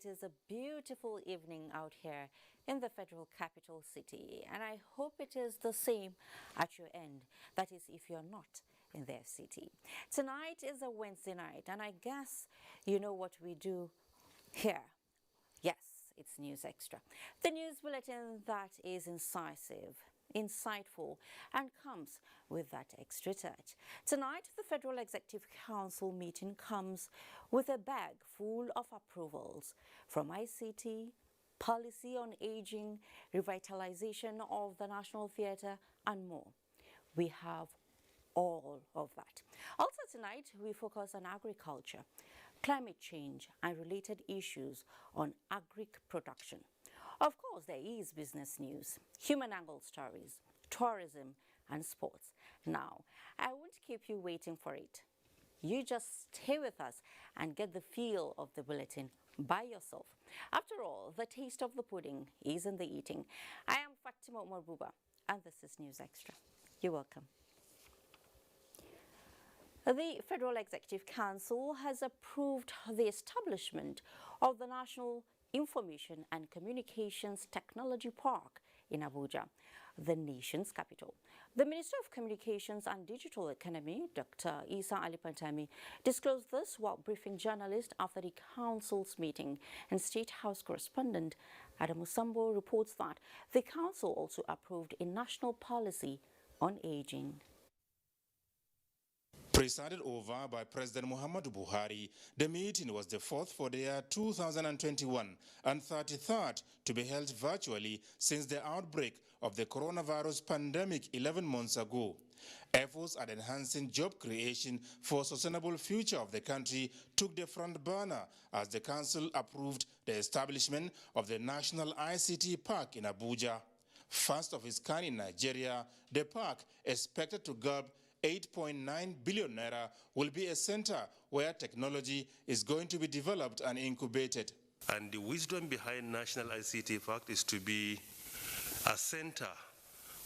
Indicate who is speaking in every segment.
Speaker 1: is a beautiful evening out here in the federal capital city, and I hope it is the same at your end. That is, if you're not in their city. Tonight is a Wednesday night, and I guess you know what we do here. Yes, it's News Extra. The news bulletin that is incisive, insightful, and comes with that extra touch. Tonight, the Federal Executive Council meeting comes with a bag full of approvals from ICT, policy on aging, revitalization of the National Theatre, and more. We have all of that. Also tonight, we focus on agriculture, climate change, and related issues on agric production. Of course, there is business news, human angle stories, tourism, and sports. Now, I won't keep you waiting for it. You just stay with us and get the feel of the bulletin by yourself. After all, the taste of the pudding is in the eating. I am Fatima Marbuba, and this is News Extra. You're welcome. The Federal Executive Council has approved the establishment of the National Information and Communications Technology Park in Abuja, the nation's capital. The Minister of Communications and Digital Economy, Dr. Isa Elu, disclosed this while briefing journalists after the council's meeting, and State House correspondent Adamu Sambo reports that the council also approved a national policy on aging.
Speaker 2: Presided over by President Muhammadu Buhari, the meeting was the fourth for the year 2021 and 33rd to be held virtually since the outbreak of the coronavirus pandemic 11 months ago. Efforts at enhancing job creation for a sustainable future of the country took the front burner as the council approved the establishment of the National ICT Park in Abuja. First of its kind in Nigeria, the park, expected to gulp 8.9 billion naira, will be a center where technology is going to be developed and incubated.
Speaker 3: And the wisdom behind National ICT Park is to be a center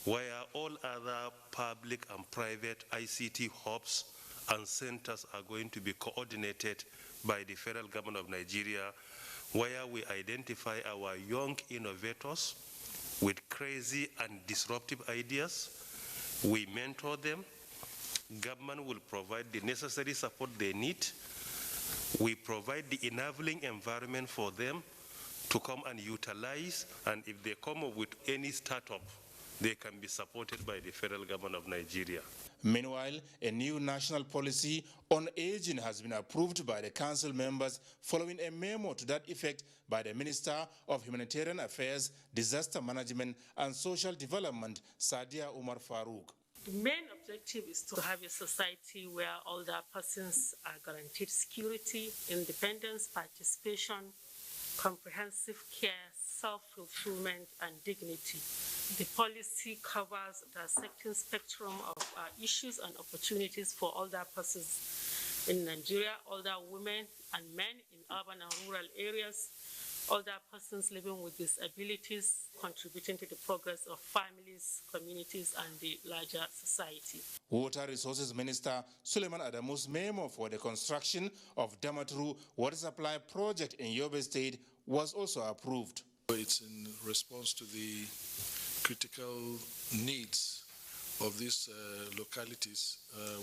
Speaker 3: where all other public and private ICT hubs and centers are going to be coordinated by the federal government of Nigeria, where we identify our young innovators with crazy and disruptive ideas. We mentor them. Government will provide the necessary support they need. We provide the enabling environment for them to come and utilize, and if they come up with any startup, they can be supported by the federal government of Nigeria.
Speaker 2: Meanwhile, a new national policy on aging has been approved by the council members following a memo to that effect by the Minister of Humanitarian Affairs, Disaster Management and Social Development, Sadia Umar Farouk.
Speaker 4: The main objective is to have a society where older persons are guaranteed security, independence, participation, comprehensive care, self-fulfillment, and dignity. The policy covers the second spectrum of issues and opportunities for older persons in Nigeria, older women and men in urban and rural areas, older persons living with disabilities, contributing to the progress of families, communities, and the larger society.
Speaker 2: Water Resources Minister Suleiman Adamu's memo for the construction of Damaturu water supply project in Yobe State was also approved.
Speaker 5: It's in response to the critical needs of these localities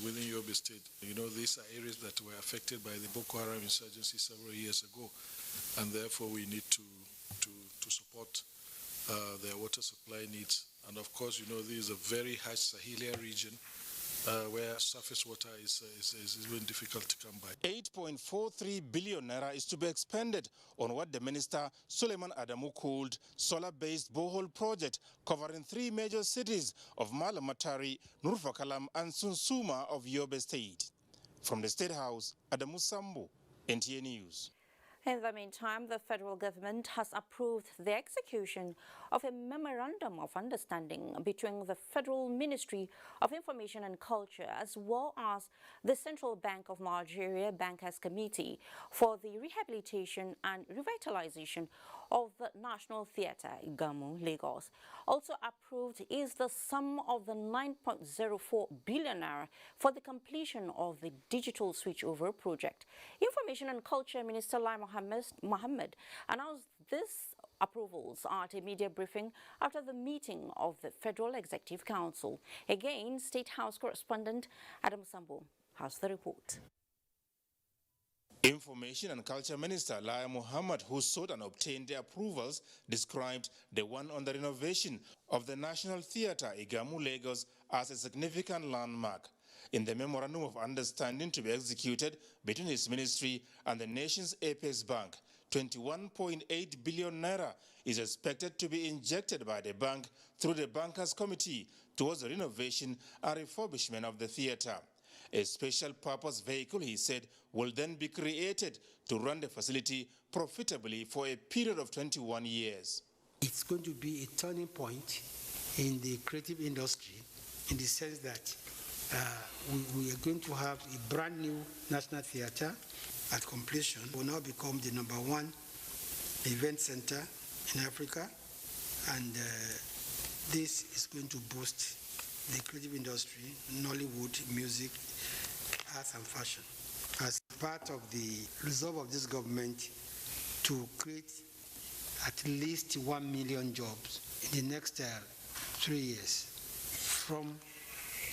Speaker 5: within Yobe State. You know, these are areas that were affected by the Boko Haram insurgency several years ago, and therefore we need to support their water supply needs. And of course, you know, this is a very harsh Sahelian region where surface water is really difficult to come by.
Speaker 2: 8.43 billion naira is to be expended on what the Minister Suleiman Adamu called solar-based borehole project covering 3 major cities of Malamatari, Nurfakalam and Sunsuma of Yobe State. From the State House, Adamu Sambo, NTA News.
Speaker 1: In the meantime, the federal government has approved the execution of a memorandum of understanding between the Federal Ministry of Information and Culture as well as the Central Bank of Nigeria Bankers Committee for the rehabilitation and revitalization of the National Theatre, Igamu, Lagos. Also approved is the sum of the 9.04 billion naira for the completion of the digital switchover project. Information and Culture Minister Lai Mohammed announced this approvals at a media briefing after the meeting of the Federal Executive Council. Again, State House correspondent Adam Sambo has the report.
Speaker 2: Information and Culture Minister Lai Mohammed, who sought and obtained the approvals, described the one on the renovation of the National Theatre, Igamu, Lagos, as a significant landmark. In the Memorandum of Understanding to be executed between his ministry and the nation's Apex Bank, 21.8 billion naira is expected to be injected by the bank through the Bankers Committee towards the renovation and refurbishment of the theatre. A special purpose vehicle, he said, will then be created to run the facility profitably for a period of 21 years.
Speaker 6: It's going to be a turning point in the creative industry in the sense that we are going to have a brand new national theatre at completion. Will now become the #1 event center in Africa, and this is going to boost the creative industry, Nollywood, music, arts and fashion. As part of the resolve of this government to create at least 1 million jobs in the next 3 years from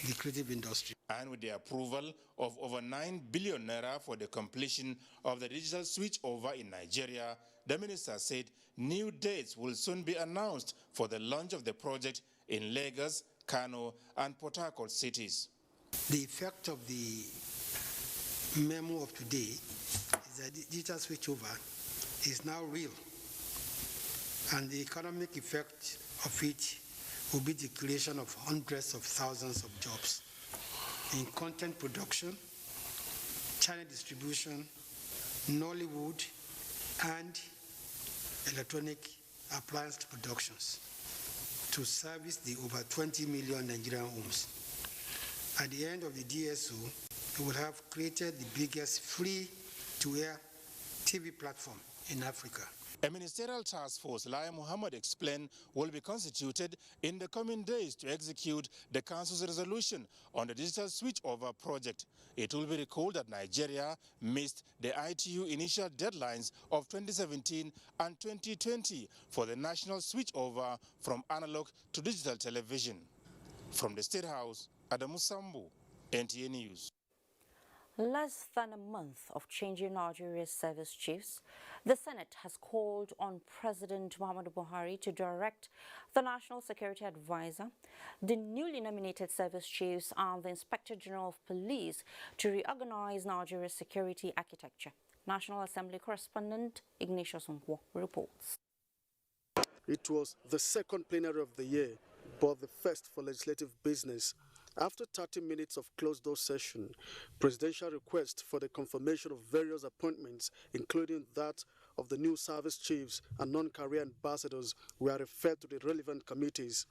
Speaker 6: the creative industry.
Speaker 2: And with the approval of over 9 billion naira for the completion of the digital switchover in Nigeria, the minister said new dates will soon be announced for the launch of the project in Lagos, Kano, and Port Harcourt cities.
Speaker 6: The effect of the memo of today is that the digital switchover is now real, and the economic effect of it will be the creation of hundreds of thousands of jobs in content production, channel distribution, Nollywood, and electronic appliance productions to service the over 20 million Nigerian homes. At the end of the DSO, we will have created the biggest free-to-air TV platform in Africa.
Speaker 2: A ministerial task force, Lai Mohammed explained, will be constituted in the coming days to execute the Council's resolution on the digital switchover project. It will be recalled that Nigeria missed the ITU initial deadlines of 2017 and 2020 for the national switchover from analog to digital television. From the State House, Adamu Sambu, NTA News.
Speaker 1: Less than a month of changing Nigeria's service chiefs, the Senate has called on President Muhammadu Buhari to direct the National Security Advisor, the newly nominated service chiefs, and the Inspector General of Police to reorganize Nigeria's security architecture. National Assembly correspondent Ignatius Nkwo reports.
Speaker 7: It was the second plenary of the year, but the first for legislative business. After 30 minutes of closed-door session, presidential requests for the confirmation of various appointments, including that of the new service chiefs and non-career ambassadors, were referred to the relevant committees.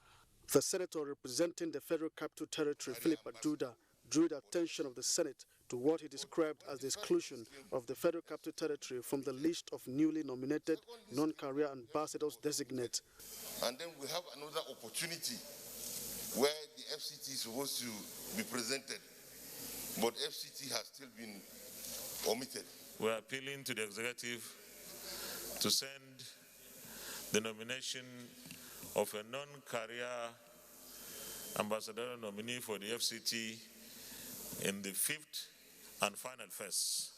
Speaker 7: The senator representing the Federal Capital Territory, Philip Aduda, drew the attention of the Senate to what he described as the exclusion of the Federal Capital Territory from the list of newly nominated non-career ambassadors designate.
Speaker 8: And then we have another opportunity where the FCT is supposed to be presented, but FCT has still been omitted.
Speaker 9: We are appealing to the executive to send the nomination of a non-career ambassador nominee for the FCT in the 5th and final phase.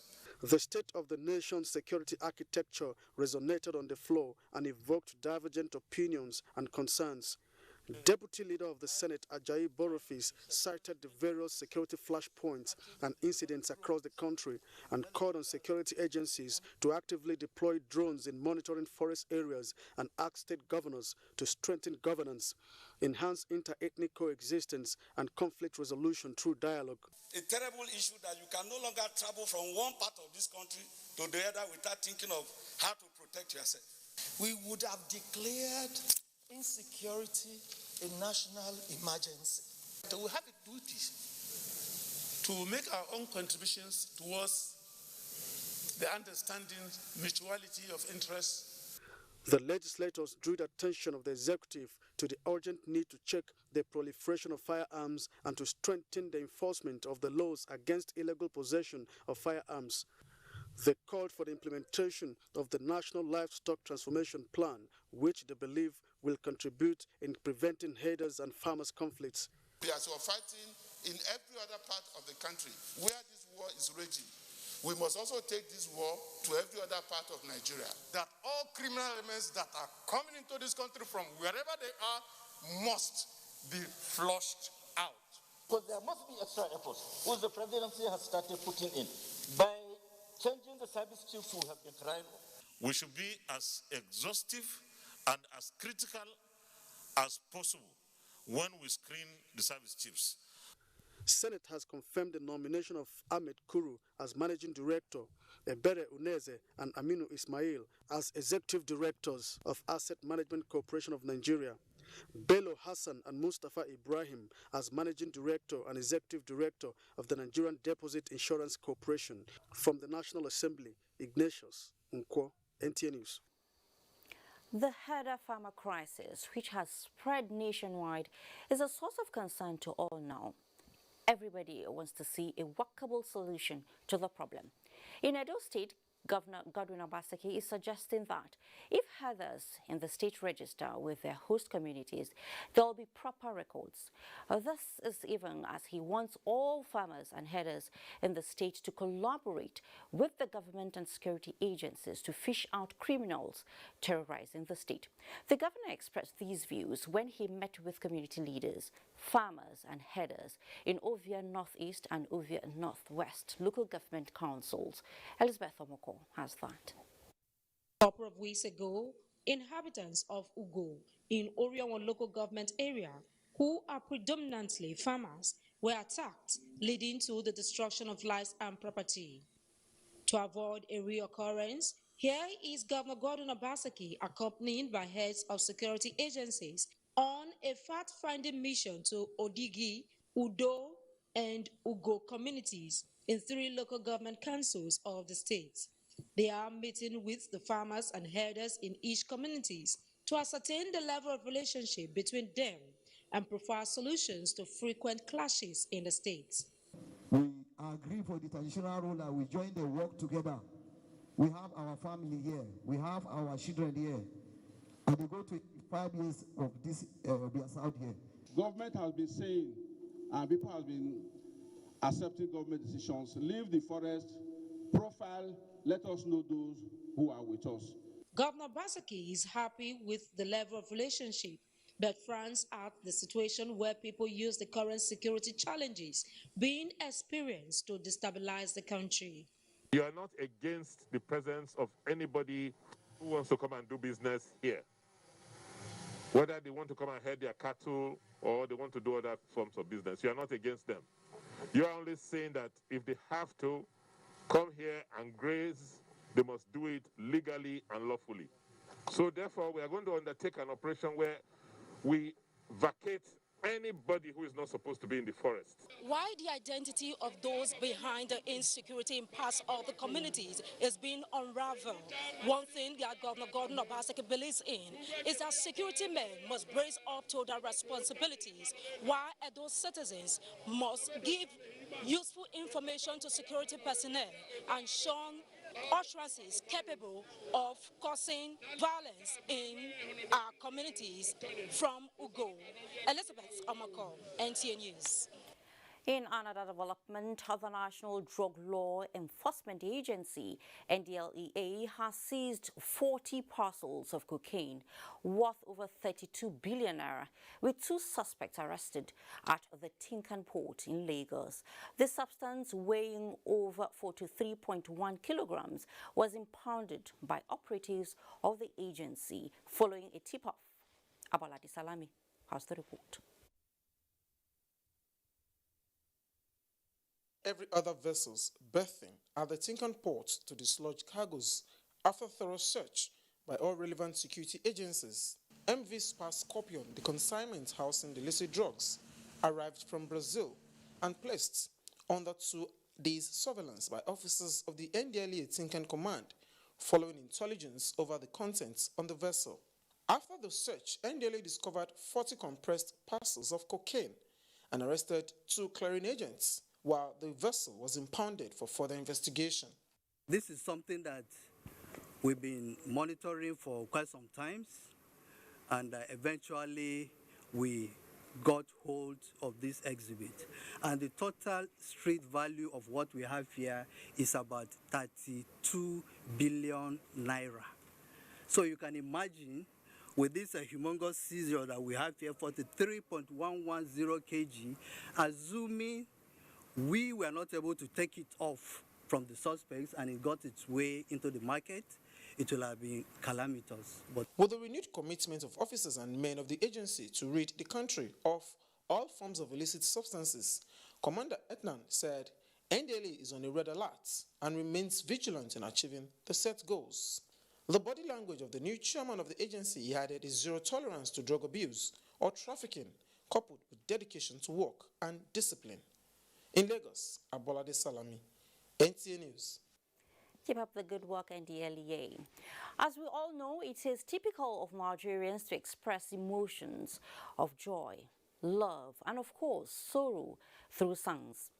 Speaker 7: The state of the nation's security architecture resonated on the floor and evoked divergent opinions and concerns. Deputy Leader of the Senate, Ajayi Borofis, cited the various security flashpoints and incidents across the country and called on security agencies to actively deploy drones in monitoring forest areas and asked state governors to strengthen governance, enhance inter-ethnic coexistence and conflict resolution through dialogue.
Speaker 10: A terrible issue that you can no longer travel from one part of this country to the other without thinking of how to protect yourself.
Speaker 11: We would have declared insecurity a national emergency.
Speaker 12: So we have a duty to make our own contributions towards the understanding mutuality of interest.
Speaker 7: The legislators drew the attention of the executive to the urgent need to check the proliferation of firearms and to strengthen the enforcement of the laws against illegal possession of firearms. They called for the implementation of the National Livestock Transformation Plan, which they believe will contribute in preventing herders and farmers' conflicts.
Speaker 13: As we are fighting in every other part of the country where this war is raging, we must also take this war to every other part of Nigeria.
Speaker 14: That all criminal elements that are coming into this country from wherever they are must be flushed out.
Speaker 15: Because there must be extra efforts, which the presidency has started putting in. By changing the service chiefs we have been trying.
Speaker 9: We should be as exhaustive and as critical as possible when we screen the service chiefs.
Speaker 7: Senate has confirmed the nomination of Ahmed Kuru as Managing Director, Ebere Uneze and Aminu Ismail as Executive Directors of Asset Management Corporation of Nigeria, Bello Hassan and Mustafa Ibrahim as Managing Director and Executive Director of the Nigerian Deposit Insurance Corporation. From the National Assembly, Ignatius Nkwo, NTA News.
Speaker 1: The herder farmer crisis, which has spread nationwide, is a source of concern to all now. Everybody wants to see a workable solution to the problem. In Edo State, Governor Godwin Obaseki is suggesting that if herders in the state register with their host communities, there will be proper records. This is even as he wants all farmers and herders in the state to collaborate with the government and security agencies to fish out criminals terrorizing the state. The governor expressed these views when he met with community leaders, farmers and herders in Ovia Northeast and Ovia Northwest local government councils. Elizabeth Omoko has that.
Speaker 16: A couple of weeks ago, inhabitants of Ugo in Orion local government area, who are predominantly farmers, were attacked, leading to the destruction of lives and property. To avoid a reoccurrence, here is Governor Godwin Obaseki accompanied by heads of security agencies on a fact-finding mission to Odigi, Udo, and Ugo communities in 3 local government councils of the state. They are meeting with the farmers and herders in each communities to ascertain the level of relationship between them and provide solutions to frequent clashes in the state.
Speaker 17: We agree for the traditional rule that we join the work together. We have our family here. We have our children here. And they go to 5 years of this out here.
Speaker 18: Government has been saying, and people have been accepting government decisions, leave the forest, profile, let us know those who are with us.
Speaker 16: Governor Obaseki is happy with the level of relationship, but frowns at the situation where people use the current security challenges being experienced to destabilize the country.
Speaker 19: You are not against the presence of anybody who wants to come and do business here. Whether they want to come and herd their cattle or they want to do other forms of business, you are not against them. You are only saying that if they have to come here and graze, they must do it legally and lawfully. So therefore, we are going to undertake an operation where we vacate anybody who is not supposed to be in the forest.
Speaker 16: Why the identity of those behind the insecurity in parts of the communities is being unraveled. One thing that Governor Godwin Obaseki believes in is that security men must brace up to their responsibilities, while those citizens must give useful information to security personnel and shun utterances capable of causing violence in our communities from Ugo. Elizabeth Omoko, NTA News.
Speaker 1: In another development, the National Drug Law Enforcement Agency, NDLEA, has seized 40 parcels of cocaine worth over 32 billion naira, with 2 suspects arrested at the Tinkan port in Lagos. The substance, weighing over 43.1 kilograms, was impounded by operatives of the agency following a tip-off. Abaladi Salami has the report.
Speaker 20: Every other vessels berthing at the Tinkan port to dislodge cargoes after thorough search by all relevant security agencies. MV Spa Scorpion, the consignment housing the illicit drugs, arrived from Brazil and placed under 2 days surveillance by officers of the NDLEA Tinkan Command following intelligence over the contents on the vessel. After the search, NDLEA discovered 40 compressed parcels of cocaine and arrested 2 clearing agents, while the vessel was impounded for further investigation.
Speaker 21: This is something that we've been monitoring for quite some time, and eventually we got hold of this exhibit. And the total street value of what we have here is about 32 billion naira. So you can imagine, with this humongous seizure that we have here, 43.110 kg, assuming we were not able to take it off from the suspects and it got its way into the market, it will have been calamitous. But
Speaker 20: with the renewed commitment of officers and men of the agency to rid the country of all forms of illicit substances, Commander Etnan said NDLEA is on a red alert and remains vigilant in achieving the set goals. The body language of the new chairman of the agency, he added, is zero tolerance to drug abuse or trafficking, coupled with dedication to work and discipline. In Lagos, Abolade Salami, NTA News.
Speaker 1: Keep up the good work, NDLEA. As we all know, it is typical of Nigerians to express emotions of joy, love, and of course, sorrow through songs.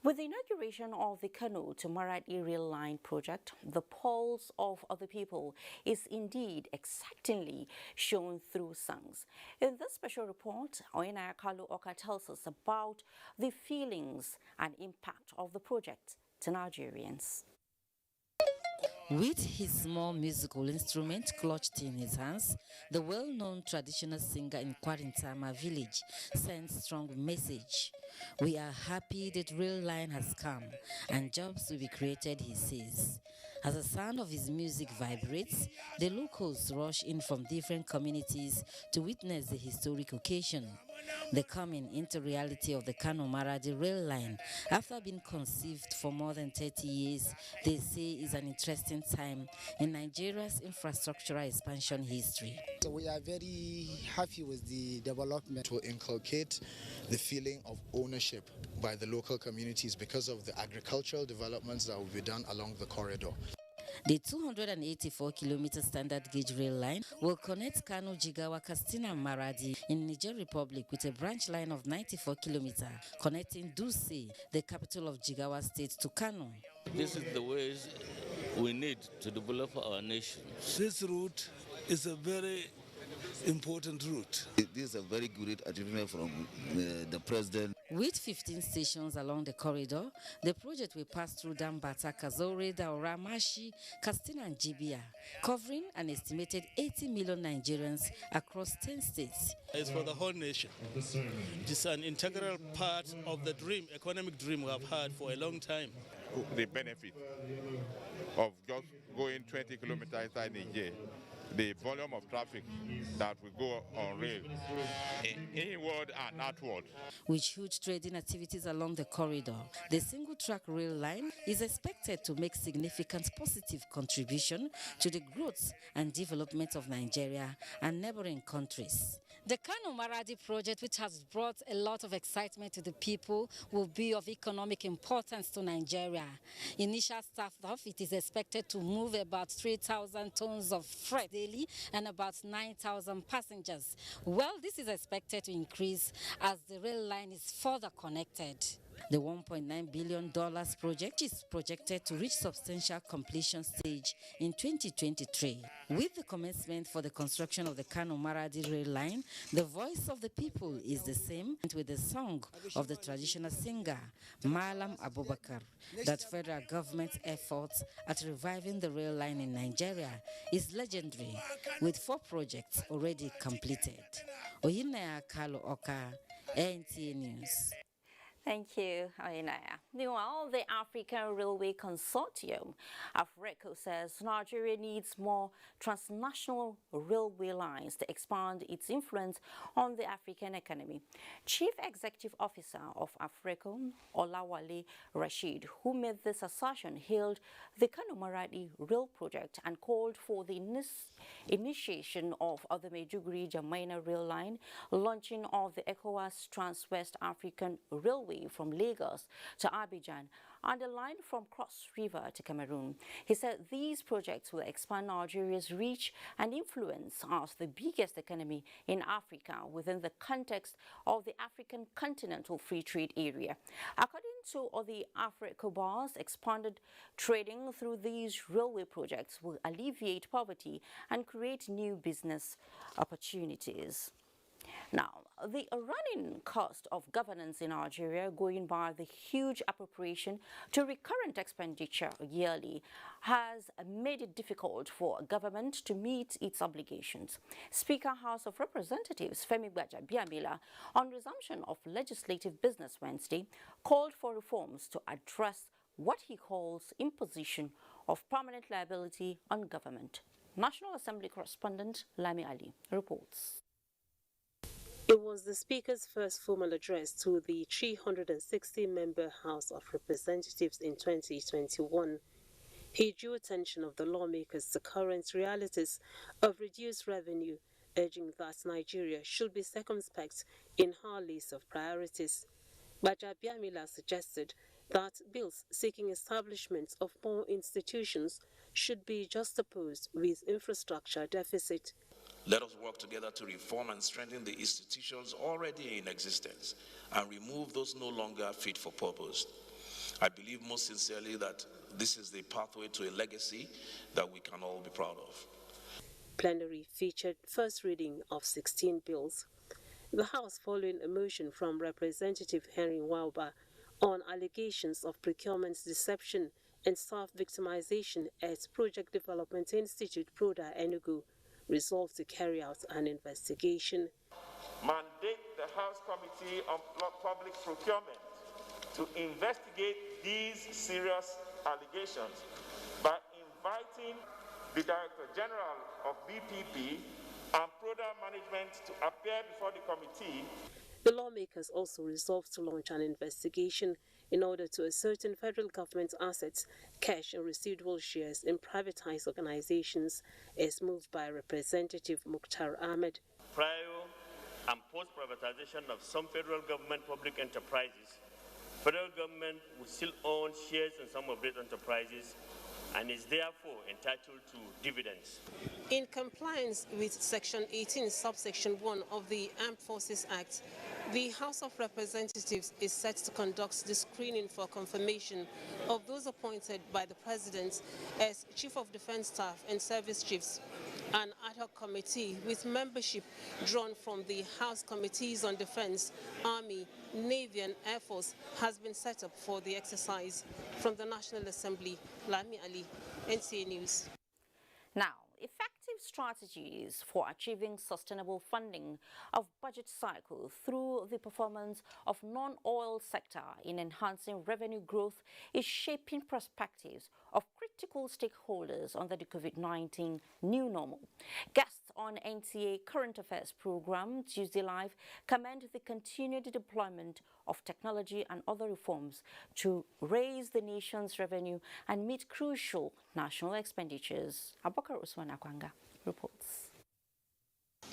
Speaker 1: With the inauguration of the Kano-Maradi rail line project, the pulse of other people is indeed excitingly shown through songs. In this special report, Oina Kalu Oka tells us about the feelings and impact of the project to Nigerians.
Speaker 22: With his small musical instrument clutched in his hands, the well-known traditional singer in Kwarintama village sends strong message. We are happy that rail line has come and jobs will be created, he says. As the sound of his music vibrates, the locals rush in from different communities to witness the historic occasion. The coming into reality of the Kano-Maradi rail line, after being conceived for more than 30 years, they say is an interesting time in Nigeria's infrastructural expansion history.
Speaker 23: So we are very happy with the development.
Speaker 24: To inculcate the feeling of ownership by the local communities because of the agricultural developments that will be done along the corridor.
Speaker 22: The 284-kilometer standard gauge rail line will connect Kano, Jigawa, Kano-Maradi in Niger Republic with a branch line of 94 kilometers connecting Dutse, the capital of Jigawa State, to Kano.
Speaker 25: This is the ways we need to develop our nation.
Speaker 26: This route is a very important route.
Speaker 27: This is a very good achievement from the president.
Speaker 22: With 15 stations along the corridor, the project will pass through Dambata, Kazore, Daura, Mashi, Katsina and Jibia, covering an estimated 80 million Nigerians across 10 states.
Speaker 26: It's for the whole nation. It is an integral part of the dream, economic dream we have had for a long time.
Speaker 28: The benefit of just going 20 kilometers inside Niger, the volume of traffic that will go on rail, inward and outward.
Speaker 22: With huge trading activities along the corridor, the single-track rail line is expected to make significant positive contribution to the growth and development of Nigeria and neighboring countries. The Kano-Maradi project, which has brought a lot of excitement to the people, will be of economic importance to Nigeria. Initial start off, it is expected to move about 3,000 tons of freight daily and about 9,000 passengers. Well, this is expected to increase as the rail line is further connected. The $1.9 billion project is projected to reach substantial completion stage in 2023. With the commencement for the construction of the Kano-Maradi rail line, the voice of the people is the same with the song of the traditional singer, Malam Abubakar, that federal government efforts at reviving the rail line in Nigeria is legendary, with 4 projects already completed. Oyinaya Kalu Oka, NTA News.
Speaker 1: Thank you, Ainaya. Meanwhile, the African Railway Consortium, AFRECO, says Nigeria needs more transnational railway lines to expand its influence on the African economy. Chief Executive Officer of AFRECO, Olawale Rashid, who made this assertion, hailed the Kano-Maradi rail project and called for the initiation of the Maiduguri-Jamaina rail line, launching of the ECOWAS Trans-West African Railway railway from Lagos to Abidjan and the line from Cross River to Cameroon. He said these projects will expand Nigeria's reach and influence as the biggest economy in Africa within the context of the African Continental Free Trade Area. According to the Afro-ECOWAS, expanded trading through these railway projects will alleviate poverty and create new business opportunities. Now, the running cost of governance in Nigeria, going by the huge appropriation to recurrent expenditure yearly, has made it difficult for government to meet its obligations. Speaker House of Representatives Femi Gbajabiamila, on resumption of legislative business Wednesday, called for reforms to address what he calls imposition of permanent liability on government. National Assembly correspondent Lami Ali reports.
Speaker 2: It was the Speaker's first formal address to the 360-member House of Representatives in 2021. He drew attention of the lawmakers to current realities of reduced revenue, urging that Nigeria should be circumspect in her list of priorities. Gbajabiamila suggested that bills seeking establishment of more institutions should be juxtaposed with infrastructure deficit.
Speaker 3: Let us work together to reform and strengthen the institutions already in existence and remove those no longer fit for purpose. I believe most sincerely that this is the pathway to a legacy that we can all be proud of.
Speaker 2: Plenary featured first reading of 16 bills. The House, following a motion from Representative Henry Wauba on allegations of procurement deception and staff victimization at Project Development Institute, PRODA, Enugu, resolved to carry out an investigation.
Speaker 4: Mandate the House Committee on Public Procurement to investigate these serious allegations by inviting the Director General of BPP and PRODA management to appear before the committee.
Speaker 2: The lawmakers also resolved to launch an investigation in order to ascertain federal government assets, cash and residual shares in privatized organizations, as moved by Representative Mukhtar Ahmed.
Speaker 5: Prior and post-privatization of some federal government public enterprises, federal government will still own shares in some of these enterprises and is therefore entitled to dividends.
Speaker 2: In compliance with Section 18, subsection 1 of the Armed Forces Act, the House of Representatives is set to conduct the screening for confirmation of those appointed by the President as Chief of Defense Staff and Service Chiefs. An ad hoc committee with membership drawn from the House Committees on Defense, Army, Navy and Air Force has been set up for the exercise. From the National Assembly, Lami Ali, NTA News.
Speaker 1: Now, effective strategies for achieving sustainable funding of budget cycle through the performance of non-oil sector in enhancing revenue growth is shaping perspectives of critical stakeholders under the COVID-19 new normal. Guests on NTA Current Affairs program Tuesday Live commend the continued deployment of technology and other reforms to raise the nation's revenue and meet crucial national expenditures. Abubakar Usman Akwanga reports.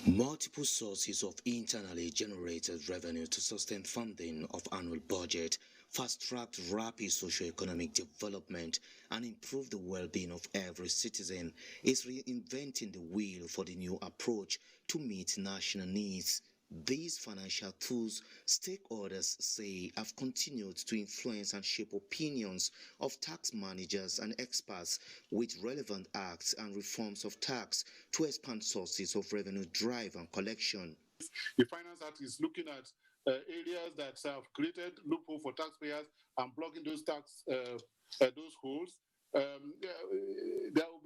Speaker 6: Multiple sources of internally generated revenue to sustain funding of annual budget, fast-track rapid socio-economic development, and improve the well-being of every citizen is reinventing the wheel for the new approach to meet national needs. These financial tools, stakeholders say, have continued to influence and shape opinions of tax managers and experts with relevant acts and reforms of tax to expand sources of revenue drive and collection.
Speaker 8: The Finance Act is looking at areas that have created loophole for taxpayers and blocking those those holes. There will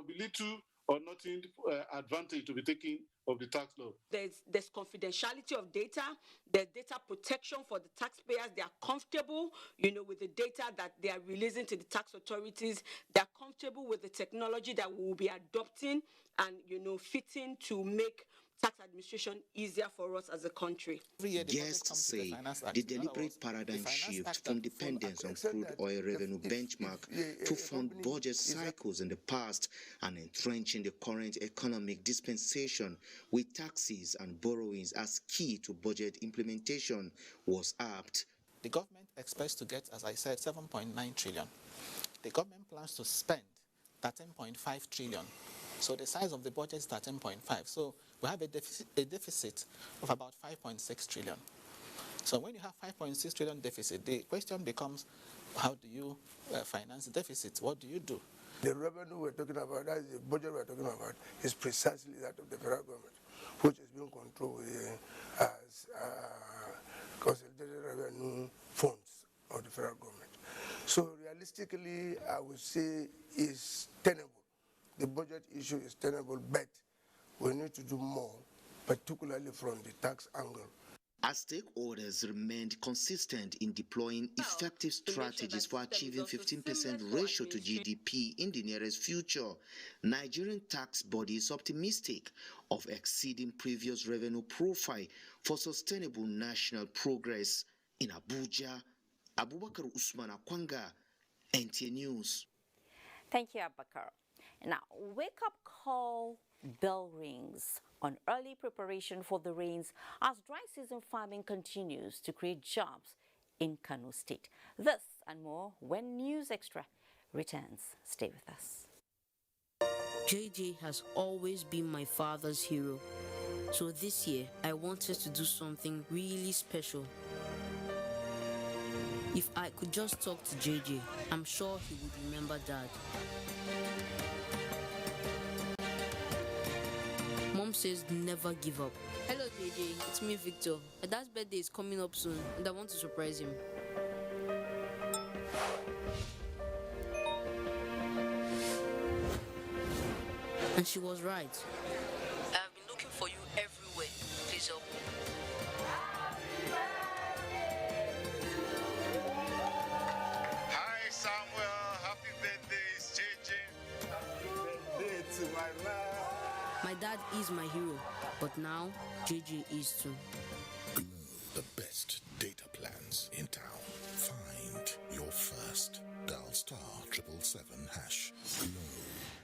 Speaker 8: be little or nothing advantage to be taken of the tax law.
Speaker 10: There's confidentiality of data, there's data protection for the taxpayers. They are comfortable, with the data that they are releasing to the tax authorities. They are comfortable with the technology that we will be adopting and, fitting to make tax administration easier for us as a country.
Speaker 6: Guests say the deliberate paradigm shift from dependence on crude oil revenue benchmark to fund budget cycles in the past and entrenching the current economic dispensation with taxes and borrowings as key to budget implementation was apt.
Speaker 7: The government expects to get, as I said, 7.9 trillion. The government plans to spend 13.5 trillion. So the size of the budget is 13.5. So we have a deficit of about 5.6 trillion. So when you have 5.6 trillion deficit, the question becomes, how do you finance the deficit? What do you do?
Speaker 9: The revenue we're talking about, that is the budget we're talking about, is precisely that of the federal government, which is being controlled as consolidated revenue funds of the federal government. So realistically, I would say is tenable. The budget issue is tenable, but we need to do more, particularly from the tax angle.
Speaker 6: As stakeholders remained consistent in deploying effective strategies for achieving 15% ratio to GDP in the nearest future, Nigerian tax body is optimistic of exceeding previous revenue profile for sustainable national progress. In Abuja, Abubakar Usman Akwanga, NTA News.
Speaker 1: Thank you, Abubakar. Now, wake-up call bell rings on early preparation for the rains as dry season farming continues to create jobs in Kano State. This and more when News Extra returns. Stay with us.
Speaker 11: JJ has always been my father's hero. So this year, I wanted to do something really special. If I could just talk to JJ, I'm sure he would remember Dad. Mom says never give up. Hello JJ, it's me Victor. My dad's birthday is coming up soon and I want to surprise him. And she was right. I have been looking for you everywhere. Please help me.
Speaker 12: Hi Samuel, happy birthday, it's JJ. Happy birthday to my man.
Speaker 11: My dad is my hero, but now JJ is too.
Speaker 13: Glow, the best data plans in town. Find your first. Dial *777#. Glow.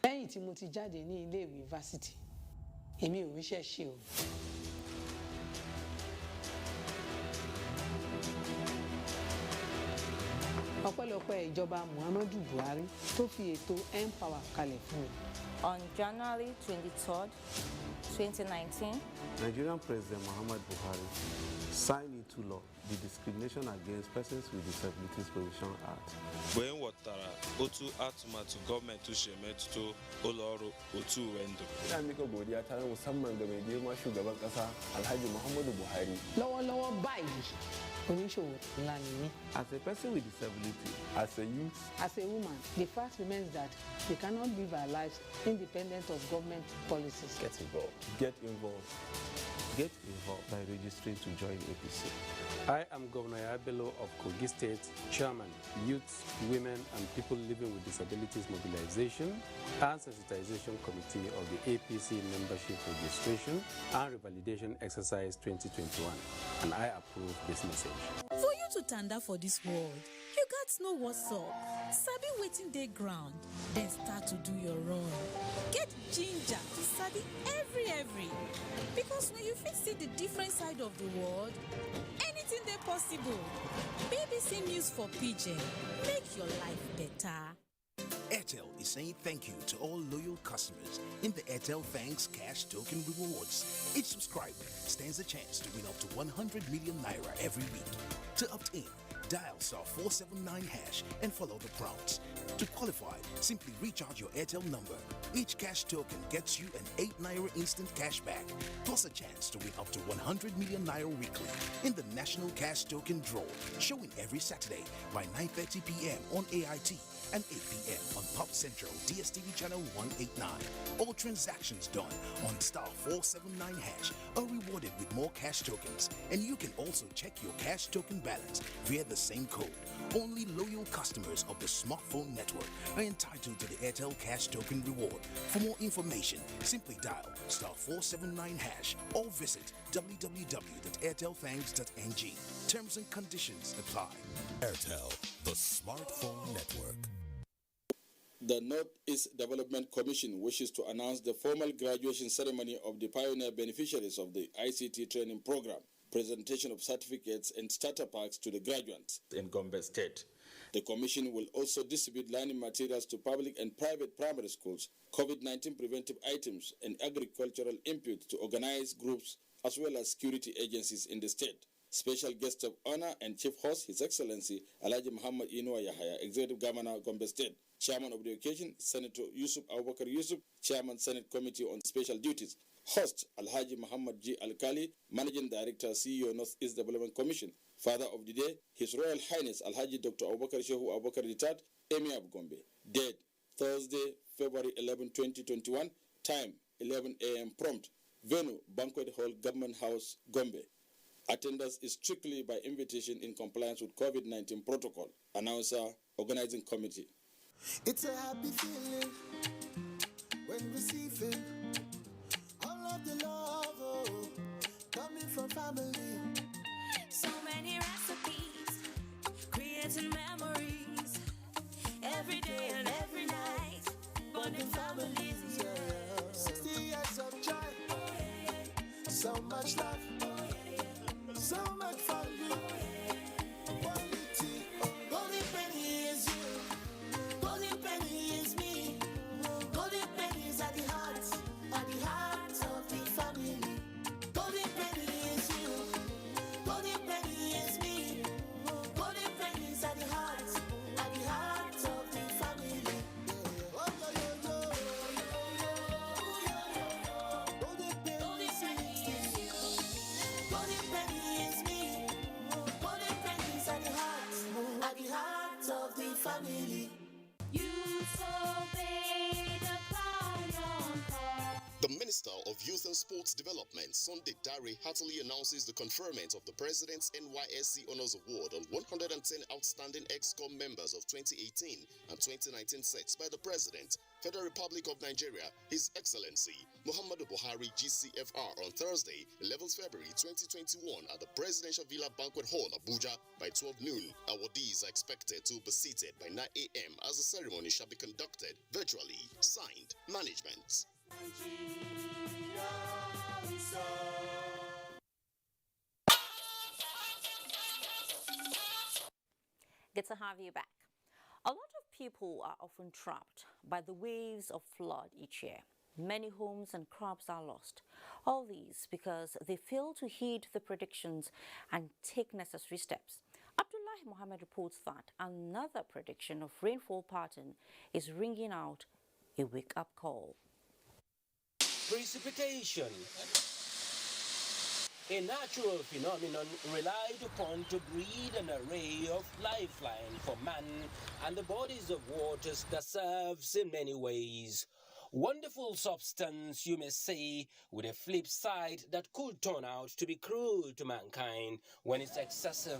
Speaker 14: Lẹ́yìn tí mo ti jáde ní ilé ìwé yunifásítì, èmi ò ríṣẹ́ ṣe o. Ọpẹ́lọpẹ́ ìjọba Muhammadu Buhari tó fi ètò Empower kalẹ̀ fún mi.
Speaker 15: On January 23rd, 2019,
Speaker 17: Nigerian President Muhammadu Buhari signed into law the Discrimination Against Persons with Disabilities Provision Act.
Speaker 29: When watara otu atụmatụ gọọmenti uche metụta ụlọọrụ otu uwe ndụ.
Speaker 30: Ina mika godiya ta musamman ga mai girma shugaban kasa Alhaji Muhammadu Buhari.
Speaker 14: Lọ́wọ́lọ́wọ́ báyìí, oníṣòwò ńlá ni mí.
Speaker 17: As a person with disability,
Speaker 30: as a youth,
Speaker 14: as a woman, the fact remains that we cannot live our lives independent of government policies.
Speaker 30: Get involved. Get involved.
Speaker 17: Get involved by registering to join APC.
Speaker 31: I am Governor Abelo of Kogi State, Chairman, Youth, Women and People Living with Disabilities Mobilization and Sensitization Committee of the APC Membership Registration and Revalidation Exercise 2021, and I approve this message.
Speaker 32: For you to tanda for this world, you got to know what's up. Sabi waiting day ground, then start to do your run. Get ginger to sabi every. Because when you fit see the different side of the world, anything they possible. BBC News for Pidgin. Make your life better.
Speaker 33: Airtel is saying thank you to all loyal customers in the Airtel Thanks Cash Token Rewards. Each subscriber stands a chance to win up to 100 million naira every week. To opt in, dial *479# and follow the prompts. To qualify, simply recharge your Airtel number. Each cash token gets you an 8 naira instant cashback, plus a chance to win up to 100 million naira weekly in the National Cash Token Draw, showing every Saturday by 9:30 p.m. on AIT and 8 p.m. on Pop Central DSTV channel 189. All transactions done on *479# are rewarded with more cash tokens, and you can also check your cash token balance via the same code. Only loyal customers of the smartphone network are entitled to the Airtel Cash Token Reward. For more information, simply dial *479# or visit www.airtelthanks.ng. Terms and conditions apply.
Speaker 13: Airtel, the smartphone network.
Speaker 34: The Northeast Development Commission wishes to announce the formal graduation ceremony of the pioneer beneficiaries of the ICT training program. presentation of certificates and starter packs to the graduates in Gombe State. The Commission will also distribute learning materials to public and private primary schools, COVID-19 preventive items, and agricultural input to organized groups as well as security agencies in the state. Special guest of honor and chief host, His Excellency Alhaji Muhammad Inuwa Yahaya, Executive Governor of Gombe State. Chairman of the occasion, Senator Yusuf Abubakar Yusuf, Chairman Senate Committee on Special Duties. Host, Alhaji Muhammad G. Alkali, Managing Director, CEO, North-East Development Commission. Father of the day, His Royal Highness Alhaji Dr. Abubakar Shehu Abubakar III, Emir of Gombe. Date, Thursday, February 11, 2021. Time, 11 a.m. prompt. Venue, Banquet Hall, Government House, Gombe. Attendance is strictly by invitation in compliance with COVID-19 protocol. Announcer, Organizing Committee.
Speaker 3: It's a happy feeling when receiving all of the love coming from family.
Speaker 4: So many recipes, creating memories every day and every night. Bonding families,
Speaker 3: yeah. 60 years of joy, so much love, so much fun. Quality, golden penny is you, golden penny is me. Golden penny is at the heart of the family. Golden penny is you, golden penny is me. Golden penny is at the heart of the family. Golden penny is you, golden penny is me. Golden penny is at the heart of the family.
Speaker 4: you obey the crown on top.
Speaker 16: The Minister of Youth and Sports Development, Sunday Dare, heartily announces the conferment of the President's NYSC Honors Award on 110 outstanding ExCom members of 2018 and 2019 sets by the President, Federal Republic of Nigeria, His Excellency Muhammadu Buhari, GCFR, on Thursday, 11th February 2021 at the Presidential Villa Banquet Hall, Abuja, by 12 noon. Awardees are expected to be seated by 9 a.m. as the ceremony shall be conducted virtually. Signed, Management.
Speaker 1: Good to have you back. A lot of people are often trapped by the waves of flood each year. Many homes and crops are lost. All these because they fail to heed the predictions and take necessary steps. Abdullahi Mohammed reports that another prediction of rainfall pattern is ringing out a wake-up call.
Speaker 18: Precipitation, a natural phenomenon relied upon to breed an array of lifeline for man and the bodies of waters that serves in many ways. Wonderful substance, you may say, with a flip side that could turn out to be cruel to mankind when it's excessive.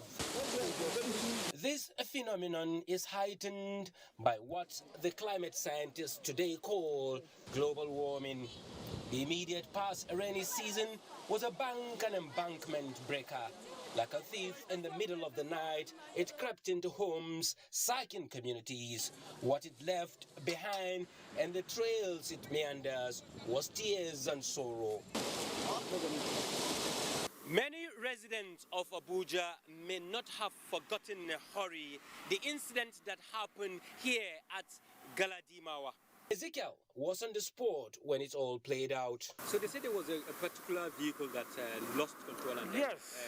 Speaker 18: This phenomenon is heightened by what the climate scientists today call global warming. The immediate past rainy season was a bank and embankment breaker. Like a thief in the middle of the night, it crept into homes, sacking communities. What it left behind and the trails it meanders was tears and sorrow. Many residents of Abuja may not have forgotten in a hurry the incident that happened here at Galadimawa. Ezekiel was on the spot when it all played out.
Speaker 31: So they said there was a particular vehicle that lost control and
Speaker 18: Yes.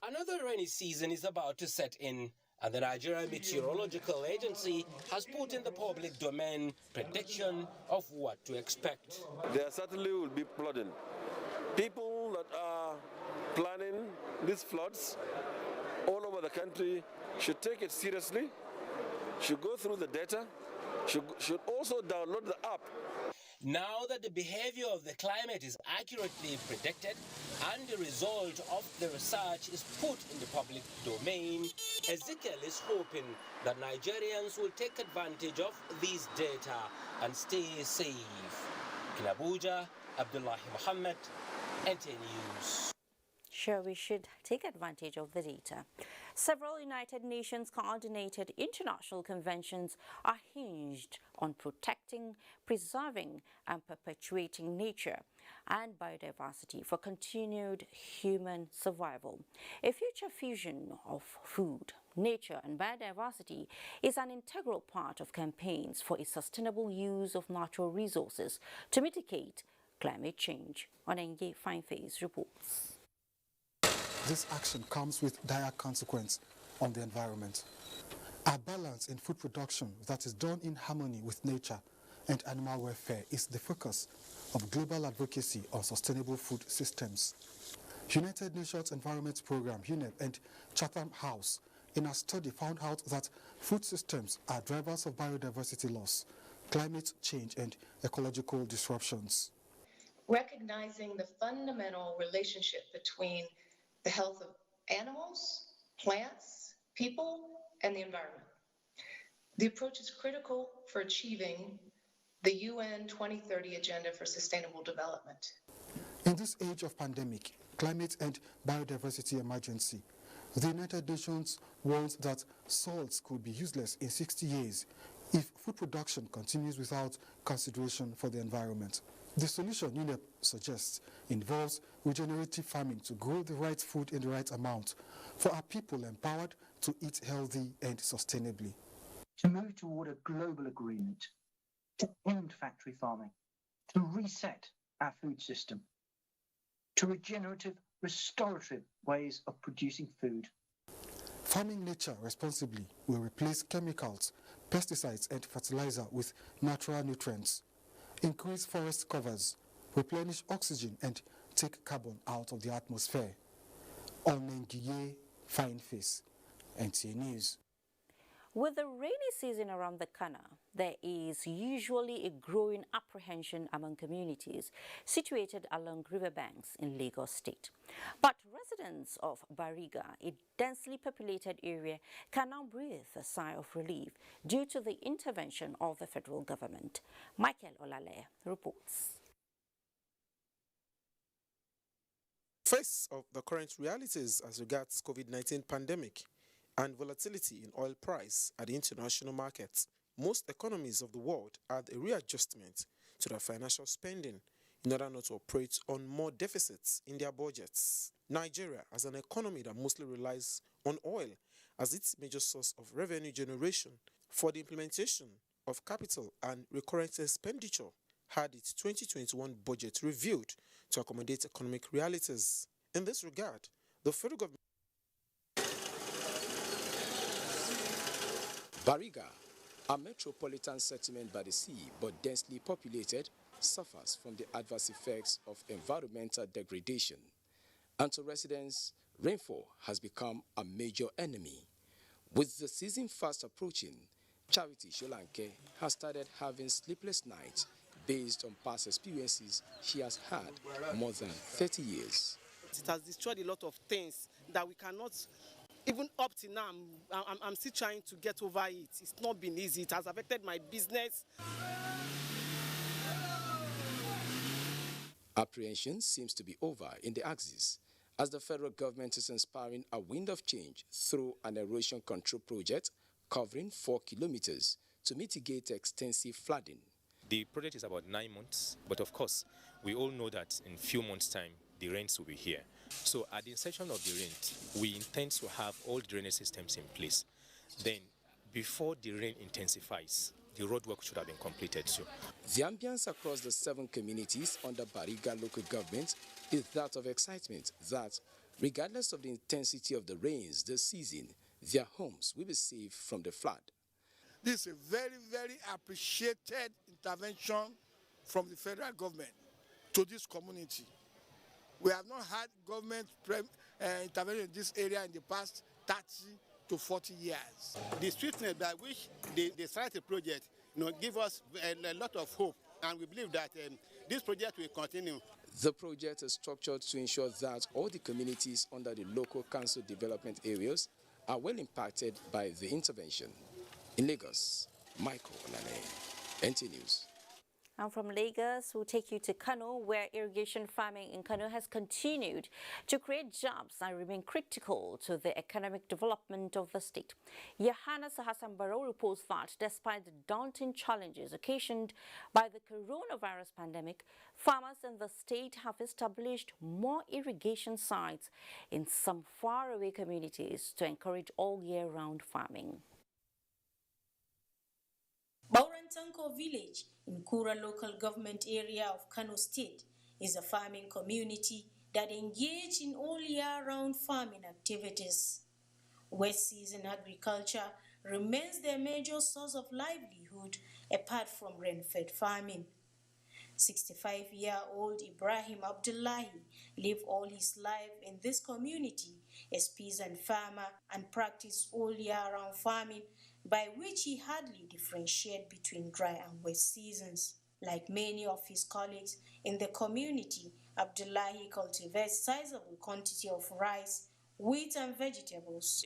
Speaker 18: Another rainy season is about to set in, and the Nigerian Meteorological Agency has put in the public domain prediction of what to expect.
Speaker 30: There certainly will be flooding. People that are planning these floods all over the country should take it seriously, should go through the data, should also download the app.
Speaker 18: Now that the behavior of the climate is accurately predicted and the result of the research is put in the public domain, Ezekiel is hoping that Nigerians will take advantage of these data and stay safe. In Abuja, Abdullahi Mohammed, NTA News.
Speaker 1: sure we should take advantage of the data. Several United Nations coordinated international conventions are hinged on protecting, preserving, and perpetuating nature and biodiversity for continued human survival. A future fusion of food, nature, and biodiversity is an integral part of campaigns for a sustainable use of natural resources to mitigate climate change. Onenge Fineface reports.
Speaker 2: This action comes with dire consequence on the environment. A balance in food production that is done in harmony with nature and animal welfare is the focus of global advocacy on sustainable food systems. United Nations Environment Programme, UNEP, and Chatham House in a study found out that food systems are drivers of biodiversity loss, climate change, and ecological disruptions.
Speaker 5: Recognizing the fundamental relationship between the health of animals, plants, people, and the environment. The approach is critical for achieving the UN 2030 Agenda for Sustainable Development.
Speaker 2: In this age of pandemic, climate and biodiversity emergency, the United Nations warns that salts could be useless in 60 years if food production continues without consideration for the environment. The solution UNEP suggests involves regenerative farming to grow the right food in the right amount for our people empowered to eat healthy and sustainably.
Speaker 8: To move toward a global agreement, to end factory farming, to reset our food system, to regenerative, restorative ways of producing food.
Speaker 2: Farming nature responsibly will replace chemicals, pesticides and fertilizer with natural nutrients, increase forest covers, replenish oxygen and take carbon out of the atmosphere. Onengiye Fineface, NTA News.
Speaker 1: With the rainy season around the corner, there is usually a growing apprehension among communities situated along riverbanks in Lagos State. But residents of Bariga, a densely populated area, can now breathe a sigh of relief due to the intervention of the federal government. Michael Olale reports.
Speaker 10: Face of the current realities as regards COVID-19 pandemic and volatility in oil price at the international markets, most economies of the world had a readjustment to their financial spending in order not to operate on more deficits in their budgets. Nigeria, as an economy that mostly relies on oil as its major source of revenue generation for the implementation of capital and recurrent expenditure, had its 2021 budget reviewed to accommodate economic realities. In this regard, the federal government
Speaker 19: Bariga, a metropolitan settlement by the sea but densely populated, suffers from the adverse effects of environmental degradation. And to residents, rainfall has become a major enemy. With the season fast approaching, Charity Sholanke has started having sleepless nights based on past experiences she has had more than 30 years.
Speaker 20: It has destroyed a lot of things that we cannot. Even up to now, I'm still trying to get over it. It's not been easy. It has affected my business.
Speaker 19: Apprehension seems to be over in the axis, as the federal government is inspiring a wind of change through an erosion control project covering 4 kilometers to mitigate extensive flooding.
Speaker 21: The project is about 9 months, but of course, we all know that in a few months' time, the rains will be here. So at the inception of the rain, we intend to have all drainage systems in place. Then, before the rain intensifies, the road work should have been completed too.
Speaker 19: The ambience across the 7 communities under Bariga local government is that of excitement that, regardless of the intensity of the rains this season, their homes will be safe from the flood.
Speaker 9: This is a very, very appreciated intervention from the federal government to this community. We have not had government intervention in this area in the past 30 to 40 years.
Speaker 22: The swiftness by which they started the project, give us a lot of hope, and we believe that this project will continue.
Speaker 19: The project is structured to ensure that all the communities under the local council development areas are well impacted by the intervention. In Lagos, Michael Olale, NTA News.
Speaker 1: And from Lagos, we'll take you to Kano, where irrigation farming in Kano has continued to create jobs and remain critical to the economic development of the state. Yohannes Hassan Barrow reports that despite the daunting challenges occasioned by the coronavirus pandemic, farmers in the state have established more irrigation sites in some faraway communities to encourage all year-round farming.
Speaker 6: Baurantanko village in Kura local government area of Kano State is a farming community that engage in all year-round farming activities. Wet season agriculture remains their major source of livelihood apart from rain-fed farming. 65-year-old Ibrahim Abdullahi lived all his life in this community as peasant farmer and practiced all year-round farming, by which he hardly differentiated between dry and wet seasons. Like many of his colleagues in the community, Abdullahi cultivates sizable quantity of rice, wheat and vegetables.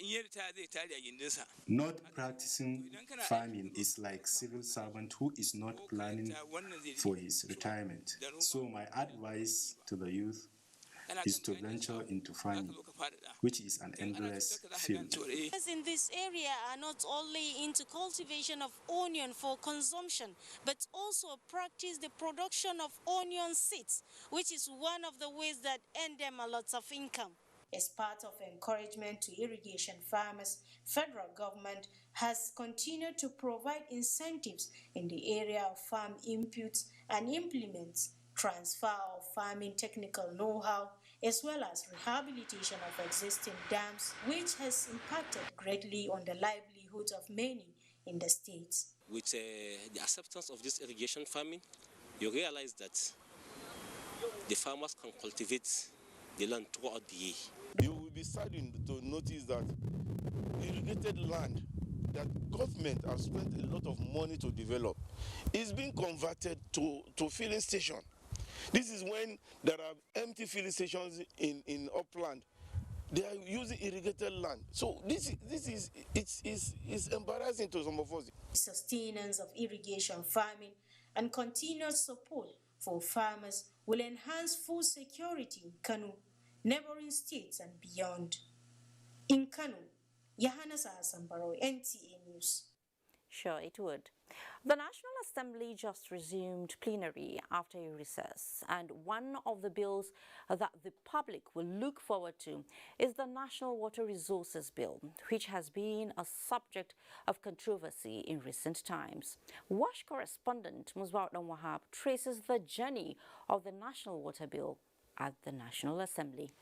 Speaker 7: Not practicing farming is like civil servant who is not planning for his retirement. So my advice to the youth is to venture into farming, which is an endless field.
Speaker 6: In this area are not only into cultivation of onion for consumption, but also practice the production of onion seeds, which is one of the ways that earn them a lot of income. As part of encouragement to irrigation farmers, federal government has continued to provide incentives in the area of farm inputs and implements, transfer of farming technical know-how, as well as rehabilitation of existing dams, which has impacted greatly on the livelihoods of many in the states.
Speaker 11: With the acceptance of this irrigation farming, you realize that the farmers can cultivate the land throughout the year.
Speaker 9: You will be saddened to notice that irrigated land that government has spent a lot of money to develop is being converted to filling station. This is when there are empty filling stations in upland. They are using irrigated land. So this is embarrassing to some of us.
Speaker 6: Sustenance of irrigation farming and continuous support for farmers will enhance food security in Kano, neighboring states and beyond. In Kano, Yohannes Hassan Barrow, NTA News.
Speaker 1: Sure, it would. The National Assembly just resumed plenary after a recess, and one of the bills that the public will look forward to is the National Water Resources Bill, which has been a subject of controversy in recent times. WASH correspondent Musbaut Wahab traces the journey of the National Water Bill at the National Assembly.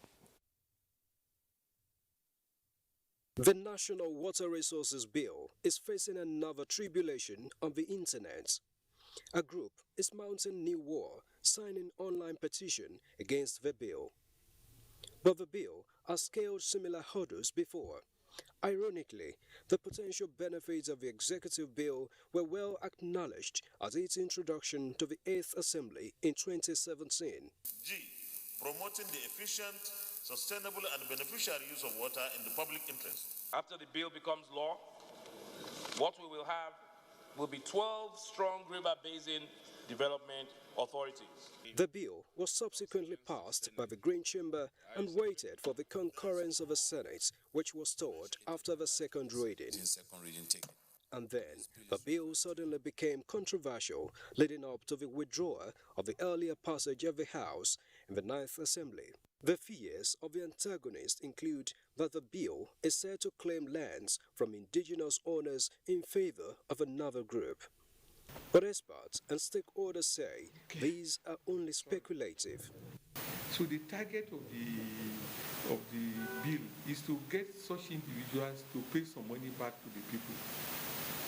Speaker 12: The National Water Resources Bill is facing another tribulation on the internet. A group is mounting new war, signing online petition against the bill. But the bill has scaled similar hurdles before. Ironically, the potential benefits of the executive bill were well acknowledged at its introduction to the 8th Assembly in 2017.
Speaker 14: G. Promoting the efficient, sustainable and beneficial use of water in the public interest.
Speaker 15: After the bill becomes law, what we will have will be 12 strong river basin development authorities.
Speaker 12: The bill was subsequently passed by the Green Chamber and waited for the concurrence of the Senate, which was stalled after the second reading. And then, the bill suddenly became controversial, leading up to the withdrawal of the earlier passage of the House in the 9th Assembly. The fears of the antagonists include that the bill is set to claim lands from indigenous owners in favor of another group. But experts and stakeholders say these are only speculative.
Speaker 17: So the target of the bill is to get such individuals to pay some money back to the people,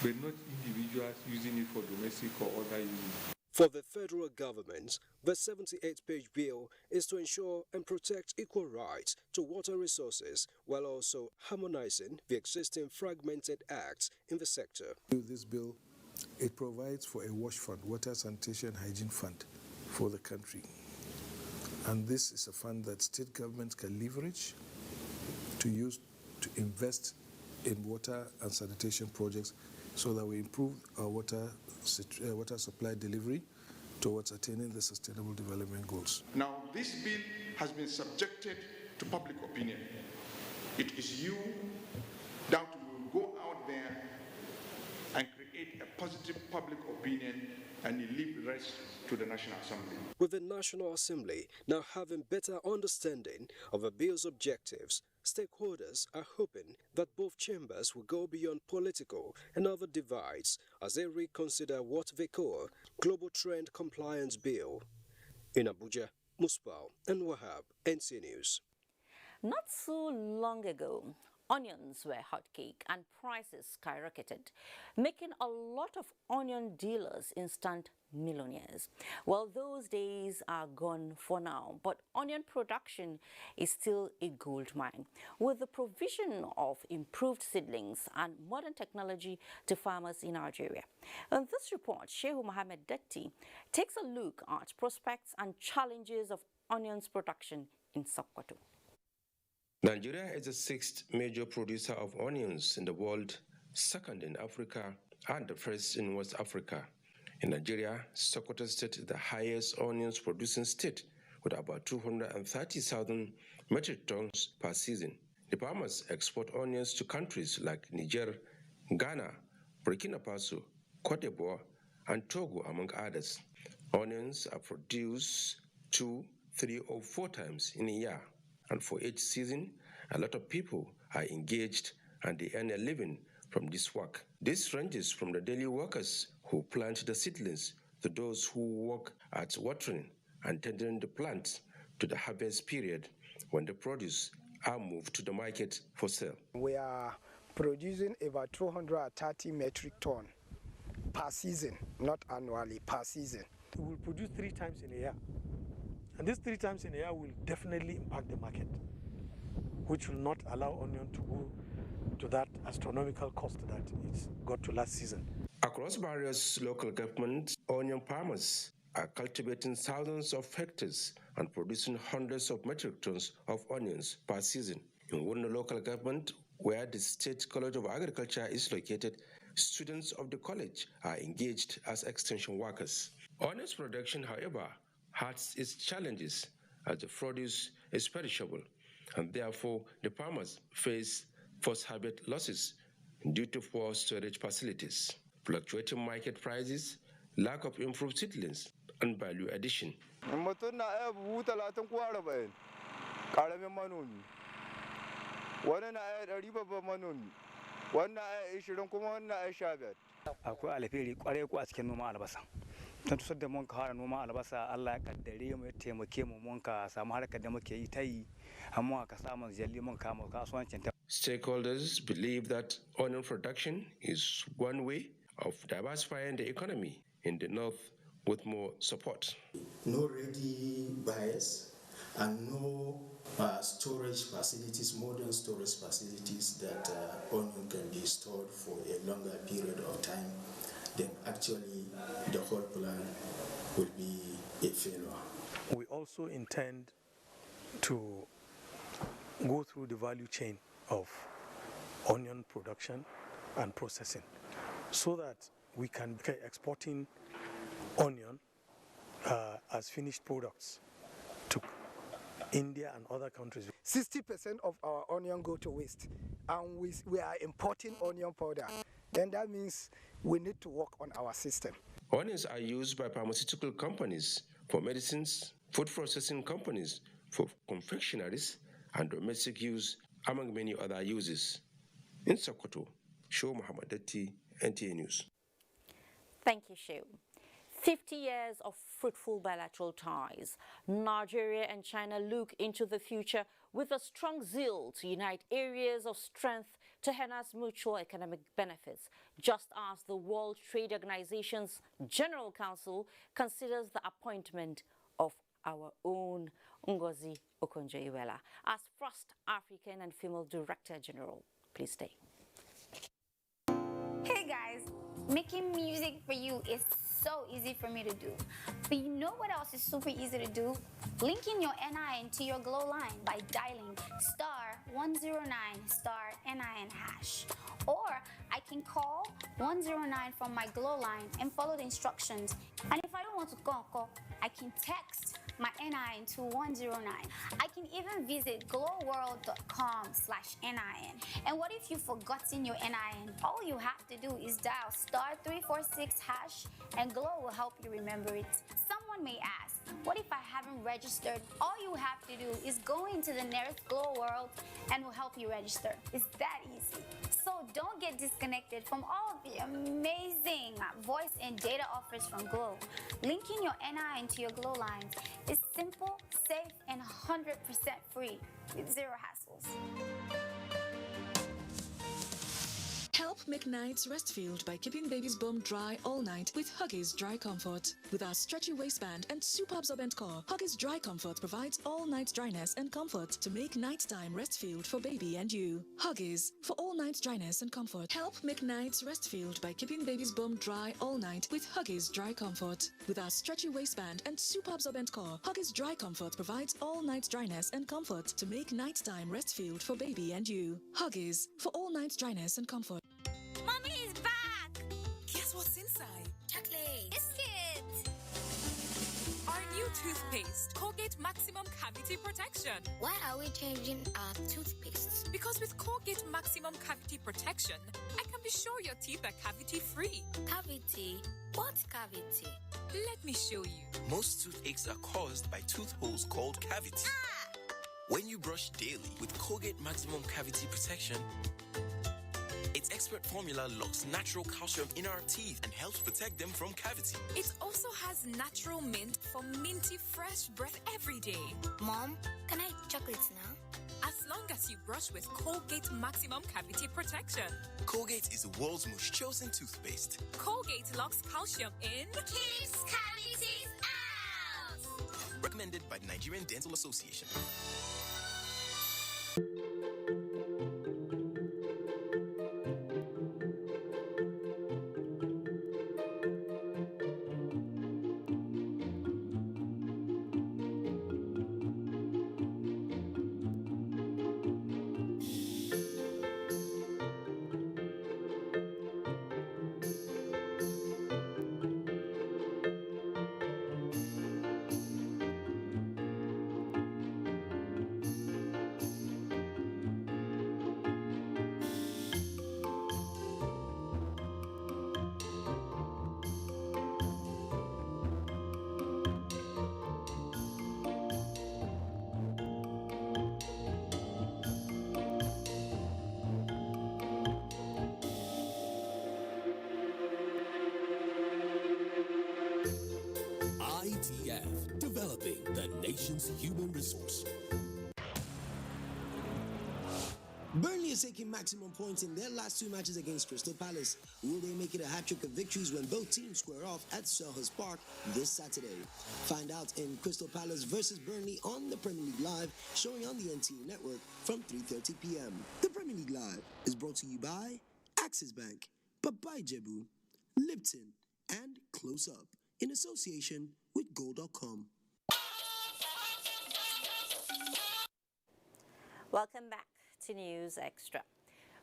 Speaker 17: but not individuals using it for domestic or other uses.
Speaker 12: For the federal government, the 78-page bill is to ensure and protect equal rights to water resources while also harmonizing the existing fragmented acts in the sector.
Speaker 23: This bill, it provides for a WASH fund, Water Sanitation Hygiene Fund, for the country. And this is a fund that state governments can leverage to use to invest in water and sanitation projects so that we improve our water supply delivery towards attaining the Sustainable Development Goals.
Speaker 3: Now, this bill has been subjected to public opinion. It is you that will go out there and create a positive public opinion and you leave the rest to the National Assembly.
Speaker 12: With the National Assembly now having better understanding of the bill's objectives, stakeholders are hoping that both chambers will go beyond political and other divides as they reconsider what they call Global Trend Compliance Bill. In Abuja, Muspal and Wahab, NTA News.
Speaker 1: Not so long ago, onions were hot cake and prices skyrocketed, making a lot of onion dealers instant millionaires. Well, those days are gone for now, but onion production is still a gold mine. With the provision of improved seedlings and modern technology to farmers in Nigeria. In this report, Sheikh Mohammed Detti takes a look at prospects and challenges of onions production in Sokoto.
Speaker 4: Nigeria is the sixth major producer of onions in the world, second in Africa and the first in West Africa. In Nigeria, Sokoto State is the highest onions producing state with about 230,000 metric tons per season. The farmers export onions to countries like Niger, Ghana, Burkina Faso, Cote d'Ivoire, and Togo, among others. Onions are produced 2, 3, or 4 times in a year. And for each season, a lot of people are engaged and they earn a living from this work. This ranges from the daily workers who plant the seedlings to those who work at watering and tending the plants to the harvest period when the produce are moved to the market for sale.
Speaker 13: We are producing about 230 metric tons per season, not annually, per season.
Speaker 16: We will produce 3 times in a year. And these 3 times in a year will definitely impact the market, which will not allow onion to go to that astronomical cost that it's got to last season.
Speaker 4: Across various local governments, onion farmers are cultivating thousands of hectares and producing hundreds of metric tons of onions per season. In one local government, where the State College of Agriculture is located, students of the college are engaged as extension workers. Onions production, however, has its challenges as the produce is perishable, and therefore the farmers face post-harvest losses due to poor storage facilities, fluctuating market prices, lack of improved seedlings, and value addition.
Speaker 24: Akwai alheri kwarai ko a cikin noma albasa. Tun tusar da mun ka fara noma albasa Allah ya kaddare mu ya taimake mu mun ka samu harkar da muke yi ta yi amma ka samu jalli mun kama kasuwancin ta.
Speaker 4: Stakeholders believe that onion production is one way of diversifying the economy in the north with more support.
Speaker 7: No ready buyers and no storage facilities, modern storage facilities that onion can be stored for a longer period of time, then actually the whole plan will be a failure.
Speaker 16: We also intend to go through the value chain of onion production and processing so that we can be exporting onion as finished products to India and other countries.
Speaker 13: 60% of our onion go to waste, and we are importing onion powder. Then that means we need to work on our system.
Speaker 4: Onions are used by pharmaceutical companies for medicines, food processing companies for confectionaries, and domestic use, among many other uses. In Sokoto, Sheikh Mohammed Detti, NTA News.
Speaker 1: Thank you, Sheikh. 50 years of fruitful bilateral ties. Nigeria and China look into the future with a strong zeal to unite areas of strength to enhance mutual economic benefits, just as the World Trade Organization's General Council considers the appointment of our own Ngozi Okonjo-Iweala as first African and female Director General. Please stay.
Speaker 25: Hey guys, making music for you is so easy for me to do. But you know what else is super easy to do? Linking your NIN to your Glow line by dialing *109*NIN#. Or I can call 109 from my Glow line and follow the instructions. And if I I don't want to call, I can text my NIN to 109. I can even visit glowworld.com/NIN. And what if you've forgotten your NIN? All you have to do is dial *346# and Glow will help you remember it. Someone may ask, what if I haven't registered? All you have to do is go into the nearest Glow World and we'll help you register. It's that easy. So don't get disconnected from all of the amazing voice and data offers from Glow. Linking your NIN to your Glow lines is simple, safe, and 100% free with zero hassles.
Speaker 2: Help make nights rest-filled by keeping baby's bum dry all night with Huggies Dry Comfort. With our stretchy waistband and super absorbent core, Huggies Dry Comfort provides all-night dryness and comfort to make nighttime rest-filled for baby and you. Huggies for all-night dryness and comfort. Help make nights rest-filled by keeping baby's bum dry all night with Huggies Dry Comfort. With our stretchy waistband and super absorbent core, Huggies Dry Comfort provides all-night dryness and comfort to make nighttime rest-filled for baby and you. Huggies for all-night dryness and comfort.
Speaker 25: Mommy is back!
Speaker 2: Guess what's inside?
Speaker 25: Chocolate! Biscuit!
Speaker 2: Our new toothpaste, Colgate Maximum Cavity Protection.
Speaker 25: Why are we changing our toothpaste?
Speaker 2: Because with Colgate Maximum Cavity Protection, I can be sure your teeth are cavity-free.
Speaker 25: Cavity? What cavity?
Speaker 2: Let me show you.
Speaker 5: Most toothaches are caused by tooth holes called cavities. When you brush daily with Colgate Maximum Cavity Protection, its expert formula locks natural calcium in our teeth and helps protect them from cavity.
Speaker 2: It also has natural mint for minty fresh breath every day.
Speaker 25: Mom, can I eat chocolates now?
Speaker 2: As long as you brush with Colgate Maximum Cavity Protection.
Speaker 5: Colgate is the world's most chosen toothpaste.
Speaker 2: Colgate locks calcium in.
Speaker 25: Keeps cavities out!
Speaker 5: Recommended by the Nigerian Dental Association.
Speaker 8: Developing the nation's human resource.
Speaker 10: Burnley is taking maximum points in their last two matches against Crystal Palace. Will they make it a hat-trick of victories when both teams square off at Selhurst Park this Saturday? Find out in Crystal Palace versus Burnley on the Premier League Live, showing on the NTA network from 3:30 p.m. The Premier League Live is brought to you by Axis Bank, Papai Jebu, Lipton, and Close Up, in association with Go.com.
Speaker 1: Welcome back to News Extra.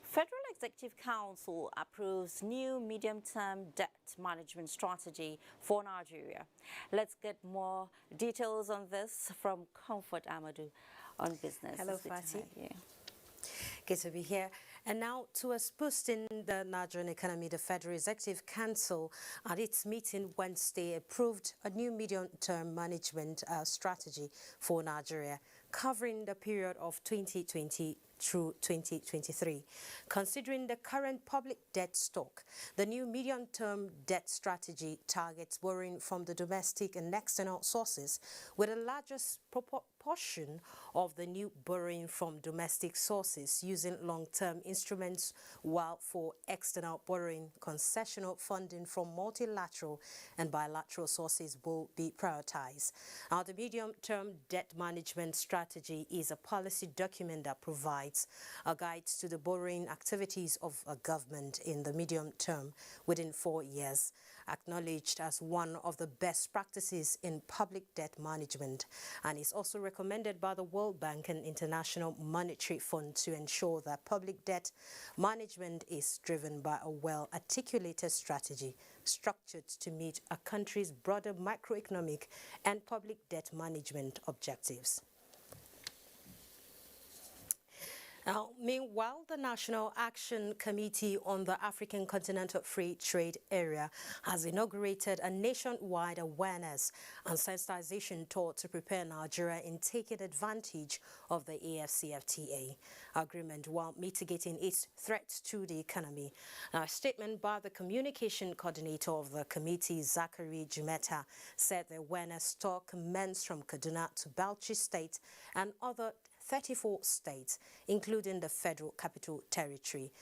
Speaker 1: Federal Executive Council approves new medium-term debt management strategy for Nigeria. Let's get more details on this from Comfort Amadou on Business.
Speaker 18: Hello, Fatih. Good to be here. And now, towards boosting the Nigerian economy, the Federal Executive Council at its meeting Wednesday approved a new medium-term management strategy for Nigeria, covering the period of 2020 through 2023. Considering the current public debt stock, the new medium-term debt strategy targets borrowing from the domestic and external sources, with the largest proportion of the new borrowing from domestic sources using long-term instruments, while for external borrowing, concessional funding from multilateral and bilateral sources will be prioritized. Now, the medium-term debt management strategy is a policy document that provides a guide to the borrowing activities of a government in the medium term within 4 years, acknowledged as one of the best practices in public debt management, and is also recommended recommended by the World Bank and International Monetary Fund to ensure that public debt management is driven by a well-articulated strategy structured to meet a country's broader macroeconomic and public debt management objectives. Now, meanwhile, the National Action Committee on the African Continental Free Trade Area has inaugurated a nationwide awareness and sensitization tour to prepare Nigeria in taking advantage of the AfCFTA agreement while mitigating its threats to the economy. Now, a statement by the communication coordinator of the committee, Zachary Jumeta, said the awareness tour commenced from Kaduna to Bauchi State and other 34 states, including the Federal Capital Territory.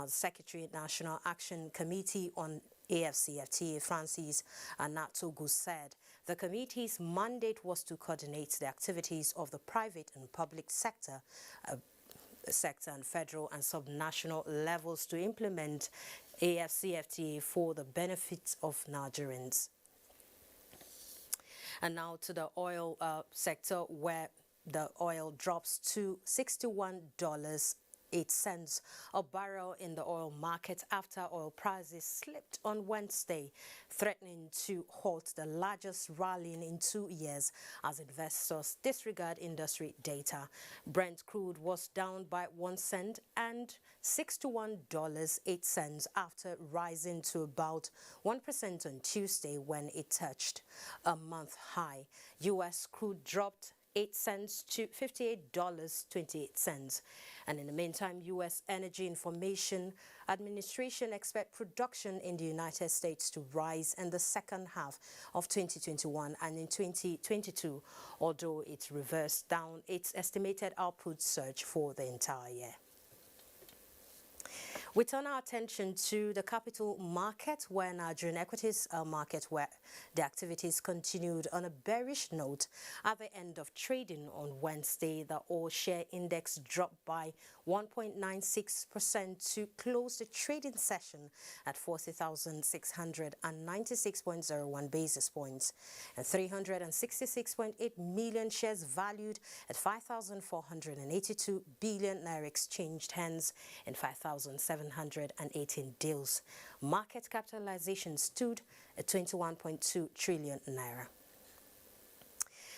Speaker 18: Secretary National Action Committee on AfCFTA, Francis Anatogu, said the committee's mandate was to coordinate the activities of the private and public sector and federal and subnational levels to implement AfCFTA for the benefit of Nigerians. And now to the oil sector, where the oil drops to $61.08 a barrel in the oil market after oil prices slipped on Wednesday, threatening to halt the largest rally in 2 years as investors disregard industry data. Brent crude was down by 1 cent and $61.08 after rising to about 1% on Tuesday when it touched a month high. U.S. crude dropped 8 cents to $58.28. And in the meantime, U.S. Energy Information Administration expect production in the United States to rise in the second half of 2021 and in 2022, although it reversed down its estimated output surge for the entire year. We turn our attention to the capital market, where Nigerian equities market, where the activities continued on a bearish note. At the end of trading on Wednesday, the all-share index dropped by 1.96% to close the trading session at 40,696.01 basis points, and 366.8 million shares valued at 5,482 billion naira exchanged hands in 5,718 deals. Market capitalization stood at 21.2 trillion naira.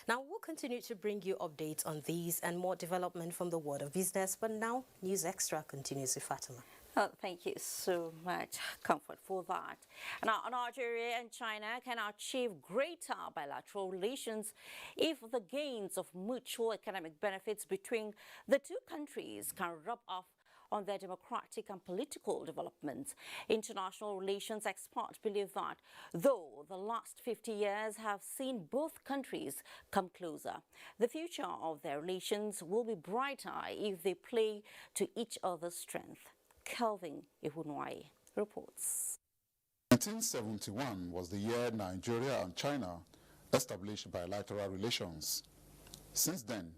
Speaker 18: Now, we'll continue to bring you updates on these and more development from the world of business, but now News Extra continues with Fatima.
Speaker 1: Oh, thank you so much, Comfort, for that. Now, Nigeria and China can achieve greater bilateral relations if the gains of mutual economic benefits between the two countries can rub off on their democratic and political development. International relations experts believe that though the last 50 years have seen both countries come closer, the future of their relations will be brighter if they play to each other's strength. Kelvin Ihunwai reports.
Speaker 11: 1971 was the year Nigeria and China established bilateral relations. Since then,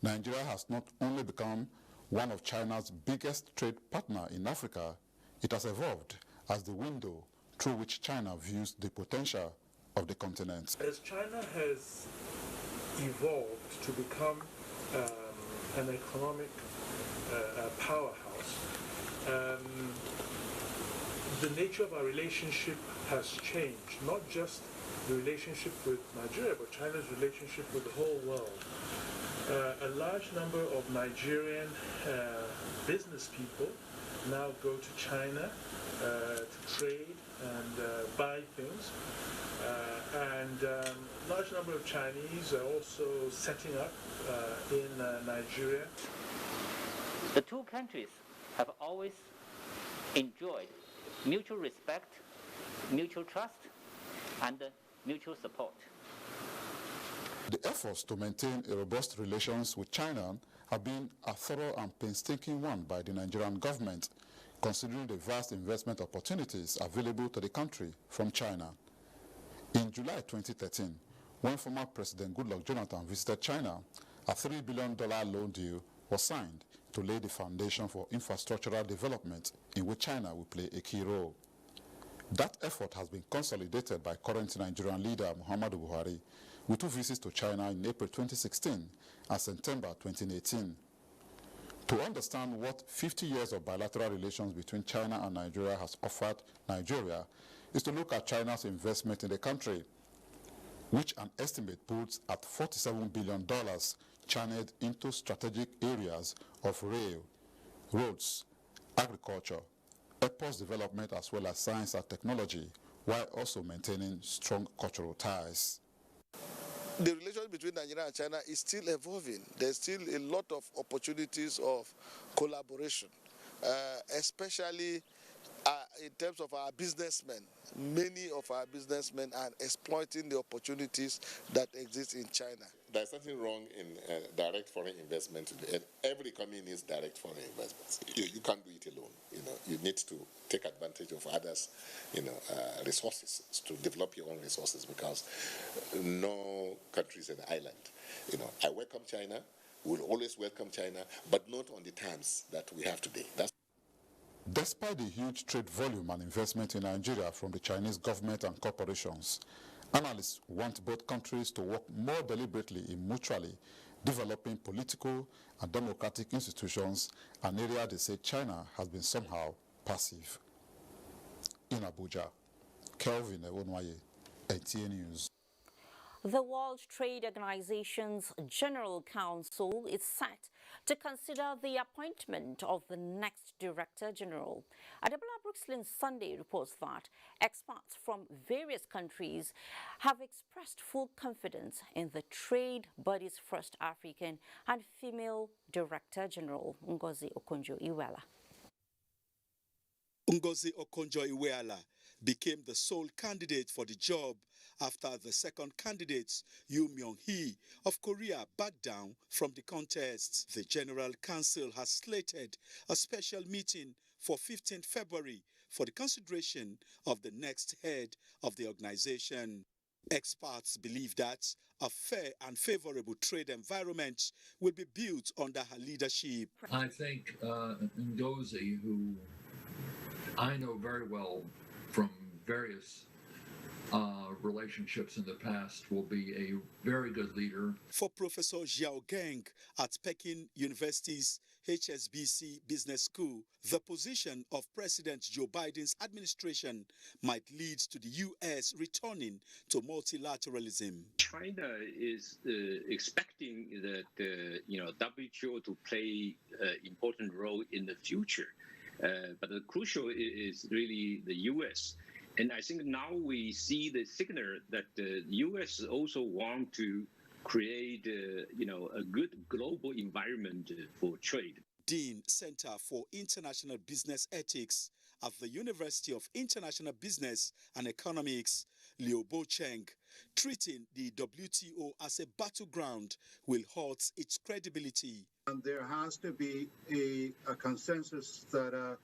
Speaker 11: Nigeria has not only become one of China's biggest trade partners in Africa, it has evolved as the window through which China views the potential of the continent.
Speaker 17: As China has evolved to become an economic powerhouse, the nature of our relationship has changed, not just the relationship with Nigeria, but China's relationship with the whole world. A large number of Nigerian business people now go to China to trade and buy things. And a large number of Chinese are also setting up in Nigeria.
Speaker 19: The two countries have always enjoyed mutual respect, mutual trust, and mutual support.
Speaker 11: The efforts to maintain a robust relations with China have been a thorough and painstaking one by the Nigerian government, considering the vast investment opportunities available to the country from China. In July 2013, when former President Goodluck Jonathan visited China, a $3 billion loan deal was signed to lay the foundation for infrastructural development in which China will play a key role. That effort has been consolidated by current Nigerian leader Muhammadu Buhari, with 2 visits to China in April 2016 and September 2018. To understand what 50 years of bilateral relations between China and Nigeria has offered Nigeria is to look at China's investment in the country, which an estimate puts at $47 billion channeled into strategic areas of rail, roads, agriculture, airports development, as well as science and technology, while also maintaining strong cultural ties.
Speaker 6: The relationship between Nigeria and China is still evolving. There's still a lot of opportunities of collaboration, especially in terms of our businessmen. Many of our businessmen are exploiting the opportunities that exist in China.
Speaker 9: There's something wrong in direct foreign investment. Every economy needs direct foreign investments. You can't do it alone. You need to take advantage of others, resources to develop your own resources, because no country is an island. I welcome China. We'll always welcome China, but not on the terms that we have today.
Speaker 11: Despite the huge trade volume and investment in Nigeria from the Chinese government and corporations, analysts want both countries to work more deliberately in mutually developing political and democratic institutions, an area they say China has been somehow passive. In Abuja, Kelvin Ewonwaye, NTA News.
Speaker 1: The World Trade Organization's General Council is set to consider the appointment of the next Director General. Adebola Brooksland Sunday reports that experts from various countries have expressed full confidence in the trade body's first African and female Director General, Ngozi Okonjo-Iweala.
Speaker 20: Ngozi Okonjo-Iweala became the sole candidate for the job after the second candidate, Yoo Myung-hee of Korea, backed down from the contest. The General Council has slated a special meeting for 15th February for the consideration of the next head of the organization. Experts believe that a fair and favorable trade environment will be built under her leadership.
Speaker 21: I think Ngozi, who I know very well from various relationships in the past, will be a very good leader.
Speaker 20: For Professor Xiao Geng at Peking University's HSBC Business School, the position of President Joe Biden's administration might lead to the U.S. returning to multilateralism.
Speaker 22: China is expecting that WTO to play an important role in the future, but the crucial is really the U.S. And I think now we see the signal that the U.S. also want to create, a good global environment for trade.
Speaker 20: Dean Center for International Business Ethics at the University of International Business and Economics, Liu Bocheng, treating the WTO as a battleground will hurt its credibility.
Speaker 26: And there has to be a consensus that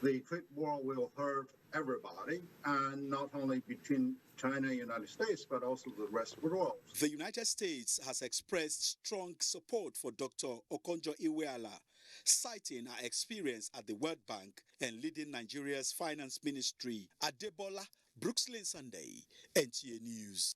Speaker 26: the trade war will hurt everybody, and not only between China and the United States, but also the rest of the world.
Speaker 20: The United States has expressed strong support for Dr. Okonjo-Iweala, citing her experience at the World Bank and leading Nigeria's finance ministry. Adebola Brooksland Sunday, NTA News.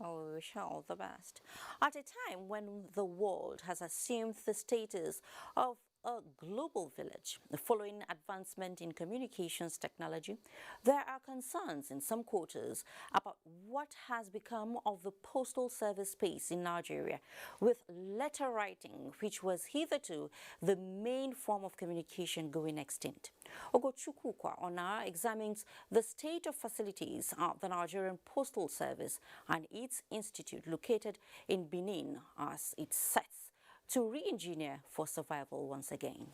Speaker 1: Oh, we wish her all the best. At a time when the world has assumed the status of a global village, following advancement in communications technology, there are concerns in some quarters about what has become of the postal service space in Nigeria, with letter writing, which was hitherto the main form of communication, going extinct. Ogochukwu Ona examines the state of facilities at the Nigerian Postal Service and its institute located in Benin as it sets to re-engineer for survival once again.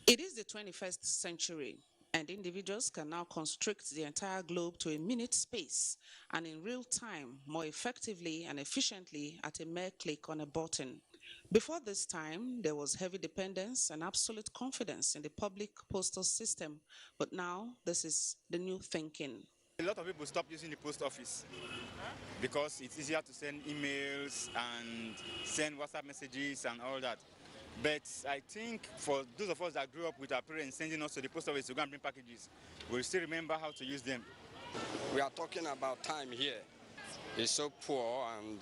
Speaker 27: It is the 21st century, and individuals can now constrict the entire globe to a minute space and in real time, more effectively and efficiently at a mere click on a button. Before this time, there was heavy dependence and absolute confidence in the public postal system, but now this is the new thinking.
Speaker 28: A lot of people stop using the post office because it's easier to send emails and send WhatsApp messages and all that. But I think for those of us that grew up with our parents sending us to the post office to go and bring packages, we'll still remember how to use them.
Speaker 29: We are talking about time here.
Speaker 3: is so poor, and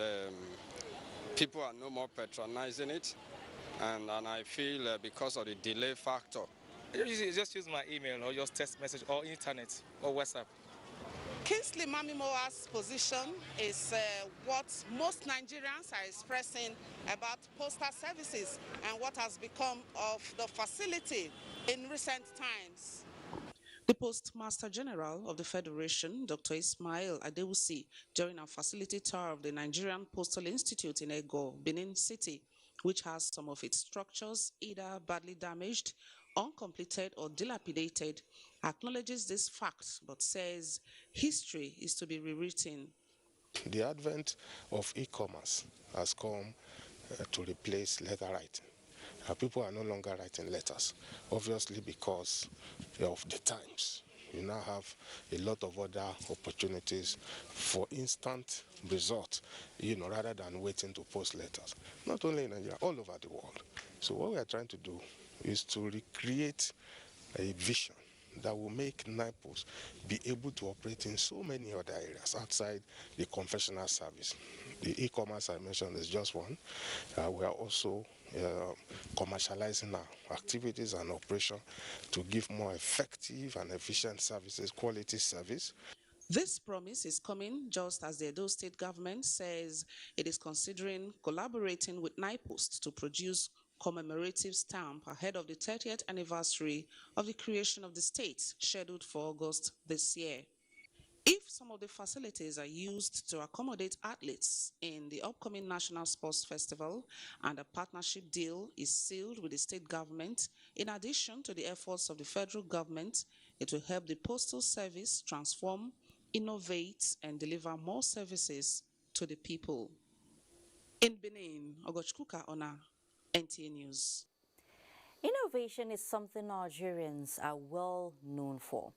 Speaker 3: people are no more patronizing it. And I feel because of the delay factor.
Speaker 7: You just use my email or just text message or internet or WhatsApp.
Speaker 12: Kingsley Mamimoa's position is what most Nigerians are expressing about postal services and what has become of the facility in recent times.
Speaker 27: The Postmaster General of the Federation, Dr. Ismail Adewusi, during a facility tour of the Nigerian Postal Institute in Ego, Benin City, which has some of its structures either badly damaged, uncompleted or dilapidated, acknowledges this fact but says history is to be rewritten.
Speaker 14: The advent of e-commerce has come to replace letter writing. People are no longer writing letters, obviously because of the times. You now have a lot of other opportunities for instant result, rather than waiting to post letters. Not only in Nigeria, all over the world. So what we are trying to do is to recreate a vision that will make NIPOS be able to operate in so many other areas outside the conventional service. The e-commerce I mentioned is just one. We are also commercializing our activities and operation to give more effective and efficient services, quality service.
Speaker 27: This promise is coming just as the Edo State government says it is considering collaborating with NIPOST to produce commemorative stamp ahead of the 30th anniversary of the creation of the state, scheduled for August this year. If some of the facilities are used to accommodate athletes in the upcoming National Sports Festival and a partnership deal is sealed with the state government, in addition to the efforts of the federal government, it will help the postal service transform, innovate, and deliver more services to the people. In Benin, Ogochkuka Ona, NTA News.
Speaker 1: Innovation is something Nigerians are well known for.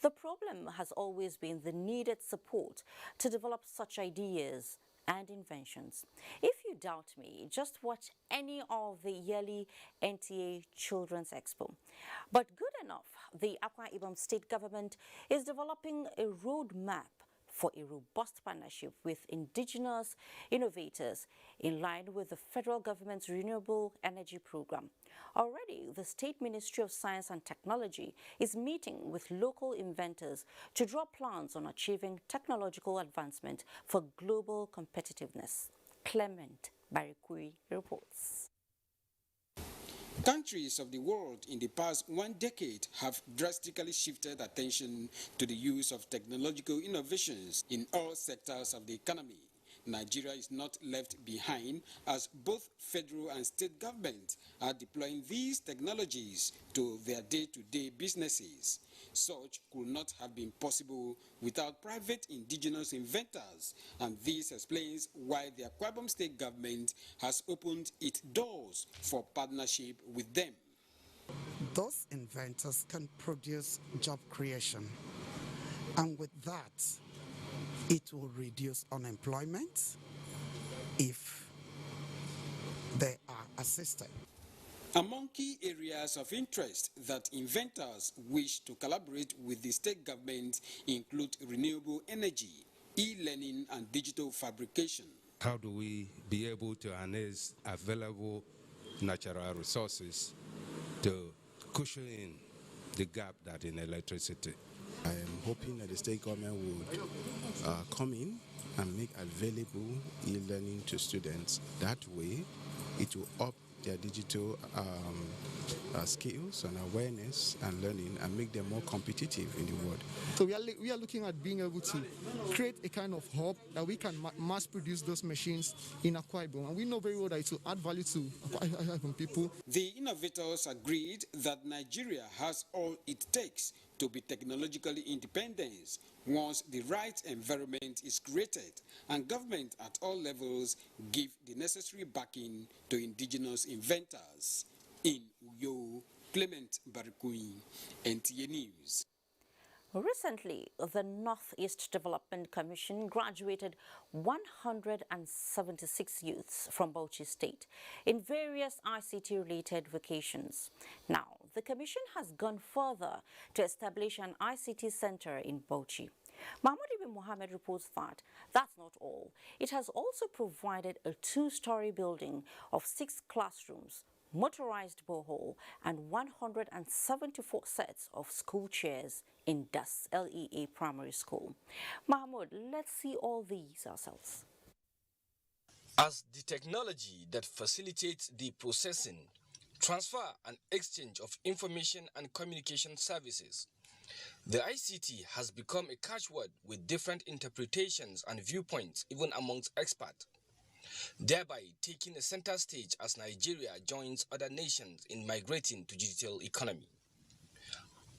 Speaker 1: The problem has always been the needed support to develop such ideas and inventions. If you doubt me, just watch any of the yearly NTA Children's Expo. But good enough, the Akwa Ibom State government is developing a roadmap for a robust partnership with indigenous innovators in line with the federal government's renewable energy program. Already, the State Ministry of Science and Technology is meeting with local inventors to draw plans on achieving technological advancement for global competitiveness. Clement Barikui reports.
Speaker 15: Countries of the world in the past 1 decade have drastically shifted attention to the use of technological innovations in all sectors of the economy. Nigeria is not left behind as both federal and state governments are deploying these technologies to their day-to-day businesses. Such could not have been possible without private indigenous inventors, and this explains why the Akwa Ibom State government has opened its doors for partnership with them.
Speaker 16: Those inventors can produce job creation, and with that, it will reduce unemployment if they are assisted.
Speaker 15: Among key areas of interest that inventors wish to collaborate with the state government include renewable energy, e-learning, and digital fabrication.
Speaker 23: How do we be able to harness available natural resources to cushion in the gap that in electricity?
Speaker 24: I am hoping that the state government would come in and make available e-learning to students. That way, it will up their digital skills and awareness and learning and make them more competitive in the world.
Speaker 29: So we are looking at being able to create a kind of hub that we can mass produce those machines in Akwa Ibom, and we know very well that it will add value to Akwa Ibom people.
Speaker 15: The innovators agreed that Nigeria has all it takes to be technologically independent once the right environment is created and government at all levels give the necessary backing to indigenous inventors. In Uyo, Clement Barikui, NTA News.
Speaker 1: Recently, the Northeast Development Commission graduated 176 youths from Bauchi State in various ICT-related vocations. Now, the Commission has gone further to establish an ICT center in Bauchi. Mahmoud Ibn Mohammed reports that that's not all. It has also provided a 2-story building of 6 classrooms, motorized borehole, and 174 sets of school chairs in Das LEA Primary School. Mahmoud, let's see all these ourselves.
Speaker 2: As the technology that facilitates the processing, transfer and exchange of information and communication services, the ICT has become a catchword with different interpretations and viewpoints even amongst experts, thereby taking a center stage as Nigeria joins other nations in migrating to digital economy.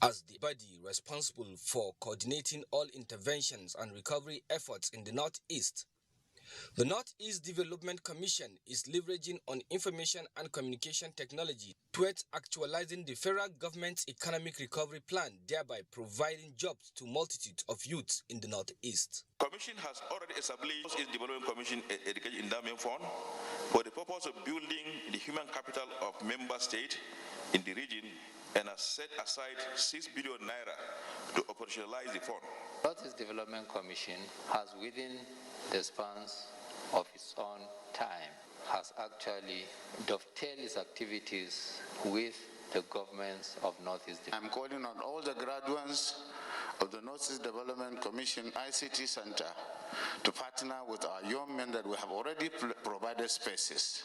Speaker 2: As the body responsible for coordinating all interventions and recovery efforts in the Northeast, the Northeast Development Commission is leveraging on information and communication technology towards actualizing the federal government's economic recovery plan, thereby providing jobs to multitudes of youths in the Northeast.
Speaker 4: Commission has already established its Development Commission Education Endowment Fund for the purpose of building the human capital of member states in the region and has set aside 6 billion naira to operationalize the fund.
Speaker 5: Northeast Development Commission has, within the spans of its own time, has actually dovetailed its activities with the governments of Northeast.
Speaker 8: I'm calling on all the graduates of the Northeast Development Commission ICT Center to partner with our young men that we have already provided spaces.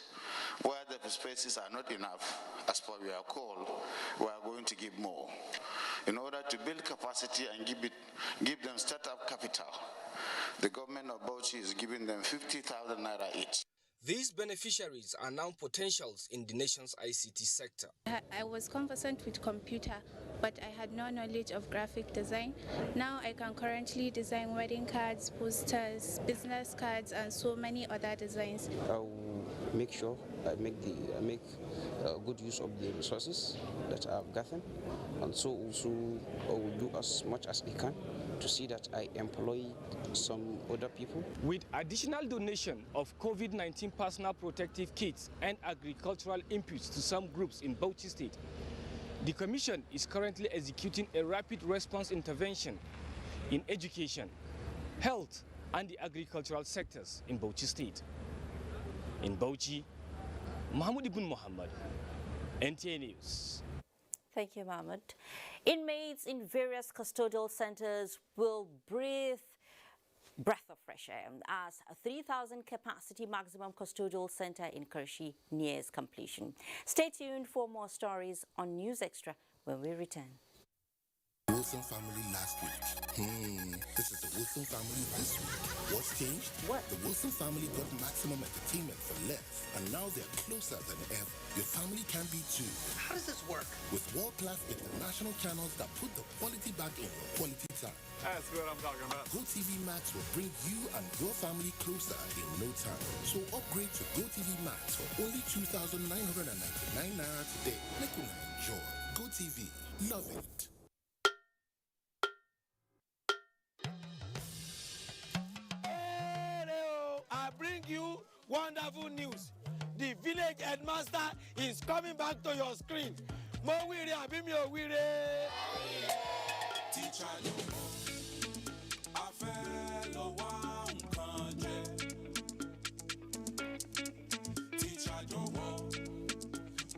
Speaker 8: Where the spaces are not enough, as per your call, we are going to give more. In order to build capacity and give them startup capital, the government of Bauchi is giving them 50,000 naira each.
Speaker 2: These beneficiaries are now potentials in the nation's ICT sector.
Speaker 10: I was conversant with computer, but I had no knowledge of graphic design. Now I can currently design wedding cards, posters, business cards, and so many other designs.
Speaker 13: I will make sure I make good use of the resources that I've gotten, and so also I will do as much as I can to see that I employ some other people.
Speaker 7: With additional donation of COVID-19 personal protective kits and agricultural inputs to some groups in Bauchi State, the Commission is currently executing a rapid response intervention in education, health, and the agricultural sectors in Bauchi State. In Bauchi, Mahmoud Ibn Mohammed, NTA News.
Speaker 1: Thank you, Mahmoud. Inmates in various custodial centers will breathe of fresh air as a 3,000 capacity maximum custodial center in Kershi nears completion. Stay tuned for more stories on News Extra when we return.
Speaker 17: Wilson family last week. This is the Wilson family this week. What's changed?
Speaker 1: What?
Speaker 17: The Wilson family got maximum entertainment for less, and now they're closer than ever. Your family can be too.
Speaker 18: How does this work?
Speaker 17: With world-class international channels that put the quality back in your quality time.
Speaker 18: That's what I'm talking about.
Speaker 17: GoTV Max will bring you and your family closer in no time. So upgrade to GoTV Max for only 2,999 naira today. Make you enjoy. GoTV. Love it.
Speaker 25: I bring you wonderful news. The village headmaster is coming back to your screen. Mo wire abi mi o wire. Teacher yo, a fẹ́ lọ wá nǹkan jẹ. Teacher yo,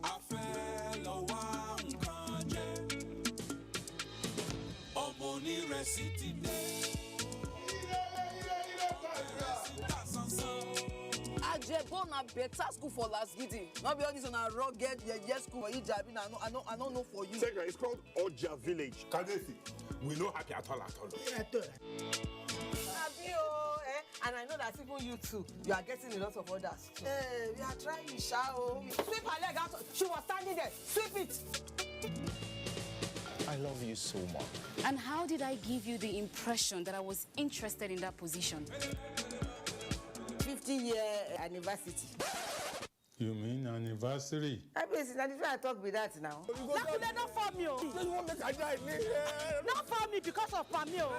Speaker 25: a fẹ́ lọ wá nǹkan jẹ. Ọmọ onírẹsì ti dé.
Speaker 30: Ajebo na better school for last gidi. Not be all this on a rugged school for Ijabi. I don't know for you.
Speaker 31: Second, it's called Oja Village. Kadesi. We no happy at all.
Speaker 30: And I know that even you too, you are getting a lot of orders too. Hey, we are trying, Shao. Sweep her leg out. She was standing there. Sweep it.
Speaker 31: I love you so much.
Speaker 32: And how did I give you the impression that I was interested in that position?
Speaker 30: 50-year anniversary.
Speaker 33: You mean anniversary?
Speaker 30: I mean, I talk with that now.
Speaker 25: Not for me. You want me to die? Not for me because of Pamio.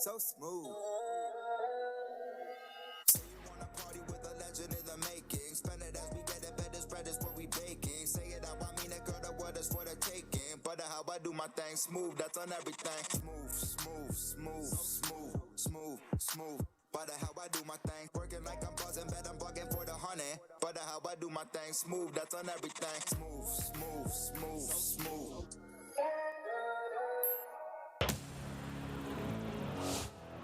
Speaker 3: so smooth. Say you wanna party with a legend in the making. Spend it as we get it, better spread is what we baking. Say it out, I mean it, girl, the word is for the taking. But how I do my thing, smooth, that's on everything. Smooth, smooth, smooth, smooth, smooth, smooth. But how I do my thing, working like I'm buzzing, bet I'm bugging for the honey. But how I do my thing, smooth, that's on everything. Smooth, smooth, smooth, smooth.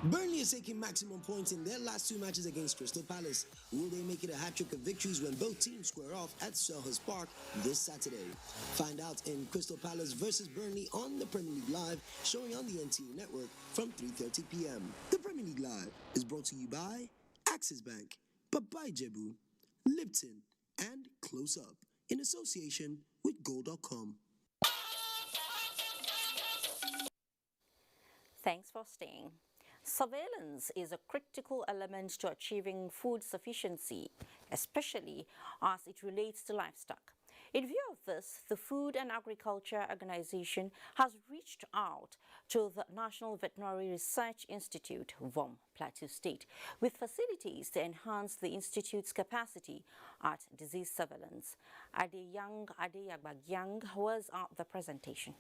Speaker 6: Burnley is taking maximum points in their last 2 matches against Crystal Palace. Will they make it a hat-trick of victories when both teams square off at Selhurst Park this Saturday? Find out in Crystal Palace versus Burnley on the Premier League Live, showing on the NTA network from 3:30 p.m. The Premier League Live is brought to you by Axis Bank, Papai Jebu, Lipton, and Close Up, in association with Gold.com.
Speaker 1: Thanks for staying. Surveillance is a critical element to achieving food sufficiency, especially as it relates to livestock. In view of this, the Food and Agriculture Organization has reached out to the National Veterinary Research Institute, VOM, Plateau State, with facilities to enhance the institute's capacity at disease surveillance. Adeyagbagyang was at the presentation.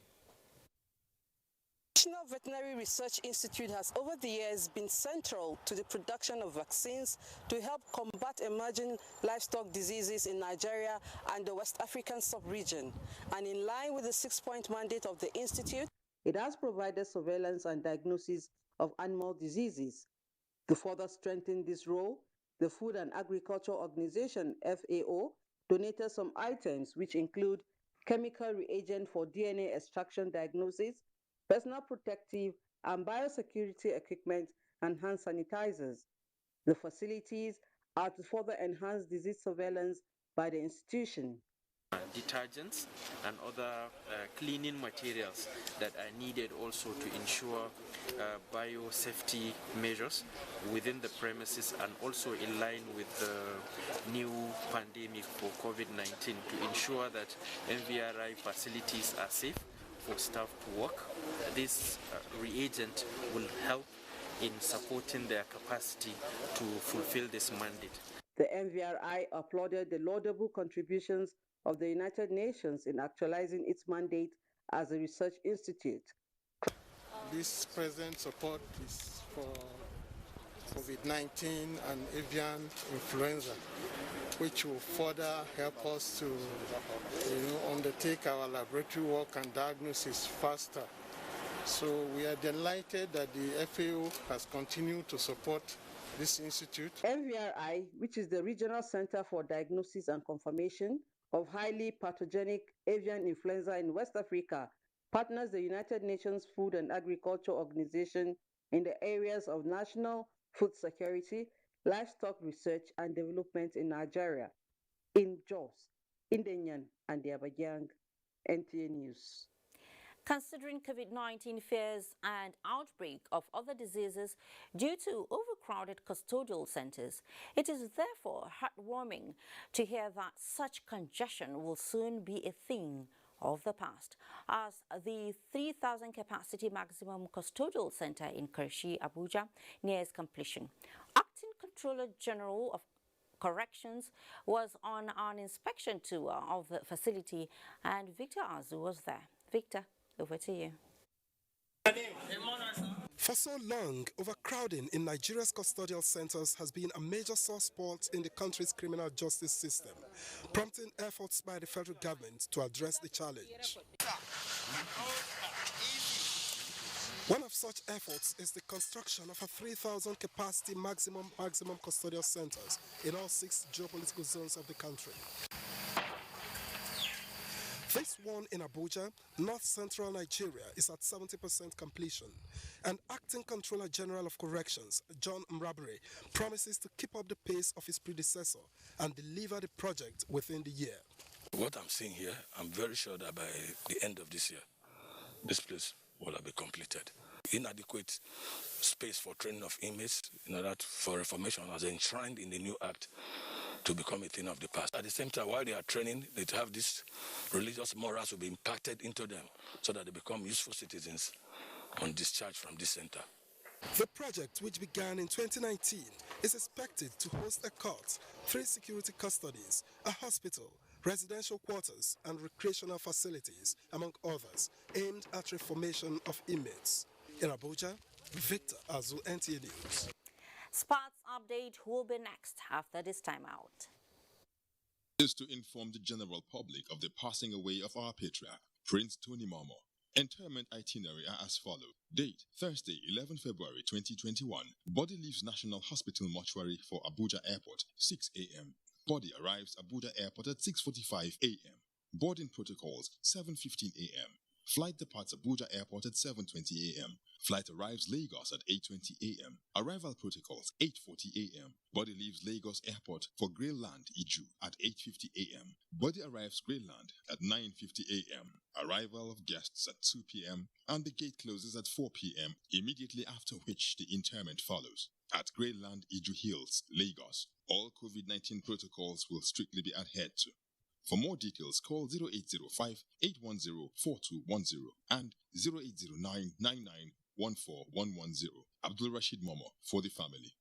Speaker 9: The National Veterinary Research Institute has over the years been central to the production of vaccines to help combat emerging livestock diseases in Nigeria and the West African sub-region. And in line with the 6-point mandate of the institute, it has provided surveillance and diagnosis of animal diseases. To further strengthen this role, the Food and Agriculture Organization, FAO, donated some items which include chemical reagent for DNA extraction diagnosis, personal protective and biosecurity equipment, and hand sanitizers. The facilities are to further enhance disease surveillance by the institution.
Speaker 11: Detergents and other cleaning materials that are needed also to ensure biosafety measures within the premises, and also in line with the new pandemic for COVID-19, to ensure that NVRI facilities are safe for staff to work. This reagent will help in supporting their capacity to fulfill this mandate.
Speaker 9: The NVRI applauded the laudable contributions of the United Nations in actualizing its mandate as a research institute.
Speaker 12: This present support is for COVID-19 and avian influenza, which will further help us to undertake our laboratory work and diagnosis faster. So we are delighted that the FAO has continued to support this institute.
Speaker 9: NVRI, which is the Regional Center for Diagnosis and Confirmation of Highly Pathogenic Avian Influenza in West Africa, partners the United Nations Food and Agriculture Organization in the areas of national food security, livestock research and development in Nigeria. In Jos, Indenyan and Abagyang, NTA News.
Speaker 1: Considering COVID-19 fears and outbreak of other diseases due to overcrowded custodial centers, it is therefore heartwarming to hear that such congestion will soon be a thing of the past, as the 3,000 capacity maximum custodial center in Kershi, Abuja, nears completion. Acting Controller General of Corrections was on an inspection tour of the facility, and Victor Azu was there. Victor, over to you.
Speaker 14: For so long, overcrowding in Nigeria's custodial centers has been a major sore spot in the country's criminal justice system, prompting efforts by the federal government to address the challenge. One of such efforts is the construction of a 3,000 capacity maximum custodial centers in all 6 geopolitical zones of the country. This one in Abuja, North Central Nigeria, is at 70% completion, and Acting Controller General of Corrections, John Mrabure, promises to keep up the pace of his predecessor and deliver the project within the year.
Speaker 19: What I'm seeing here, I'm very sure that by the end of this year, this place will have been completed. Inadequate space for training of inmates in order for reformation was enshrined in the new act to become a thing of the past. At the same time, while they are training, they have this religious morals will be impacted into them so that they become useful citizens on discharge from this center.
Speaker 14: The project, which began in 2019, is expected to host a court, 3 security custodies, a hospital, residential quarters, and recreational facilities, among others, aimed at reformation of inmates. In Abuja, Victor Azu, NTA News.
Speaker 1: Sports update will be next after this timeout.
Speaker 4: Is to inform the general public of the passing away of our patriarch, Prince Tony Momo. Interment itinerary are as follows. Date, Thursday, 11 February 2021. Body leaves National Hospital Mortuary for Abuja Airport, 6 a.m. Body arrives Abuja Airport at 6:45 a.m. Boarding protocols, 7:15 a.m. Flight departs Abuja Airport at 7:20 a.m. Flight arrives Lagos at 8:20 a.m. Arrival protocols, 8:40 a.m. Body leaves Lagos Airport for Greyland, Iju at 8:50 a.m. Body arrives Greyland at 9:50 a.m. Arrival of guests at 2 p.m. and the gate closes at 4 p.m. immediately after which the interment follows. At Greyland, Iju Hills, Lagos, all COVID-19 protocols will strictly be adhered to. For more details, call 0805-810-4210 and 0809-99-14110. Abdul Rashid Momo, for the family.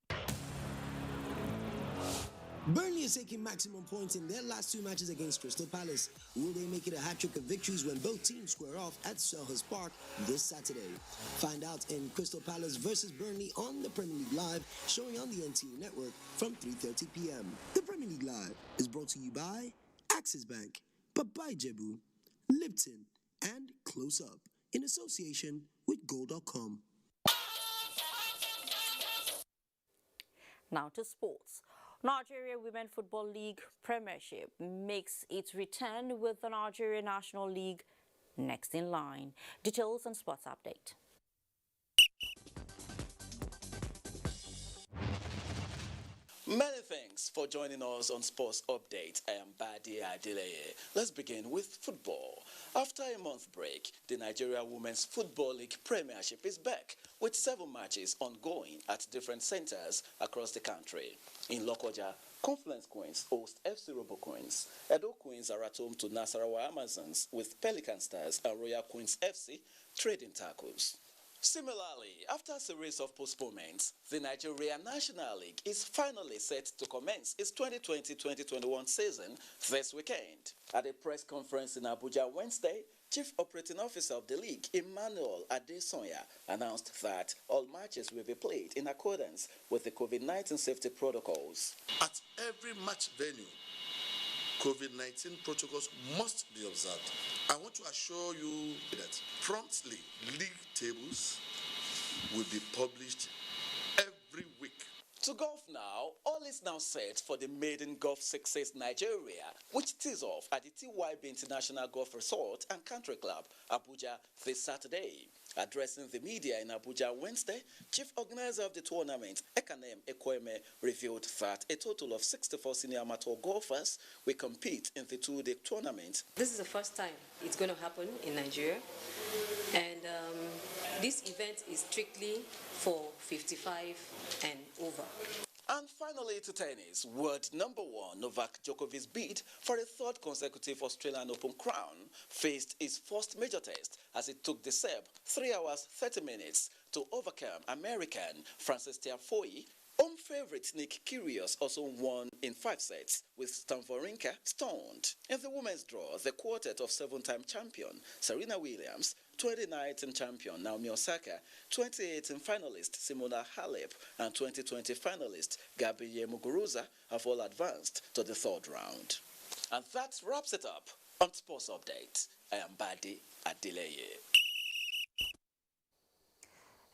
Speaker 6: Burnley is taking maximum points in their last 2 matches against Crystal Palace. Will they make it a hat-trick of victories when both teams square off at Selhurst Park this Saturday? Find out in Crystal Palace versus Burnley on the Premier League Live, showing on the NTA network from 3:30 p.m. The Premier League Live is brought to you by Axis Bank, Papai Jebu, Lipton, and Close Up, in association with Gold.com.
Speaker 1: Now to sports. Nigeria Women Football League Premiership makes its return with the Nigeria National League next in line. Details on Sports Update.
Speaker 5: Many thanks for joining us on Sports Update. I am Badi Adeleye. Let's begin with football. After a month break, the Nigeria Women's Football League Premiership is back with 7 matches ongoing at different centers across the country. In Lokoja, Confluence Queens host FC Robo Queens. Edo Queens are at home to Nasarawa Amazons, with Pelican Stars and Royal Queens FC trading tackles. Similarly, after a series of postponements, the Nigerian National League is finally set to commence its 2020-2021 season this weekend. At a press conference in Abuja Wednesday, Chief Operating Officer of the league, Emmanuel Adesonya, announced that all matches will be played in accordance with the COVID-19 safety protocols.
Speaker 17: At every match venue, COVID-19 protocols must be observed. I want to assure you that promptly league tables will be published every week.
Speaker 5: To golf now, all is now set for the maiden golf success Nigeria, which tees off at the TYB International Golf Resort and Country Club, Abuja, this Saturday. Addressing the media in Abuja Wednesday, Chief Organizer of the tournament, Ekanem Ekweme, revealed that a total of 64 senior amateur golfers will compete in the 2-day tournament.
Speaker 15: This is the first time it's going to happen in Nigeria, and this event is strictly for 55 and over.
Speaker 5: And finally to tennis, world number 1 Novak Djokovic's bid for a 3rd consecutive Australian Open crown faced his first major test as it took the Serb 3 hours 30 minutes to overcome American Frances Tiafoe. Home favourite Nick Kyrgios also won in 5 sets, with Stan Wawrinka stunned. In the women's draw, the quartet of 7-time champion Serena Williams, 2019 champion Naomi Osaka, 2018 finalist Simona Halep, and 2020 finalist Gabrielle Muguruza have all advanced to the 3rd round. And that wraps it up on Sports Update. I am Badi Adeleye.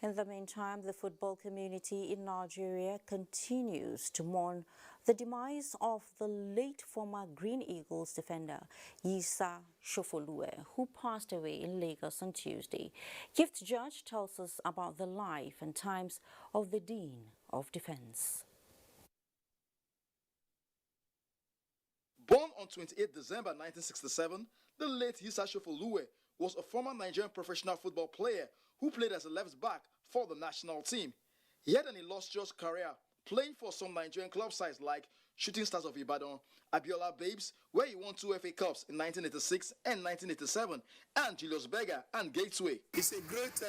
Speaker 1: In the meantime, the football community in Nigeria continues to mourn the demise of the late former Green Eagles defender Isa Elu, who passed away in Lagos on Tuesday. Gift Judge tells us about the life and times of the Dean of Defense.
Speaker 16: Born on 28 December 1967, the late Isa Elu was a former Nigerian professional football player who played as a left back for the national team. He had an illustrious career playing for some Nigerian club sides like Shooting Stars of Ibadan, Abiola Babes, where he won 2 FA Cups in 1986 and 1987, and Julius Berger and Gateway.
Speaker 2: He's a great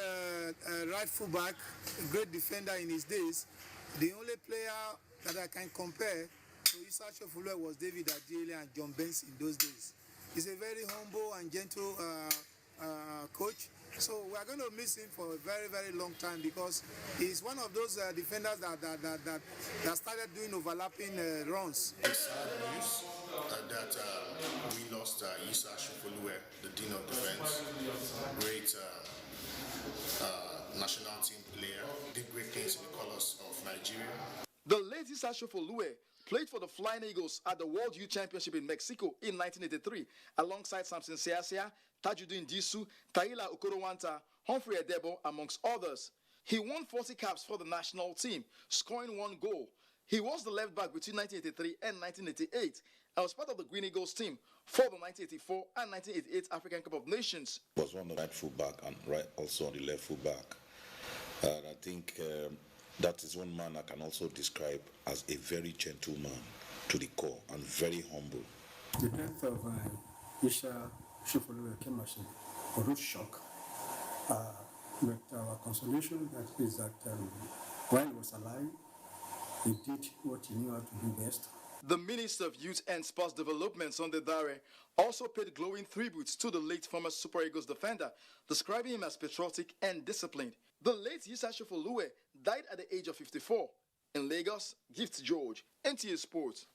Speaker 2: right fullback, a great defender in his days. The only player that I can compare to Isa Elu was David Adjele and John Benson in those days. He's a very humble and gentle coach. So we are going to miss him for a very, very long time because he's one of those defenders that started doing overlapping runs.
Speaker 17: It's sad news that we lost Isa Elu, the Dean of Defense, great national team player, did great things in the colours of Nigeria.
Speaker 16: The late Isa Elu played for the Flying Eagles at the World Youth Championship in Mexico in 1983, alongside Samson Siasia, Tajuddin Disu, Taila Okorowanta, Humphrey Edebo, amongst others. He won 40 caps for the national team, scoring 1 goal. He was the left back between 1983 and 1988 and was part of the Green Eagles team for the 1984 and 1988 African Cup of Nations.
Speaker 8: He was on the right full back and also on the left full back. I think that is one man I can also describe as a very gentleman to the core and very humble.
Speaker 10: The death of Isa Elu came as a rude shock. But our consolation is that while he was alive, he did what he knew how to do best.
Speaker 16: The Minister of Youth and Sports Development, Sunday Dare, also paid glowing tributes to the late former Super Eagles defender, describing him as patriotic and disciplined. The late Isa Elu died at the age of 54. In Lagos, Gift George, NTA Sports.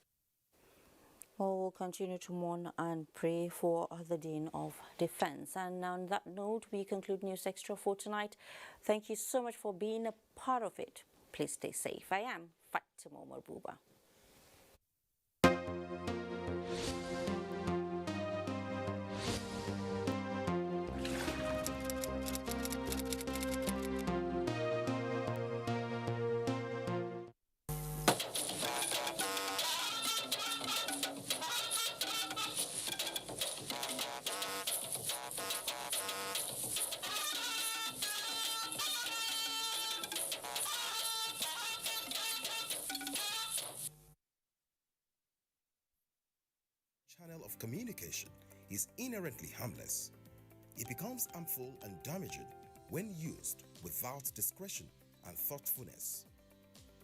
Speaker 1: Well, we'll continue to mourn and pray for the Dean of Defense. And on that note, we conclude News Extra for tonight. Thank you so much for being a part of it. Please stay safe. I am Fatima Marbuba.
Speaker 13: Channel of communication is inherently harmless. It becomes harmful and damaging when used without discretion and thoughtfulness.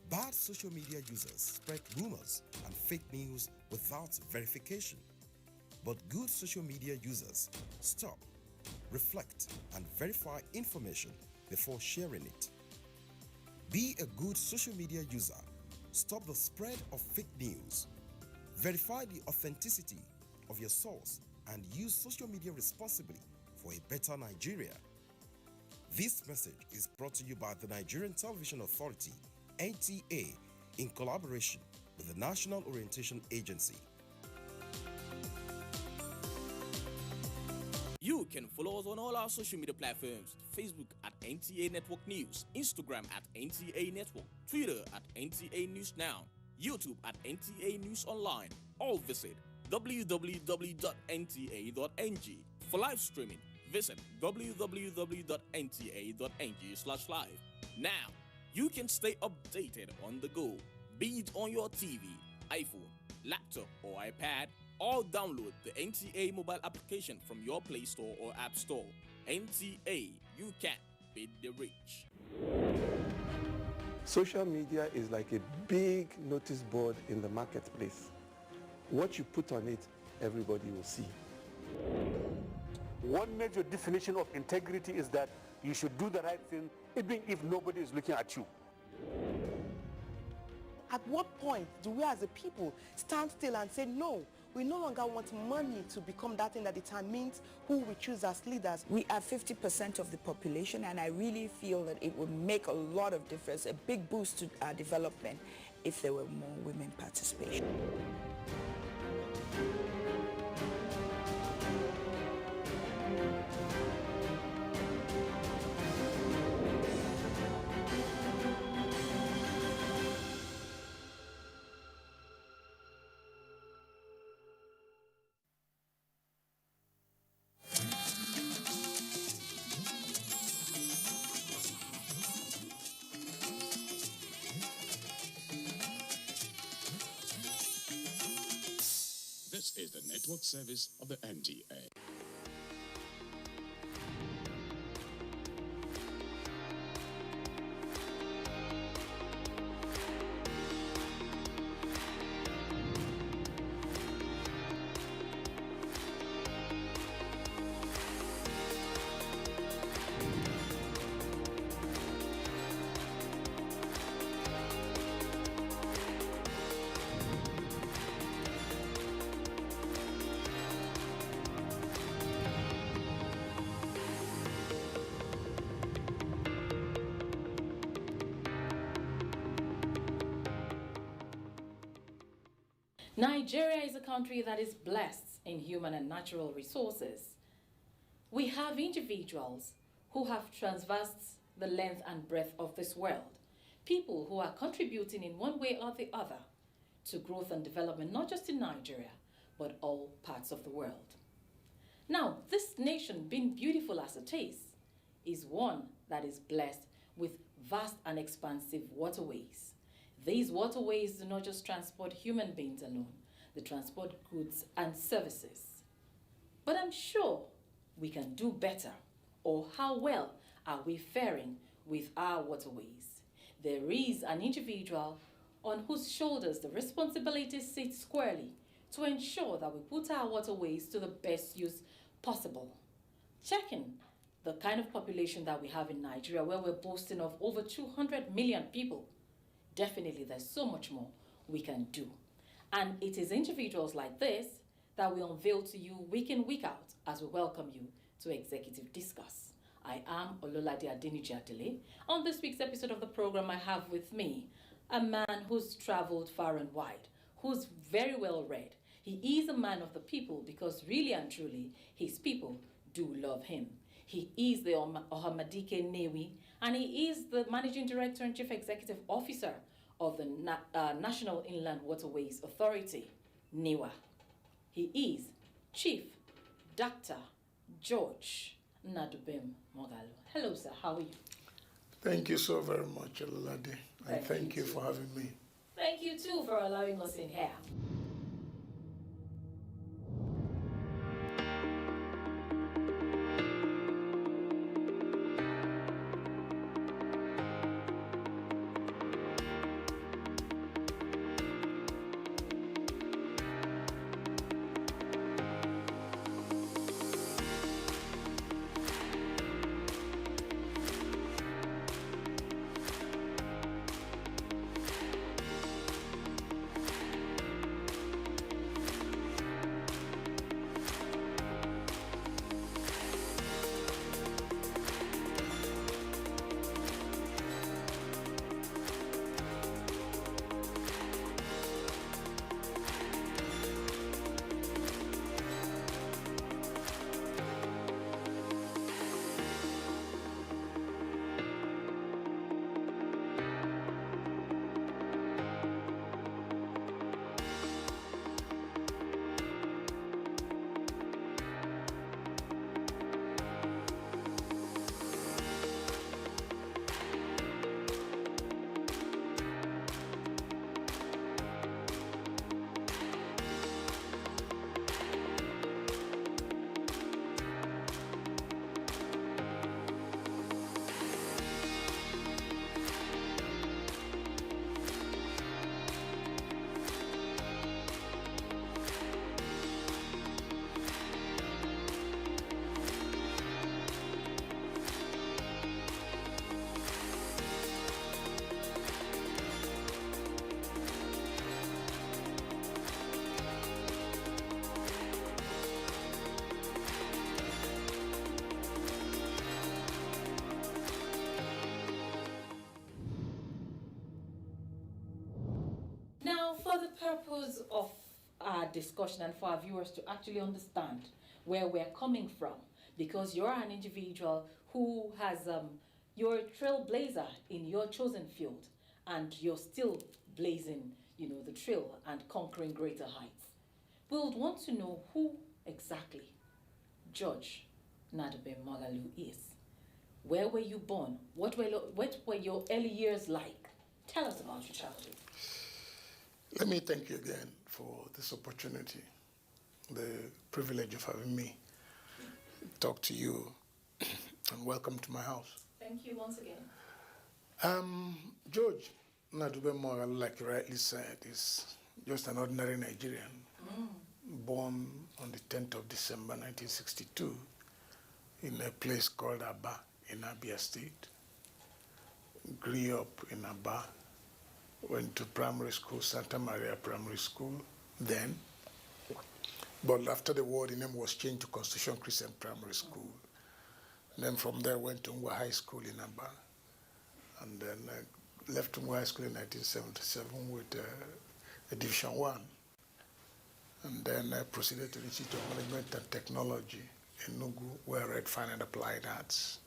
Speaker 13: Bad social media users spread rumors and fake news without verification. But good social media users stop, reflect, and verify information before sharing it. Be a good social media user. Stop the spread of fake news. Verify the authenticity of your source and use social media responsibly for a better Nigeria. This message is brought to you by the Nigerian Television Authority, NTA, in collaboration with the National Orientation Agency.
Speaker 20: You can follow us on all our social media platforms: Facebook at NTA Network News, Instagram at NTA Network, Twitter at NTA News Now, YouTube at NTA News Online, or visit www.nta.ng. For live streaming, visit www.nta.ng/live. Now, you can stay updated on the go, be it on your TV, iPhone, laptop, or iPad, or download the NTA mobile application from your Play Store or App Store. NTA, you can beat the rich.
Speaker 21: Social media is like a big notice board in the marketplace. What you put on it, everybody will see.
Speaker 18: One major definition of integrity is that you should do the right thing even if nobody is looking at you.
Speaker 30: At what point do we as a people stand still and say, no, we no longer want money to become that thing that determines who we choose as leaders?
Speaker 22: We are 50% of the population, and I really feel that it would make a lot of difference, a big boost to our development if there were more women participation.
Speaker 3: network service of the NTA.
Speaker 7: Nigeria is a country that is blessed in human and natural resources. We have individuals who have traversed the length and breadth of this world, people who are contributing in one way or the other to growth and development, not just in Nigeria, but all parts of the world. Now, this nation, being beautiful as it is one that is blessed with vast and expansive waterways. These waterways do not just transport human beings alone, they transport goods and services. But I'm sure we can do better, or how well are we faring with our waterways? There is an individual on whose shoulders the responsibility sits squarely to ensure that we put our waterways to the best use possible. Checking the kind of population that we have in Nigeria, where we're boasting of over 200 million people, definitely there's so much more we can do. And it is individuals like this that we unveil to you week in, week out as we welcome you to Executive Discuss. I am Ololade Adeniji. On this week's episode of the program, I have with me a man who's traveled far and wide, who's very well read. He is a man of the people because really and truly, his people do love him. He is the Ohamadike Newi, and he is the Managing Director and Chief Executive Officer of the National Inland Waterways Authority, NIWA. He is Chief Dr. George Nadubem Mogalo. Hello, sir. How are you?
Speaker 11: Thank you so very much, Ololade. And thank you for having me.
Speaker 7: Thank you, too, for allowing us in here. For the purpose of our discussion and for our viewers to actually understand where we're coming from, because you're an individual who has, you're a trailblazer in your chosen field, and you're still blazing, the trail and conquering greater heights. We would want to know who exactly George Nadubem Mogalo is. Where were you born? What were your early years like? Tell us about your childhood.
Speaker 11: Let me thank you again for this opportunity. the privilege of having me talk to you, and welcome to my house.
Speaker 7: Thank you once again.
Speaker 11: George Nadube Moral, like you rightly said, is just an ordinary Nigerian, born on the 10th of December 1962 in a place called Aba in Abia State. Grew up in Aba, went to primary school, Santa Maria Primary School then. But after the war, the name was changed to Constitution Christian Primary School. Then from there, went to Ngwa High School in Aba. And then left Ngwa High School in 1977 with a Division 1. And then I proceeded to the Institute of Management and Technology in Nugu, where I read Fine and Applied Arts.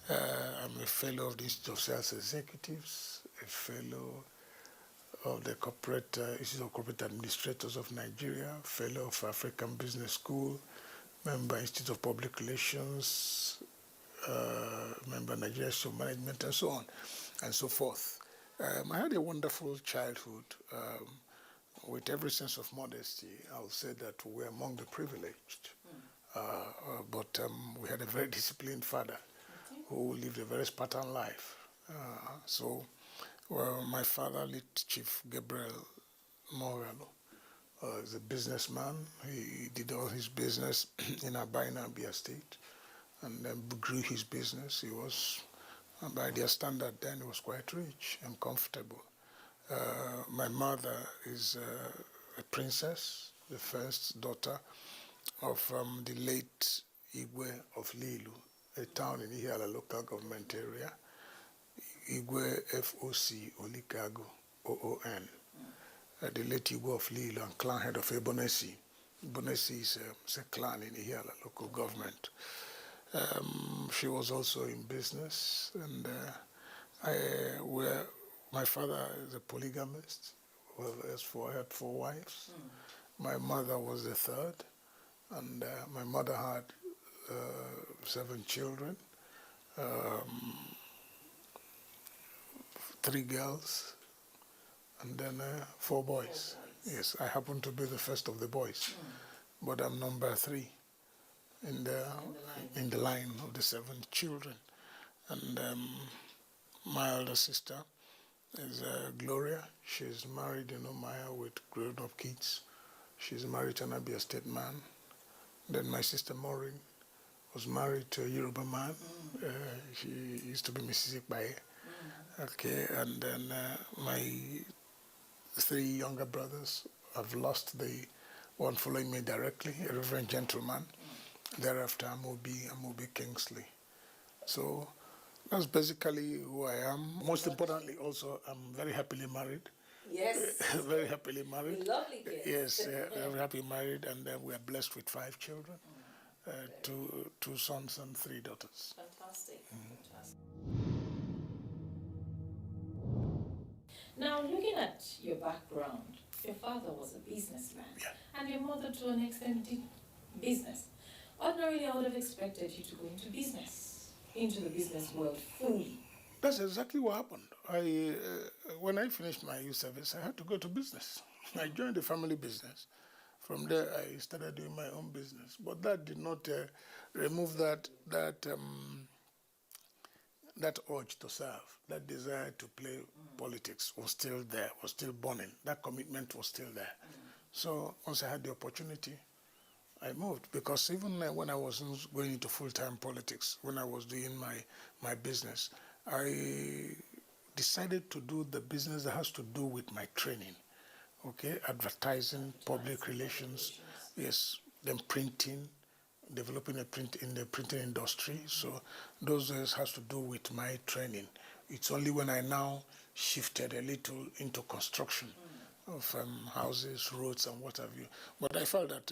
Speaker 11: I'm a fellow of the Institute of Sales Executives, a fellow of the Institute of Corporate Administrators of Nigeria, fellow of African Business School, member Institute of Public Relations, member Nigerian Institute of Management, and so on, and so forth. I had a wonderful childhood. With every sense of modesty, I'll say that we're among the privileged. But we had a very disciplined father who lived a very Spartan life. My father, late Chief Gabriel Moralo, is a businessman. He did all his business in Abia State, and then grew his business. He was, by their standard then, he was quite rich and comfortable. My mother is a princess, the first daughter of the late Igwe of Lilu, a town in Ihiala local government area. Igwe FOC Olikago OON. The late Igwe of Lilu and clan head of Ebonesi. Ebonesi is a clan in Ihiala local government. She was also in business, and my father is a polygamist. I had 4 wives. My mother was the third, and my mother had 7 children, 3 girls, and then 4 boys. Yes, I happen to be the first of the boys, but I'm number 3 in the line of the 7 children. And my elder sister is Gloria. She's married in Umaya with grown-up kids. She's married to an Abia State man. Then my sister Maureen was married to a Yoruba man. She used to be Mrs. Ikbaye. Okay, and then my 3 younger brothers have lost the one following me directly, a reverend gentleman. Thereafter, Amobi Kingsley. So that's basically who I am. Most importantly, also, I'm very happily married.
Speaker 7: Yes.
Speaker 11: Very happily married.
Speaker 7: Lovely kids.
Speaker 11: Yes, very happily married, and then we are blessed with 5 children, 2 sons and 3 daughters.
Speaker 7: Fantastic. Fantastic. Now, looking at your background, your father was a businessman, and your mother, to an extent, did business. Ordinarily, I would have expected you to go into the business world fully.
Speaker 11: That's exactly what happened. When I finished my youth service, I had to go to business. I joined the family business. From there, I started doing my own business. But that did not remove that urge to serve, that desire to play politics was still there, was still burning. That commitment was still there. So once I had the opportunity, I moved, because even when I wasn't going into full-time politics, when I was doing my business, I decided to do the business that has to do with my training, okay? Advertising, public relations, yes, then printing, developing a print in the printing industry. So those has to do with my training. It's only when I now shifted a little into construction of houses, roads, and what have you. But I felt that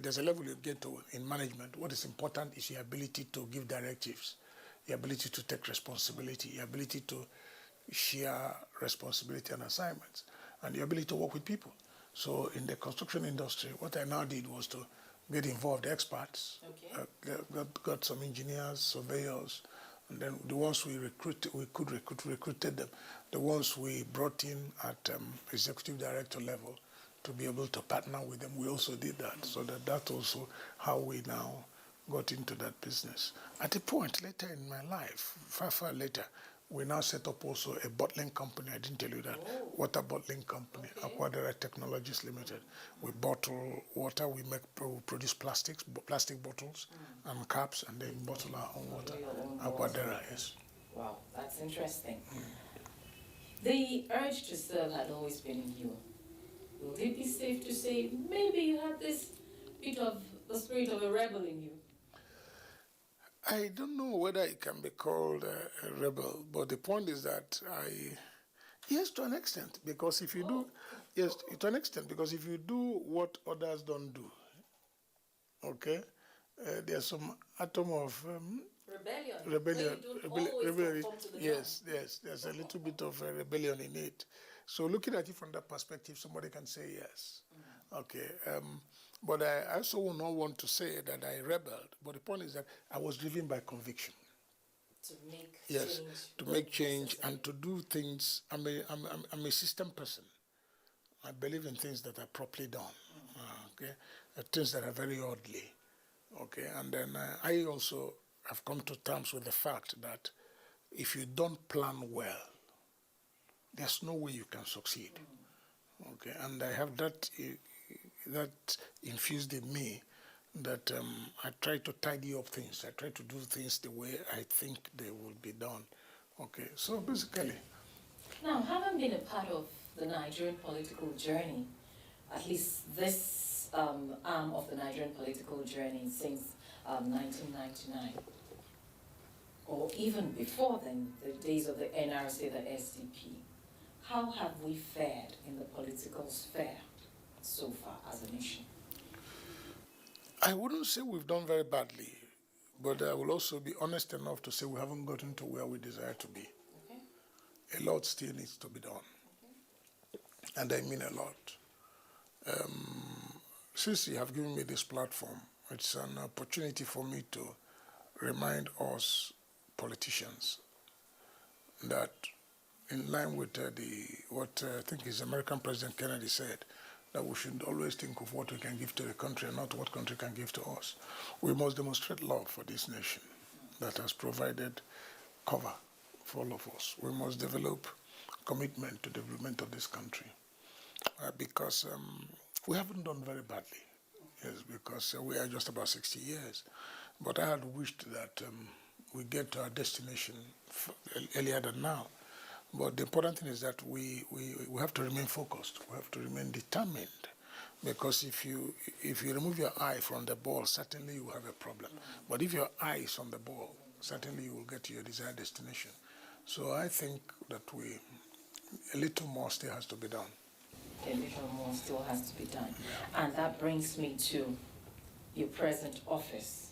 Speaker 11: there's a level you get to in management. What is important is your ability to give directives, your ability to take responsibility, your ability to share responsibility and assignments, and the ability to work with people. So in the construction industry, what I now did was to get involved experts, got some engineers, surveyors, and then the ones we recruited them. The ones we brought in at executive director level to be able to partner with them. We also did that, so that's also how we now got into that business. At a point later in my life, far later, we now set up also a bottling company. I didn't tell you that. Water bottling company, Aquadera Technologies Limited. We bottle water, we produce plastic bottles and caps, and then bottle our own water. Aquadera, yes.
Speaker 7: Wow, that's interesting. The urge to serve had always been in you. Would it be safe to say maybe you had this bit of the spirit of a rebel in you?
Speaker 11: I don't know whether it can be called a rebel, but the point is that yes, to an extent, because if you do, yes, to an extent, because if you do what others don't do, okay, there's some atom of rebellion. Yes, there's a little bit of rebellion in it. So looking at it from that perspective, somebody can say yes. Okay. But I also will not want to say that I rebelled. But the point is that I was driven by conviction.
Speaker 7: To make
Speaker 11: yes,
Speaker 7: change.
Speaker 11: To make change and to do things. I'm a system person. I believe in things that are properly done. Okay, things that are very orderly. Okay, and then I also have come to terms with the fact that if you don't plan well, there's no way you can succeed. Okay, and I have that infused in me, that I try to tidy up things. I try to do things the way I think they will be done. Okay, so basically.
Speaker 7: Now, having been a part of the Nigerian political journey, at least this arm of the Nigerian political journey since 1999, or even before then, the days of the NRC, the SDP, how have we fared in the political sphere so far as a nation?
Speaker 11: I wouldn't say we've done very badly, but I will also be honest enough to say we haven't gotten to where we desire to be. Okay. A lot still needs to be done. Okay. And I mean a lot. Since you have given me this platform, it's an opportunity for me to remind us politicians that in line with what I think is American President Kennedy said, that we should always think of what we can give to the country and not what country can give to us. We must demonstrate love for this nation that has provided cover for all of us. We must develop commitment to the development of this country because we haven't done very badly. Yes, because we are just about 60 years. But I had wished that we get to our destination earlier than now. But the important thing is that we have to remain focused. We have to remain determined. Because if you remove your eye from the ball, certainly you have a problem. But if your eye is on the ball, certainly you will get to your desired destination. So I think that a little more still has to be done.
Speaker 7: A little more still has to be done. And that brings me to your present office,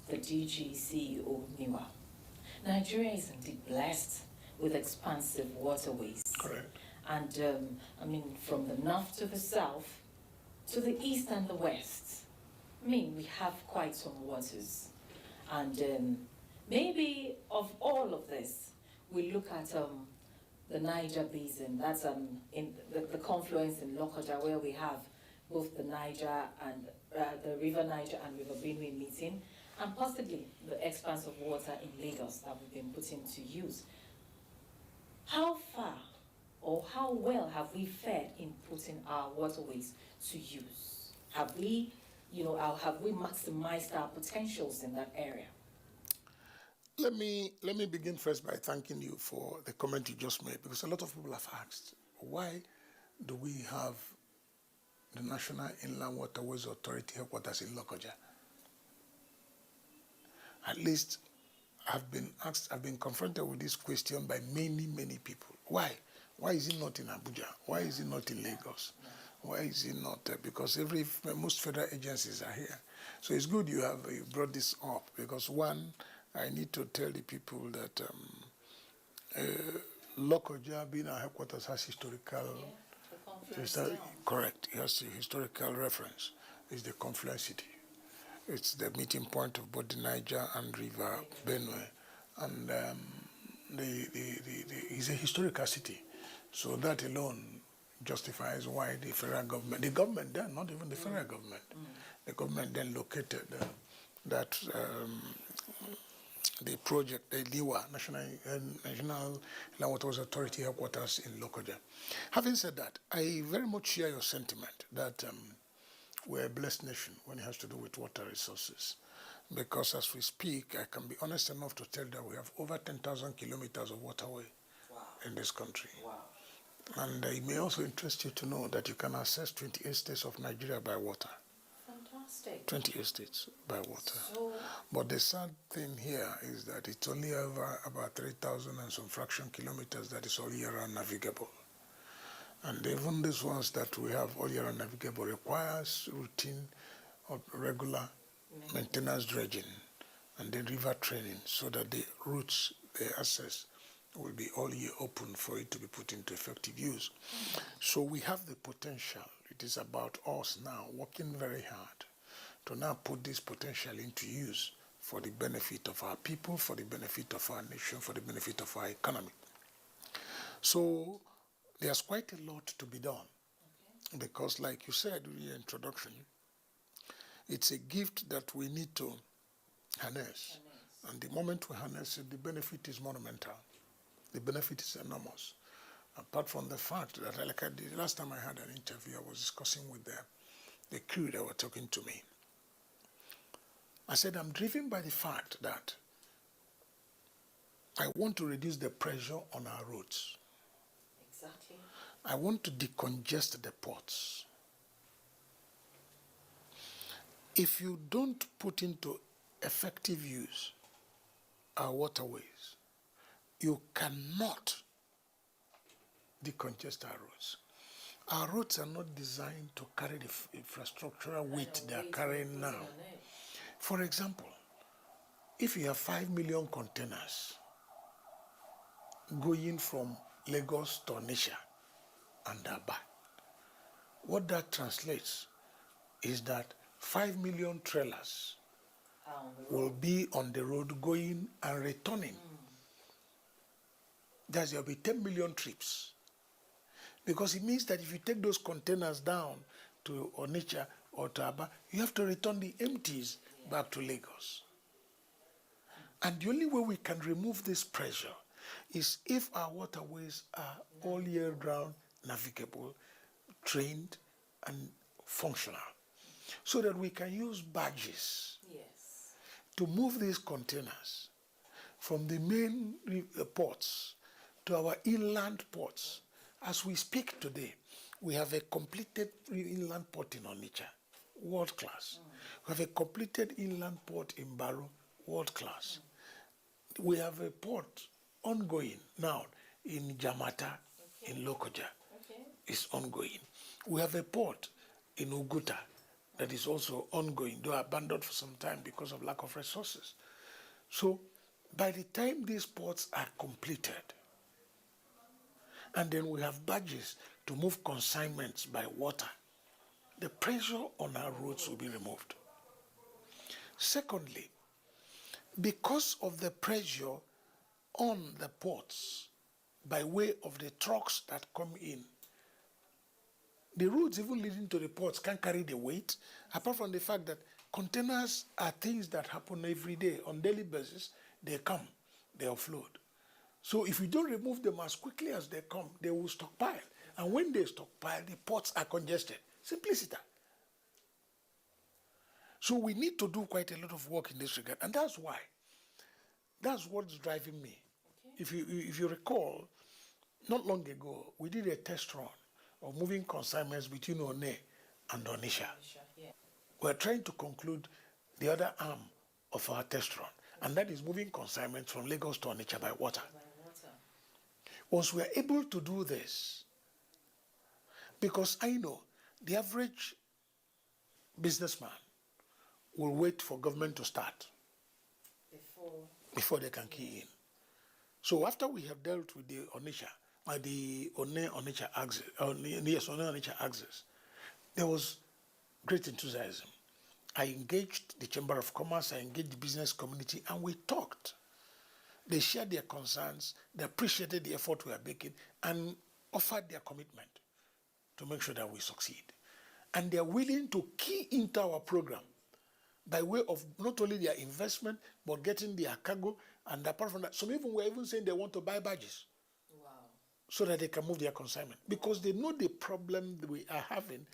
Speaker 7: the DG CEO NIWA. Nigeria is indeed blessed with expansive waterways.
Speaker 11: Correct.
Speaker 7: And I mean, from the north to the south, to the east and the west, I mean, we have quite some waters. And maybe of all of this, we look at the Niger Basin. That's in the confluence in Lokoja, where we have both the Niger and the River Niger and River Benue meeting, and possibly the expanse of water in Lagos that we've been putting to use. How far or how well have we fared in putting our waterways to use? Have we, have we maximized our potentials in that area?
Speaker 11: Let me begin first by thanking you for the comment you just made, because a lot of people have asked, why do we have the National Inland Waterways Authority headquarters in Lokoja? At least I've been confronted with this question by many, many people. Why? Why is it not in Abuja? Why is it not in Lagos? Why is it not there? Because most federal agencies are here. So it's good you brought this up, because one, I need to tell the people that Lokoja, being our headquarters, has historical, correct, it has a historical reference. It's the confluence city. It's the meeting point of both the Niger and River Benue, and it's a historical city. So that alone justifies why the federal government then, not even the federal government, the government then located the project, the NDLEA, National Land Waters Authority headquarters in Lokoja. Having said that, I very much share your sentiment that we're a blessed nation when it has to do with water resources. Because as we speak, I can be honest enough to tell that we have over 10,000 kilometers of waterway in this country.
Speaker 1: Wow.
Speaker 11: And it may also interest you to know that you can access 28 states of Nigeria by water.
Speaker 1: Fantastic.
Speaker 11: 28 states by water.
Speaker 1: So,
Speaker 11: but the sad thing here is that it's only over about 3,000 and some fraction kilometers that is all year-round navigable. And even these ones that we have all year-round navigable requires routine or regular maintenance dredging and then river training so that the routes they access will be all year open for it to be put into effective use. So we have the potential. It is about us now working very hard to now put this potential into use for the benefit of our people, for the benefit of our nation, for the benefit of our economy. So there's quite a lot to be done because, like you said in your introduction, it's a gift that we need to harness. And the moment we harness it, the benefit is monumental. The benefit is enormous. Apart from the fact that, like I did, last time I had an interview, I was discussing with the crew that were talking to me. I said, I'm driven by the fact that I want to reduce the pressure on our roads.
Speaker 1: Exactly.
Speaker 11: I want to decongest the ports. If you don't put into effective use our waterways, you cannot decongest our roads. Our roads are not designed to carry the infrastructural weight they are carrying now. For example, if you have 5 million containers going from Lagos to Onitsha and Aba, what that translates is that 5 million trailers will be on the road going and returning. There will be 10 million trips. Because it means that if you take those containers down to Onitsha or to Aba, you have to return the empties back to Lagos. And the only way we can remove this pressure is if our waterways are all year round navigable, trained, and functional, so that we can use barges to move these containers from the main ports to our inland ports. As we speak today, we have a completed inland port in Onitsha, world class. We have a completed inland port in Baro, world class. We have a port ongoing now in Jamata, in Lokoja. It's ongoing. We have a port in Uguta that is also ongoing, though abandoned for some time because of lack of resources. So by the time these ports are completed, and then we have barges to move consignments by water, the pressure on our roads will be removed. Secondly, because of the pressure on the ports by way of the trucks that come in, the roads even leading to the ports can't carry the weight, apart from the fact that containers are things that happen every day. On daily basis, they come, they offload. So if you don't remove them as quickly as they come, they will stockpile. And when they stockpile, the ports are congested. Simplicity. So we need to do quite a lot of work in this regard. And that's why. That's what's driving me. Okay. If you recall, not long ago, we did a test run of moving consignments between One and Onitsha. Yeah. We're trying to conclude the other arm of our test run, and that is moving consignments from Lagos to Onitsha by water. Once we are able to do this, because I know the average businessman will wait for government to start before they can key in. So after we have dealt with the Onitsha, the Onitsha axis, there was great enthusiasm. I engaged the Chamber of Commerce, I engaged the business community, and we talked. They shared their concerns, they appreciated the effort we are making, and offered their commitment to make sure that we succeed. And they're willing to key into our program by way of not only their investment, but getting their cargo. And apart from that, some even were even saying they want to buy badges. Wow. So that they can move their consignment. Because they know the problem that we are having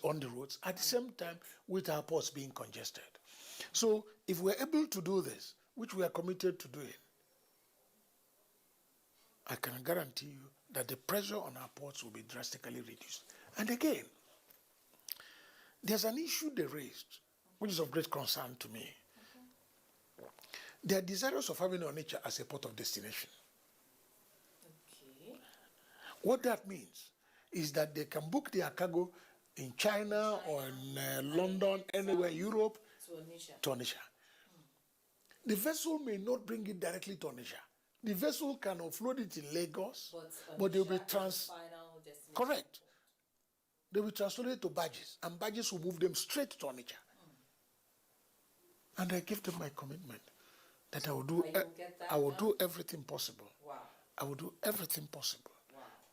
Speaker 11: on the roads, at the same time with our ports being congested. So if we're able to do this, which we are committed to doing, I can guarantee you that the pressure on our ports will be drastically reduced. And again, there's an issue they raised, which is of great concern to me. They are desirous of having Onitsha as a port of destination. Okay. What that means is that they can book their cargo in China or in London, anywhere in Europe, to Onitsha. The vessel may not bring it directly to Onitsha. The vessel can offload it in Lagos, but they'll be correct. They will transfer it to barges, and barges will move them straight to Onitsha. And I give them my commitment that I will do everything possible. Wow. I will do everything possible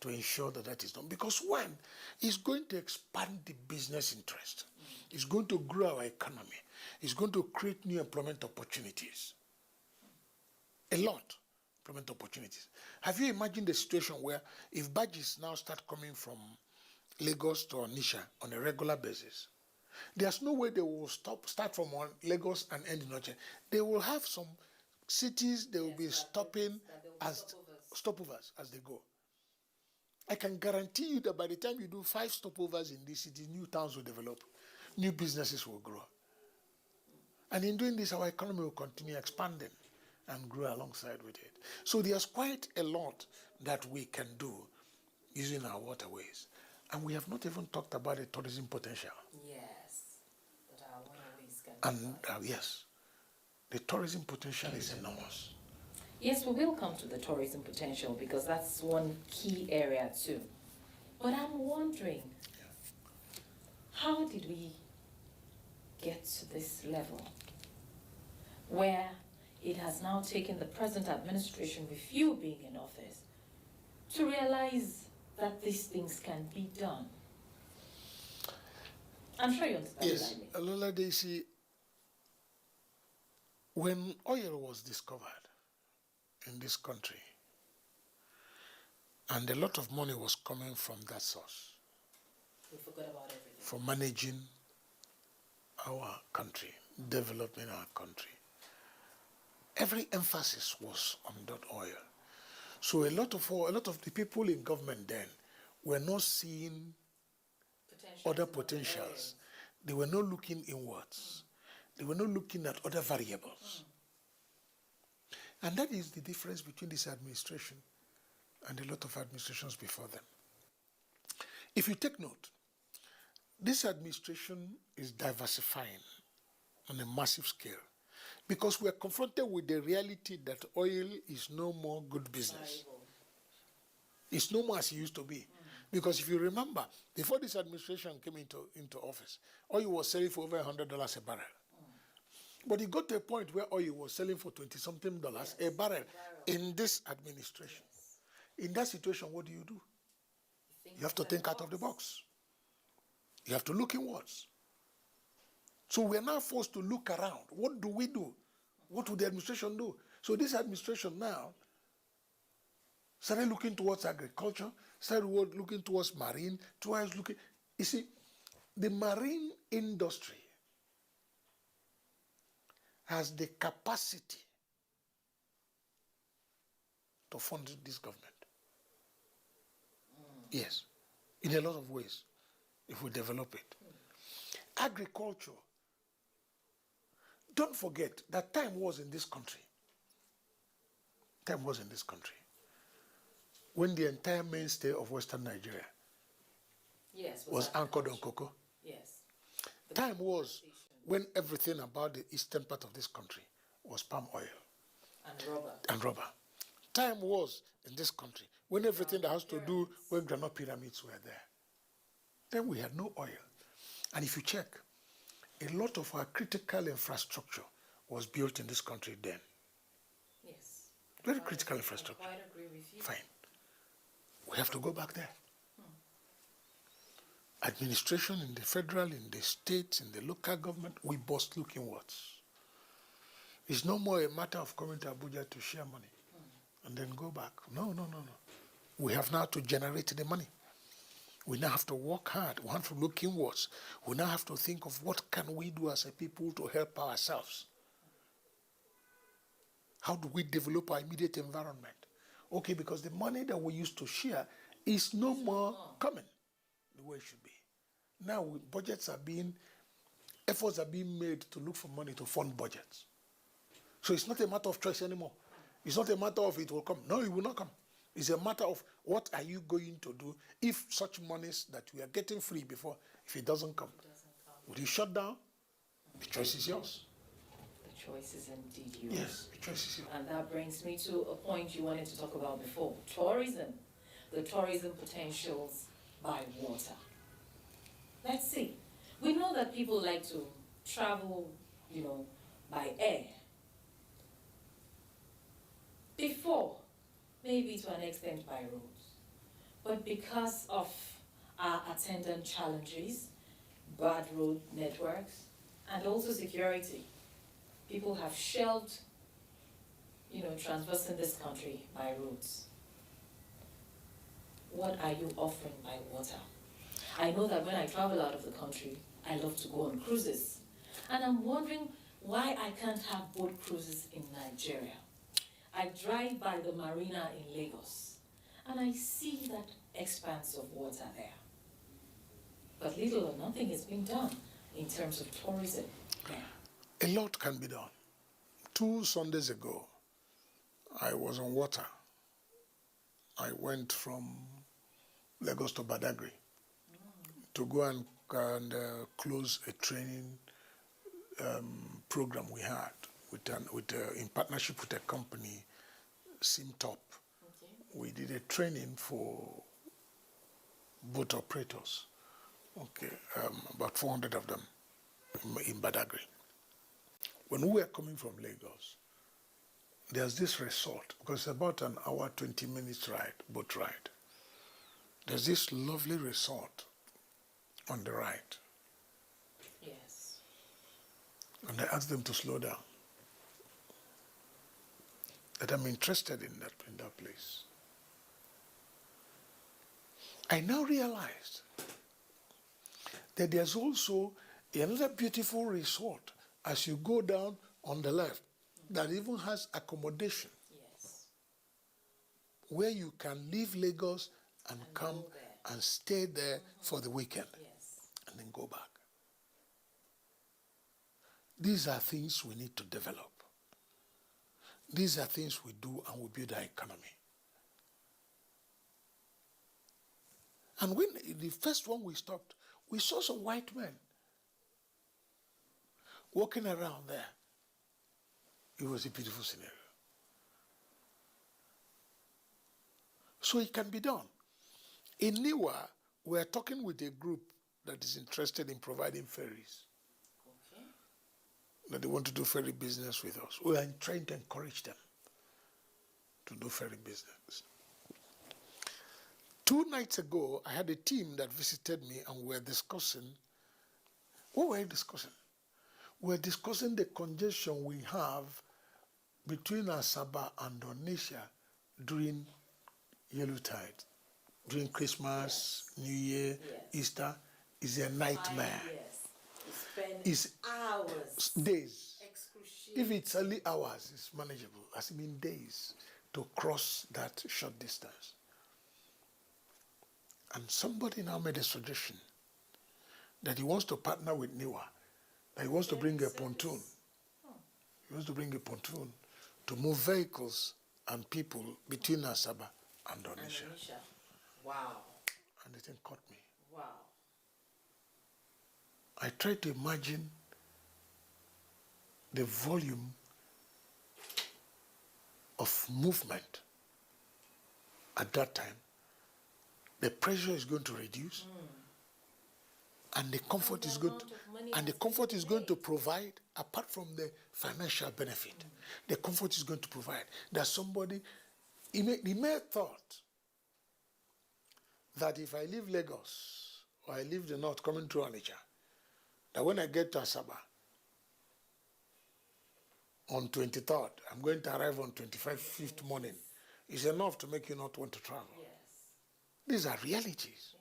Speaker 11: to ensure that that is done. Because one, it's going to expand the business interest. It's going to grow our economy. It's going to create new employment opportunities. A lot. Employment opportunities. Have you imagined the situation where if barges now start coming from Lagos to Onitsha on a regular basis, there's no way they will start from Lagos and end in Onitsha. They will have some cities they will be stopping as stopovers as they go. I can guarantee you that by the time you do 5 stopovers in this city, new towns will develop, new businesses will grow. And in doing this, our economy will continue expanding and grow alongside with it. So there's quite a lot that we can do using our waterways. And we have not even talked about the tourism potential.
Speaker 7: Yes, that our waterways can
Speaker 11: And yes, the tourism potential is enormous.
Speaker 7: Yes, we will come to the tourism potential because that's one key area too. But I'm wondering, how did we get to this level where it has now taken the present administration, with you being in office, to realize that these things can be done? I'm sure you understand.
Speaker 11: Yes, Lola Daisy, when oil was discovered in this country, and a lot of money was coming from that source,
Speaker 7: we forgot about everything.
Speaker 11: For managing our country, developing our country. Every emphasis was on that oil. So a lot of the people in government then were not seeing other potentials. They were not looking inwards. They were not looking at other variables. And that is the difference between this administration and a lot of administrations before them. If you take note, this administration is diversifying on a massive scale because we are confronted with the reality that oil is no more good business. It's no more as it used to be. Because if you remember, before this administration came into office, oil was selling for over $100 a barrel. But it got to a point where oil was selling for $20-something a barrel in this administration. In that situation, what do? You have to think out of the box. You have to look inwards. So we are now forced to look around. What do we do? What would the administration do? So this administration now started looking towards agriculture, started looking towards marine, towards looking. You see, the marine industry has the capacity to fund this government. Yes, in a lot of ways, if we develop it. Agriculture. Don't forget that time was in this country. Time was in this country when the entire mainstay of Western Nigeria was anchored on cocoa.
Speaker 7: Yes.
Speaker 11: Time was when everything about the eastern part of this country was palm oil and rubber. Time was in this country when everything that has to do with granite pyramids were there. Then we had no oil. And if you check, a lot of our critical infrastructure was built in this country then.
Speaker 7: Yes.
Speaker 11: Very critical infrastructure.
Speaker 7: I quite agree with you.
Speaker 11: Fine. We have to go back there. administration, in the federal, in the states, in the local government, we bust looking words. It's no more a matter of coming to Abuja to share money and then go back. No. We have now to generate the money. We now have to work hard. We have to look inwards. We now have to think of what can we do as a people to help ourselves. How do we develop our immediate environment? Okay, because the money that we used to share is no more coming the way it should be. Now efforts are being made to look for money to fund budgets. So it's not a matter of choice anymore. It's not a matter of it will come. No, it will not come. It's a matter of what are you going to do if such monies that we are getting free before, if it doesn't come. Would you shut down? The choice is yours.
Speaker 7: The choice is indeed yours.
Speaker 11: Yes, the choice is yours.
Speaker 7: And that brings me to a point you wanted to talk about before. Tourism. The tourism potentials by water. Let's see. We know that people like to travel, by air. Before, maybe to an extent by roads. But because of our attendant challenges, bad road networks, and also security, people have shelved, traversing this country by roads. What are you offering by water? I know that when I travel out of the country, I love to go on cruises. And I'm wondering why I can't have boat cruises in Nigeria. I drive by the marina in Lagos, and I see that expanse of water there. But little or nothing is being done in terms of tourism there.
Speaker 11: A lot can be done. 2 Sundays ago, I was on water. I went from Lagos to Badagry to go and close a training program we had in partnership with a company, SimTop. Okay. We did a training for boat operators. Okay, about 400 of them in Badagry. When we were coming from Lagos, there's this resort, because it's about an hour, 20 minutes ride, boat ride. There's this lovely resort on the right.
Speaker 7: Yes.
Speaker 11: And I asked them to slow down. That I'm interested in that place. I now realized that there's also another beautiful resort as you go down on the left that even has accommodation.
Speaker 7: Yes.
Speaker 11: Where you can leave Lagos and come and stay there for the weekend.
Speaker 7: Yes.
Speaker 11: And then go back. These are things we need to develop. These are things we do and we build our economy. And when the first one we stopped, we saw some white men walking around there. It was a beautiful scenario. So it can be done. In Niwa, we are talking with a group that is interested in providing ferries.
Speaker 7: Okay.
Speaker 11: That they want to do ferry business with us. We are trying to encourage them to do ferry business. 2 nights ago, I had a team that visited me and we were discussing. What were we discussing? We were discussing the congestion we have between Asaba and Onitsha during Yuletide, during Christmas, New Year, Easter. Is a nightmare.
Speaker 7: It's hours.
Speaker 11: Days. If it's only hours, it's manageable. As I mean days to cross that short distance. And somebody now made a suggestion that he wants to partner with Niwa, that he wants to bring a pontoon. He wants to bring a pontoon to move vehicles and people between Asaba and Onitsha.
Speaker 7: Wow.
Speaker 11: And the thing caught me.
Speaker 7: Wow.
Speaker 11: I tried to imagine the volume of movement at that time. The pressure is going to reduce, and the comfort is going to provide, apart from the financial benefit, the comfort is going to provide that somebody, he may have thought that if I leave Lagos or I leave the north coming through Onitsha, that when I get to Asaba on 23rd, I'm going to arrive on 25th morning, is enough to make you not want to travel.
Speaker 7: Yes.
Speaker 11: These are realities.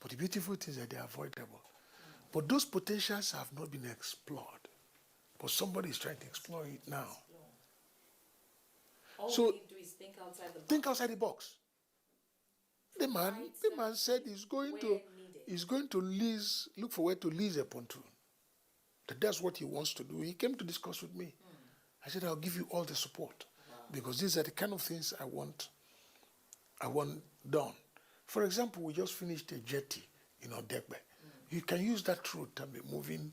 Speaker 11: But the beautiful thing is that they are avoidable. But those potentials have not been explored. But somebody is trying to explore it now.
Speaker 7: All
Speaker 11: So,
Speaker 7: we need to do is think outside the box.
Speaker 11: think outside the box. The man said he's going to lease, look for where to lease a pontoon. That's what he wants to do. He came to discuss with me. I said, I'll give you all the support. Because these are the kind of things I want done. For example, we just finished a jetty in Odegbe. You can use that route to be moving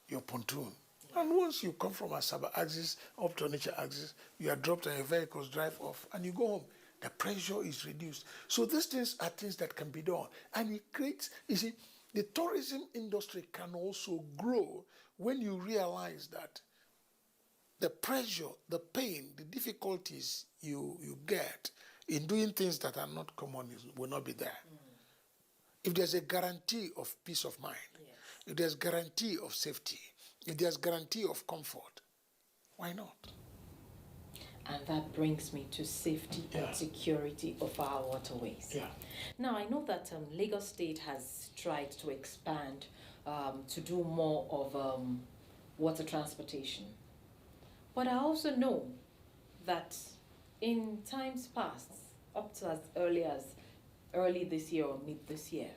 Speaker 11: your pontoon. And once you come from Asaba axis up to Onitsha axis, you are dropped and your vehicles drive off and you go home. The pressure is reduced. So these things are things that can be done. And it creates, you see, the tourism industry can also grow when you realize that the pressure, the pain, the difficulties you get in doing things that are not common will not be there. If there's a guarantee of peace of mind, if there's guarantee of safety, if there's guarantee of comfort, why not?
Speaker 7: And that brings me to safety and security of our waterways. Now, I know that Lagos State has tried to expand to do more of water transportation. But I also know that in times past, up to as early this year or mid this year,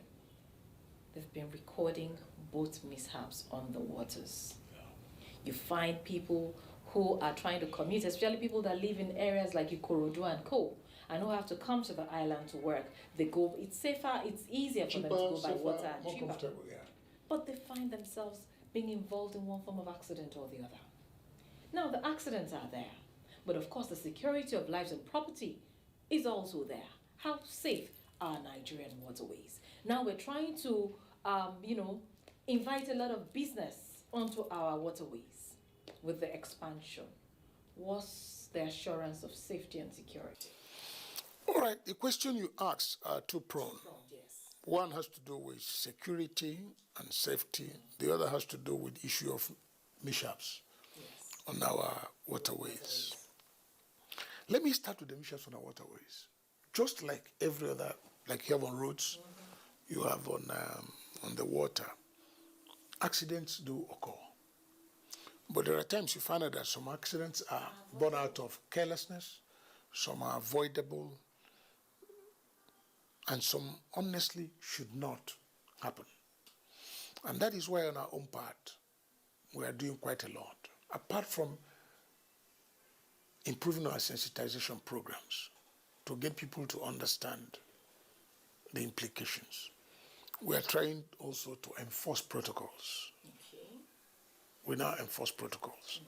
Speaker 7: they've been recording boat mishaps on the waters. You find people who are trying to commute, especially people that live in areas like Ikorodu and Co, and who have to come to the island to work. They go, it's safer, it's easier for them to go by water and cheaper. But they find themselves being involved in one form of accident or the other. Now, the accidents are there, but of course the security of lives and property is also there. How safe are Nigerian waterways? Now we're trying to, invite a lot of business onto our waterways with the expansion. What's the assurance of safety and security?
Speaker 11: All right, the question you asked are two-pronged.
Speaker 7: Yes.
Speaker 11: One has to do with security and safety. The other has to do with issue of mishaps on our waterways. Let me start with the mishaps on our waterways. Just like every other, like you have on roads, you have on the water, accidents do occur. But there are times you find out that some accidents are born out of carelessness, some are avoidable, and some honestly should not happen. And that is why on our own part, we are doing quite a lot. Apart from improving our sensitization programs to get people to understand the implications, we are trying also to enforce protocols. We now enforce protocols.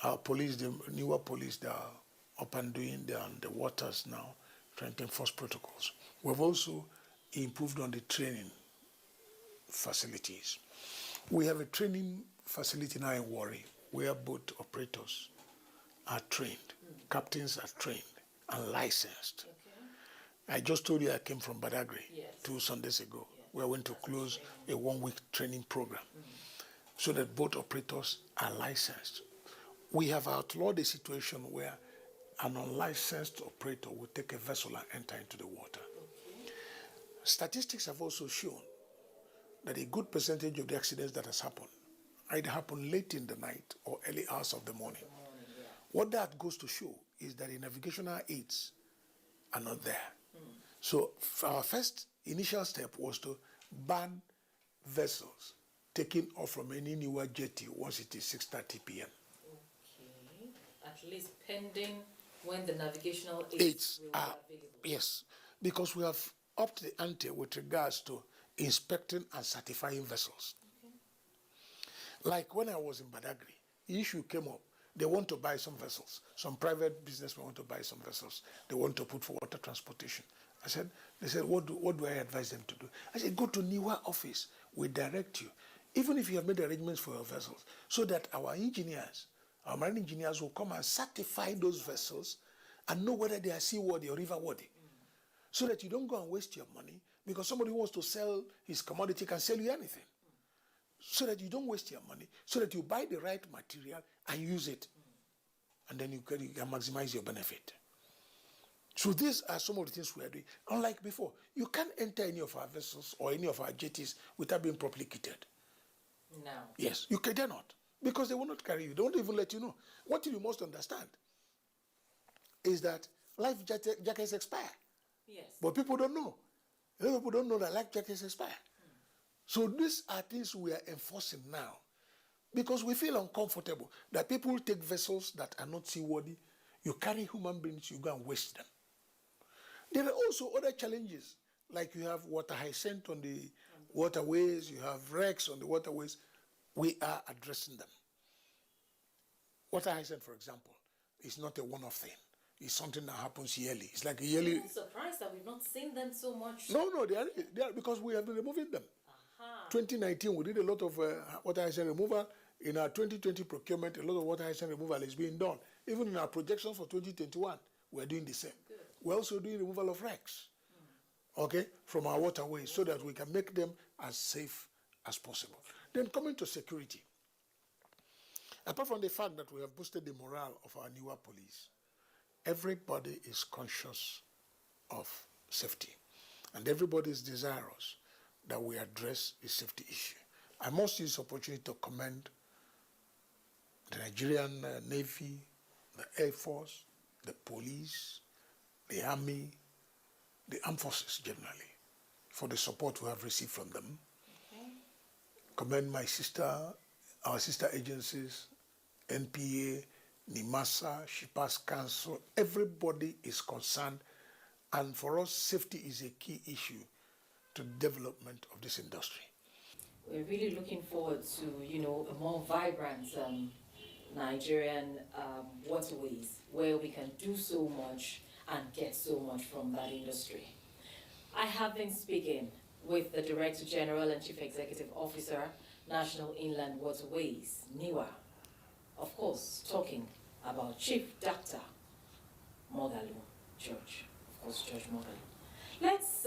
Speaker 11: Our police, the newer police, they are up and doing, they are on the waters now, trying to enforce protocols. We've also improved on the training facilities. We have a training facility now in Warri, where boat operators are trained, captains are trained and licensed. I just told you I came from Badagry 2 Sundays ago, where I went to close a 1-week training program so that boat operators are licensed. We have outlawed a situation where an unlicensed operator will take a vessel and enter into the water. Statistics have also shown that a good percentage of the accidents that has happened either happen late in the night or early hours of the morning. What that goes to show is that the navigational aids are not there. So our first initial step was to ban vessels taking off from any newer jetty once it is 6:30 p.m.
Speaker 7: Okay. At least pending when the navigational aids will be available.
Speaker 11: Yes, because we have upped the ante with regards to inspecting and certifying vessels. Like when I was in Badagry, the issue came up. They want to buy some vessels. Some private businessmen want to buy some vessels. They want to put for water transportation. They said, what do I advise them to do? I said, go to NIWA office. We direct you. Even if you have made arrangements for your vessels, so that our engineers, our marine engineers will come and certify those vessels and know whether they are seaworthy or river-worthy. So that you don't go and waste your money, Because somebody who wants to sell his commodity can sell you anything. So that you don't waste your money, so that you buy the right material and use it. And then you can maximize your benefit. So these are some of the things we are doing. Unlike before, you can't enter any of our vessels or any of our jetties without being properly kitted.
Speaker 7: No.
Speaker 11: Yes, you cannot. Because they will not carry you. They won't even let you know. What you must understand is that life jackets expire.
Speaker 7: Yes.
Speaker 11: But people don't know. A lot of people don't know that life jackets expire. So these are things we are enforcing now because we feel uncomfortable that people take vessels that are not seaworthy. You carry human beings, you go and waste them. There are also other challenges, like you have water hyacinth on the waterways, you have wrecks on the waterways. We are addressing them. Water hyacinth, for example, is not a one-off thing. It's something that happens yearly. It's like a yearly...
Speaker 7: I'm surprised that we've not seen them so much.
Speaker 11: No, they are because we have been removing them. 2019, we did a lot of water hyacinth removal. In our 2020 procurement, a lot of water hyacinth removal is being done. Even in our projections for 2021, we're doing the same.
Speaker 7: Good.
Speaker 11: We're also doing removal of wrecks, okay, from our waterways so that we can make them as safe as possible. Then coming to security. Apart from the fact that we have boosted the morale of our newer police, everybody is conscious of safety. And everybody is desirous that we address the safety issue. I must use this opportunity to commend the Nigerian Navy, the Air Force, the police, the Army, the armed forces generally, for the support we have received from them. Okay. Commend our sister agencies, NPA, NIMASA, Shippers Council. Everybody is concerned, and for us, safety is a key issue to the development of this industry.
Speaker 7: We're really looking forward to, a more vibrant Nigerian waterways where we can do so much and get so much from that industry. I have been speaking with the Director General and Chief Executive Officer, National Inland Waterways, NIWA. Of course, talking about Chief Dr. Mogalu, George. Of course, George Mogalu. Let's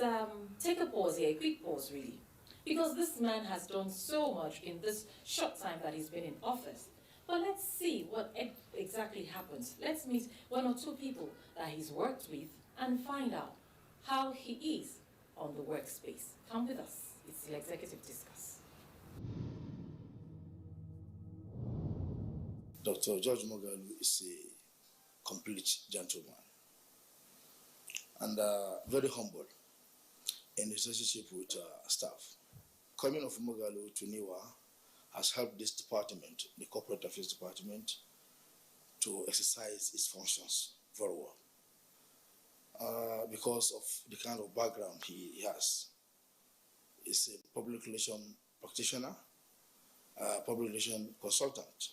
Speaker 7: take a pause here, a quick pause really, because this man has done so much in this short time that he's been in office. But let's see what exactly happens. Let's meet one or two people that he's worked with and find out how he is on the workspace. Come with us. It's the Executive Discuss.
Speaker 9: Dr. George Mogalu is a complete gentleman and very humble in his relationship with staff. Coming of Mogalu to NIWA has helped this department, the Corporate Affairs Department, to exercise its functions very well because of the kind of background he has. He's a public relation practitioner, public relation consultant.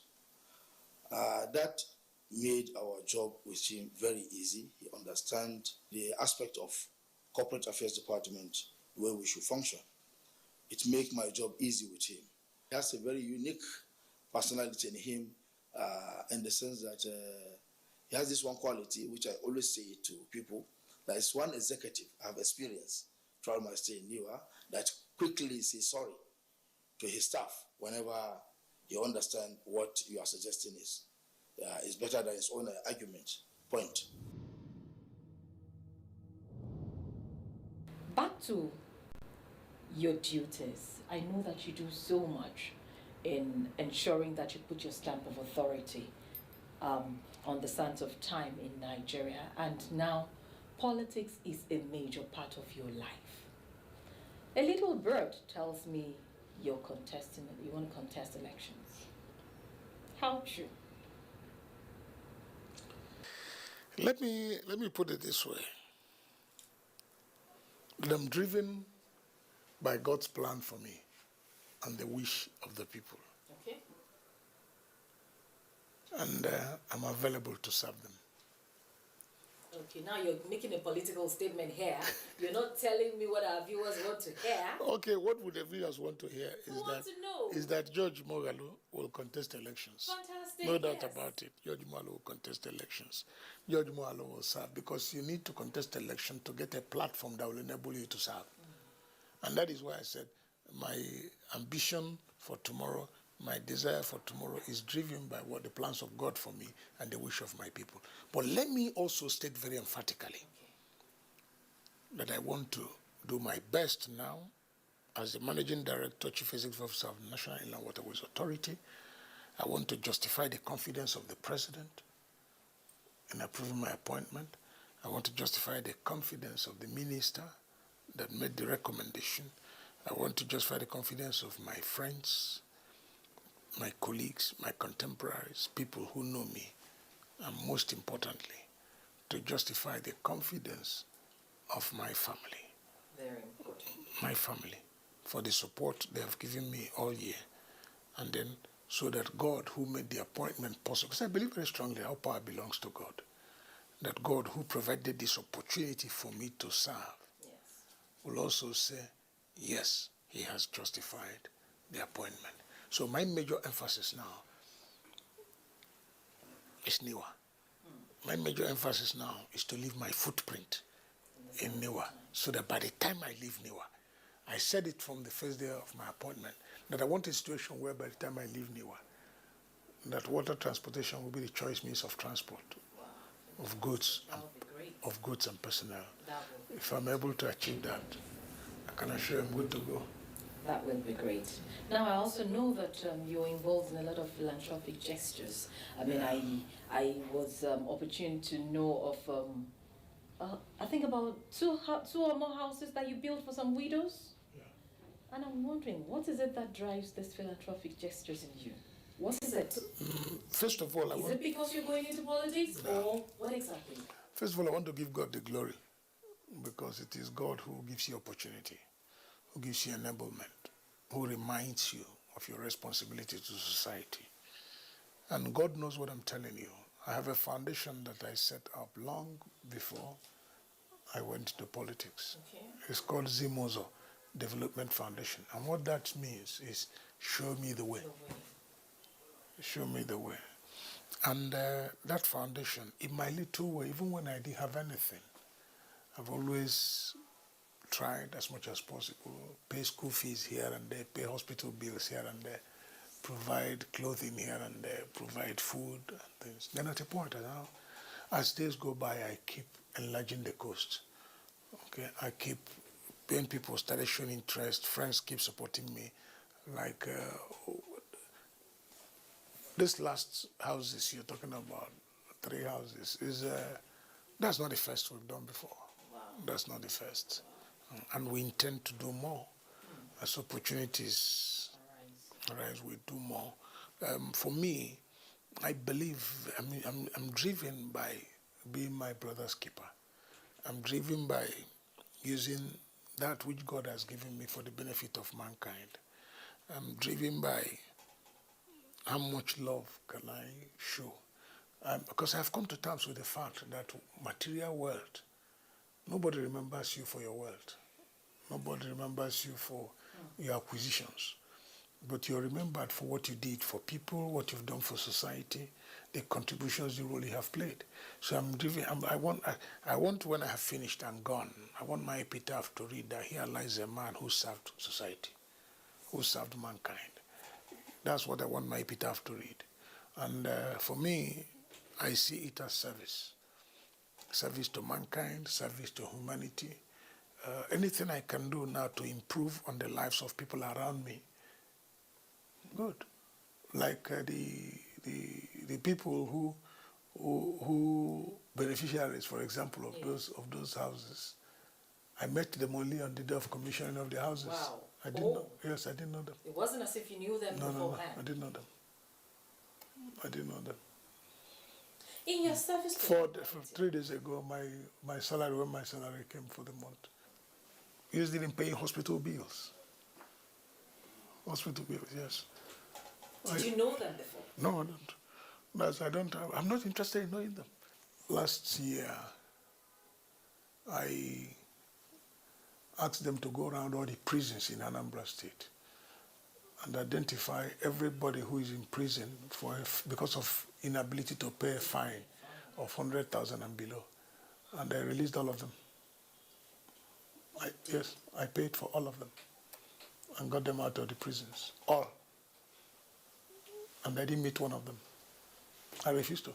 Speaker 9: That made our job with him very easy. He understands the aspect of Corporate Affairs Department where we should function. It makes my job easy with him. He has a very unique personality in him in the sense that he has this one quality, which I always say to people, that is one executive I have experienced throughout my stay in NIWA that quickly says sorry to his staff whenever you understand what you are suggesting is better than his own argument point.
Speaker 7: Back to your duties. I know that you do so much in ensuring that you put your stamp of authority on the sands of time in Nigeria, and now politics is a major part of your life. A little bird tells me you want to contest elections. How true?
Speaker 11: Let me put it this way. I'm driven by God's plan for me and the wish of the people.
Speaker 7: Okay.
Speaker 11: And I'm available to serve them.
Speaker 7: Okay, now you're making a political statement here. You're not telling me what our viewers want to hear.
Speaker 11: Okay, what would the viewers want to hear is that George Mogalu will contest elections.
Speaker 7: Fantastic.
Speaker 11: No doubt about it. George Mogalu will contest elections. George Mogalu will serve because you need to contest election to get a platform that will enable you to serve. And that is why I said my ambition for tomorrow, my desire for tomorrow is driven by what the plans of God for me and the wish of my people. But let me also state very emphatically that I want to do my best now as the Managing Director, Chief Executive Officer of the National Inland Waterways Authority. I want to justify the confidence of the President in approving my appointment. I want to justify the confidence of the Minister that made the recommendation. I want to justify the confidence of my friends, my colleagues, my contemporaries, people who know me, and most importantly, to justify the confidence of my family.
Speaker 7: Very important.
Speaker 11: My family, for the support they have given me all year. And then, so that God, who made the appointment possible, because I believe very strongly our power belongs to God, that God, who provided this opportunity for me to serve, will also say, yes, he has justified the appointment. So my major emphasis now is NIWA. My major emphasis now is to leave my footprint in NIWA, so that by the time I leave NIWA, I said it from the first day of my appointment, that I want a situation where by the time I leave NIWA, that water transportation will be the choice means of transport, of goods, and personnel. If I'm able to achieve that, I can assure I'm good to go.
Speaker 7: That will be great. Now, I also know that you're involved in a lot of philanthropic gestures. I mean, I was opportune to know of, I think about two or more houses that you built for some widows.
Speaker 11: Yeah.
Speaker 7: And I'm wondering, what is it that drives these philanthropic gestures in you? What is it?
Speaker 11: First of all,
Speaker 7: Is it because you're going into politics, or what exactly?
Speaker 11: First of all, I want to give God the glory, because it is God who gives you opportunity, who gives you enablement, who reminds you of your responsibility to society. And God knows what I'm telling you. I have a foundation that I set up long before I went into politics.
Speaker 7: Okay.
Speaker 11: It's called Zimozo Development Foundation. And what that means is show me the way. Show me the way. And that foundation, in my little way, even when I didn't have anything, I've always tried as much as possible, pay school fees here and there, pay hospital bills here and there, provide clothing here and there, provide food and things. Then at a point, as days go by, I keep enlarging the coast. Okay, I keep paying people, started showing interest, friends keep supporting me. Like this last houses you're talking about, 3 houses, that's not the first we've done before.
Speaker 7: Wow.
Speaker 11: That's not the first. And we intend to do more. As opportunities arise, we do more. For me, I believe, I'm driven by being my brother's keeper. I'm driven by using that which God has given me for the benefit of mankind. I'm driven by how much love can I show. Because I've come to terms with the fact that material wealth, nobody remembers you for your wealth. Nobody remembers you for your acquisitions. But you're remembered for what you did for people, what you've done for society, the contributions you really have played. So I'm driven. I want when I have finished and gone, I want my epitaph to read that here lies a man who served society, who served mankind. That's what I want my epitaph to read. And for me, I see it as service. Service to mankind, service to humanity. Anything I can do now to improve on the lives of people around me, good. Like the people who beneficiaries, for example, of those houses. I met them only on the day of commissioning of the houses.
Speaker 7: Wow.
Speaker 11: I didn't know. Yes, I didn't know them.
Speaker 7: It wasn't as if you knew them beforehand.
Speaker 11: No, I didn't know them. I didn't know them.
Speaker 7: In your service
Speaker 11: for 3 days ago, my salary, when my salary came for the month, usually in paying hospital bills. Hospital bills, yes.
Speaker 7: Did you know them before?
Speaker 11: No, I don't. I'm not interested in knowing them. Last year, I asked them to go around all the prisons in Anambra State and identify everybody who is in prison because of inability to pay a fine of 100,000 and below. And I released all of them. Yes, I paid for all of them and got them out of the prisons. All. And I didn't meet one of them. I refused to.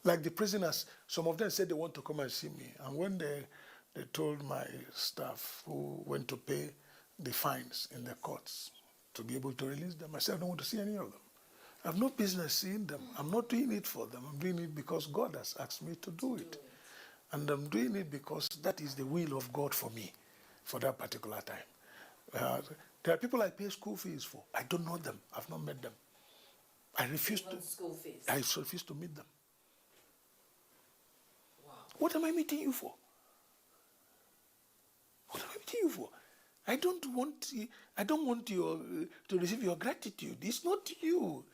Speaker 11: Like the prisoners, some of them said they want to come and see me. And when they told my staff who went to pay the fines in the courts to be able to release them, I said, I don't want to see any of them. I have no business seeing them. I'm not doing it for them. I'm doing it because God has asked me to do it. And I'm doing it because that is the will of God for me for that particular time. There are people I pay school fees for. I don't know them. I've not met them. I refuse to.
Speaker 7: School fees.
Speaker 11: I refuse to meet them. Wow. What am I meeting you for? What am I meeting you for? I don't want you to receive your gratitude. It's not you.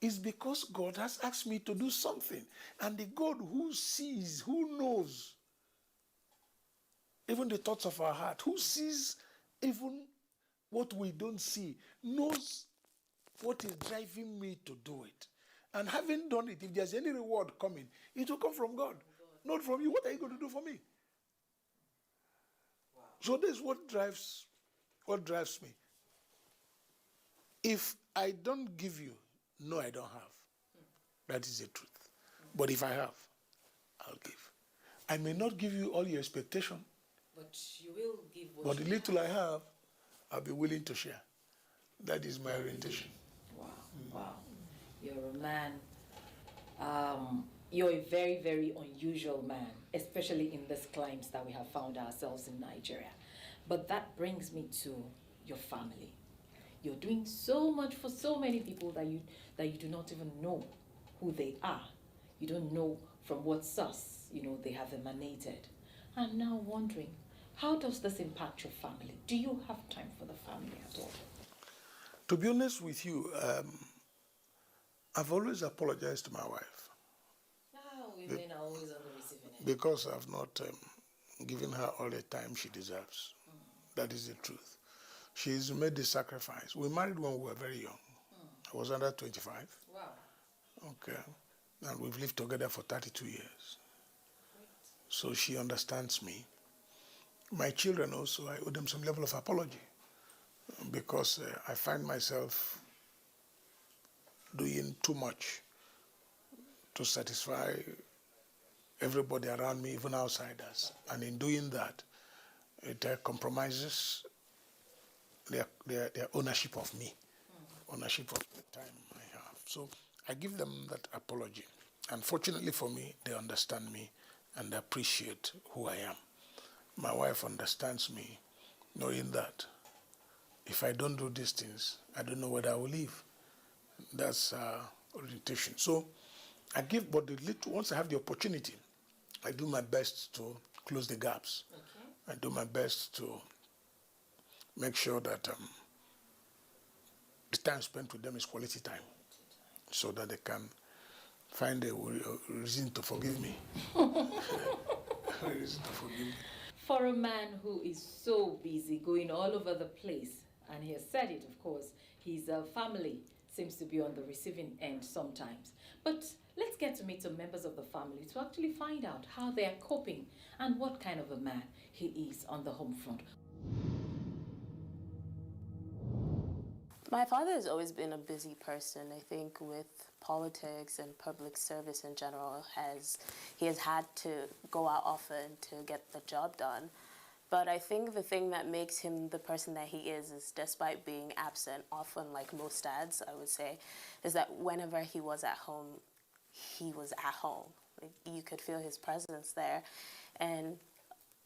Speaker 11: It's because God has asked me to do something. And the God who sees, who knows, even the thoughts of our heart, who sees even what we don't see, knows what is driving me to do it. And having done it, if there's any reward coming, it will come from God, not from you. What are you going to do for me? Wow. So this is what drives me. If I don't give you, no, I don't have. That is the truth. But if I have, I'll give. I may not give you all your expectation,
Speaker 7: but you will give what
Speaker 11: but the little I have, I'll be willing to share. That is my orientation.
Speaker 7: Wow, wow. You're a man. You're a very, very unusual man, especially in this climate that we have found ourselves in Nigeria. But that brings me to your family. You're doing so much for so many people that you do not even know who they are. You don't know from what source, they have emanated. I'm now wondering, how does this impact your family? Do you have time for the family at all?
Speaker 11: To be honest with you, I've always apologized to my wife.
Speaker 7: Women are always on the receiving end.
Speaker 11: Because I've not given her all the time she deserves. That is the truth. She's made the sacrifice. We married when we were very young. I was under 25.
Speaker 7: Wow.
Speaker 11: Okay. And we've lived together for 32 years. Great. So she understands me. My children also, I owe them some level of apology because I find myself doing too much to satisfy everybody around me, even outsiders. And in doing that, it compromises their ownership of me, ownership of the time I have. So I give them that apology. And fortunately for me, they understand me and appreciate who I am. My wife understands me, knowing that if I don't do these things, I don't know whether I will live. That's orientation. So I give, but once I have the opportunity, I do my best to close the gaps. Okay. I do my best to make sure that the time spent with them is quality time, so that they can find a reason to forgive me. A reason to forgive me.
Speaker 7: For a man who is so busy, going all over the place, and he has said it, of course, his family seems to be on the receiving end sometimes. But let's get to meet some members of the family to actually find out how they are coping and what kind of a man he is on the home front.
Speaker 12: My father has always been a busy person. I think with politics and public service in general, he has had to go out often to get the job done. But I think the thing that makes him the person that he is despite being absent, often like most dads, I would say, is that whenever he was at home, he was at home. Like, you could feel his presence there. And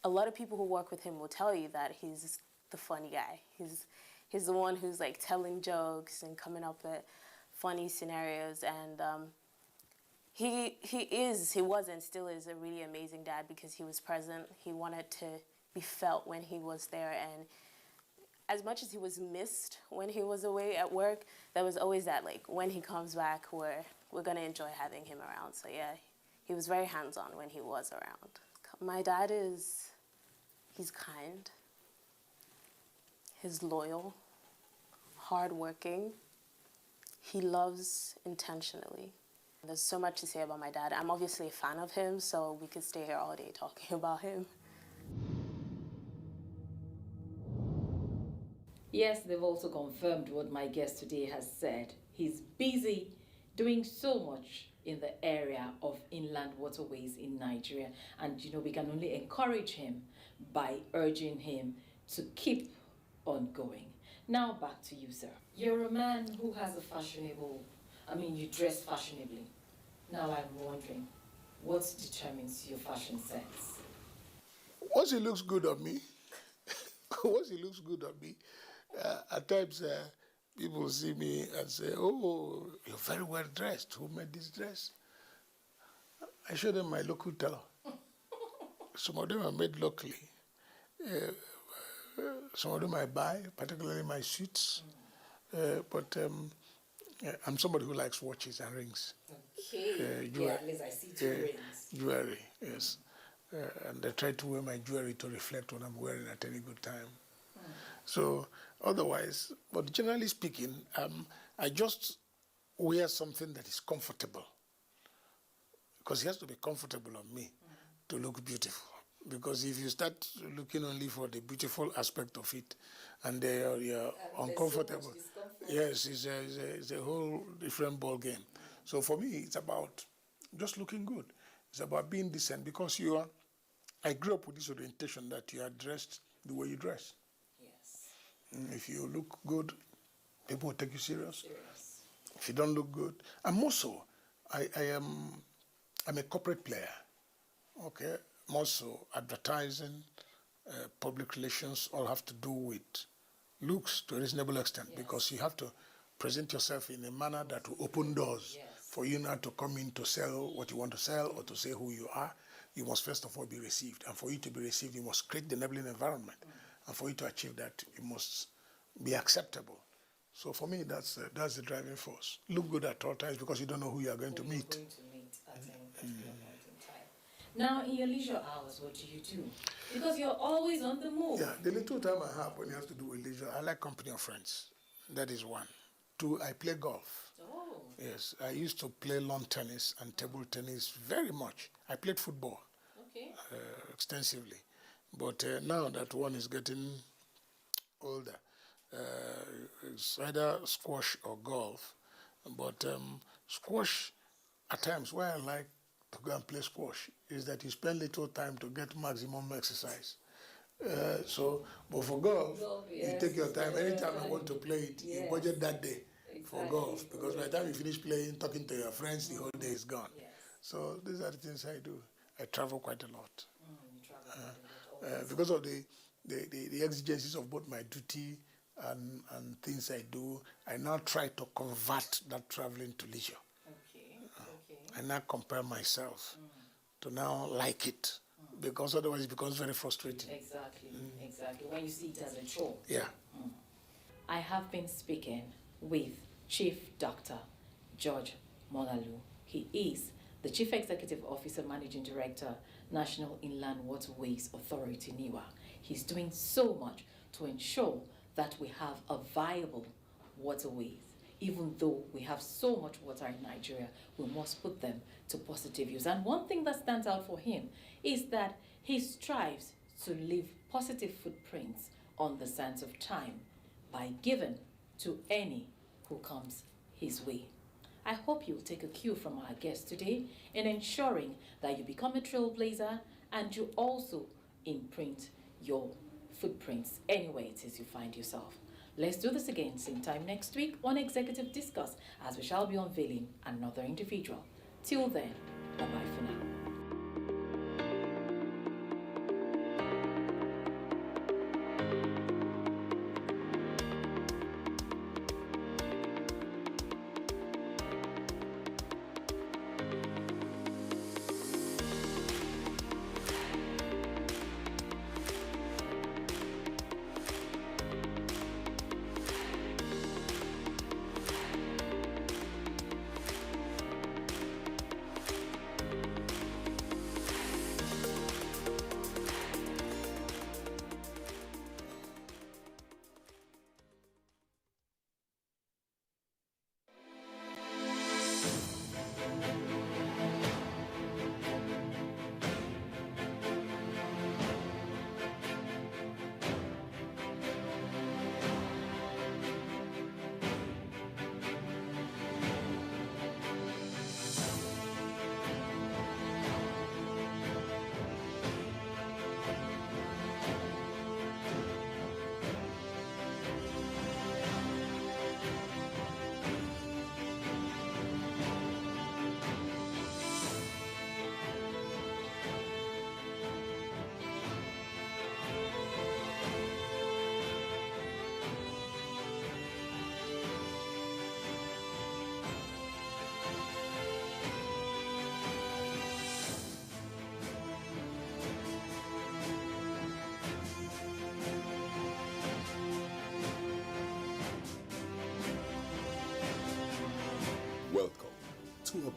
Speaker 12: a lot of people who work with him will tell you that he's the funny guy. He's the one who's like telling jokes and coming up with funny scenarios. And he was and still is a really amazing dad because he was present. He wanted to be felt when he was there. And as much as he was missed when he was away at work, there was always that, like, when he comes back, we're going to enjoy having him around. So yeah, he was very hands-on when he was around. My dad he's kind. He's loyal, hardworking. He loves intentionally. There's so much to say about my dad. I'm obviously a fan of him, so we could stay here all day talking about him.
Speaker 7: Yes, they've also confirmed what my guest today has said. He's busy doing so much in the area of inland waterways in Nigeria. And, we can only encourage him by urging him to keep on going. Now back to you, sir. You're a man who has a you dress fashionably. Now I'm wondering, what determines your fashion sense?
Speaker 11: Once it looks good on me, at times people see me and say, "Oh, you're very well dressed. Who made this dress?" I show them my local tailor. Some of them are made locally. Some of them I buy, particularly my suits. But I'm somebody who likes watches and rings.
Speaker 7: Okay. At least I see 2 rings.
Speaker 11: Jewelry, yes. And I try to wear my jewelry to reflect what I'm wearing at any good time. So otherwise, but generally speaking, I just wear something that is comfortable. Because it has to be comfortable on me to look beautiful. Because if you start looking only for the beautiful aspect of it, and you're uncomfortable, yes, it's a whole different ball game. So for me, it's about just looking good. It's about being decent, because I grew up with this orientation that you are dressed the way you dress. Yes. If you look good, people will take you serious. If you don't look good, and more so, I'm a corporate player. Okay. More so, advertising, public relations all have to do with looks to a reasonable extent, because you have to present yourself in a manner that will open doors for you not to come in to sell what you want to sell or to say who you are. You must first of all be received. And for you to be received, you must create the enabling environment. And for you to achieve that, you must be acceptable. So for me, that's the driving force. Look good at all times, because you don't know who you are going to meet.
Speaker 7: Now, in your leisure hours, what do you do? Because you're always on the move.
Speaker 11: Yeah, the little time I have when it has to do with leisure, I like company of friends. That is one. 2, I play golf.
Speaker 7: Oh.
Speaker 11: Yes, I used to play lawn tennis and table tennis very much. I played football extensively. But now that one is getting older, it's either squash or golf. But squash, at times, why I like to go and play squash is that you spend little time to get maximum exercise. But for golf, you take your time. Anytime I want to play it, you budget that day for golf. Because by the time you finish playing, talking to your friends, the whole day is gone. So these are the things I do. I travel quite a lot. Because of the exigencies of both my duty and things I do, I now try to convert that traveling to leisure. I now compare myself to now like it, because otherwise it becomes very frustrating.
Speaker 7: Exactly. When you see it as a chore.
Speaker 11: Yeah.
Speaker 7: I have been speaking with Chief Dr. George Monalu. He is the Chief Executive Officer, Managing Director, National Inland Waterways Authority, NIWA. He's doing so much to ensure that we have a viable waterways. Even though we have so much water in Nigeria, we must put them to positive use. And one thing that stands out for him is that he strives to leave positive footprints on the sands of time by giving to any who comes his way. I hope you will take a cue from our guest today in ensuring that you become a trailblazer and you also imprint your footprints anywhere it is you find yourself. Let's do this again same time next week on Executive Discuss, as we shall be unveiling another individual. Till then, bye-bye for now.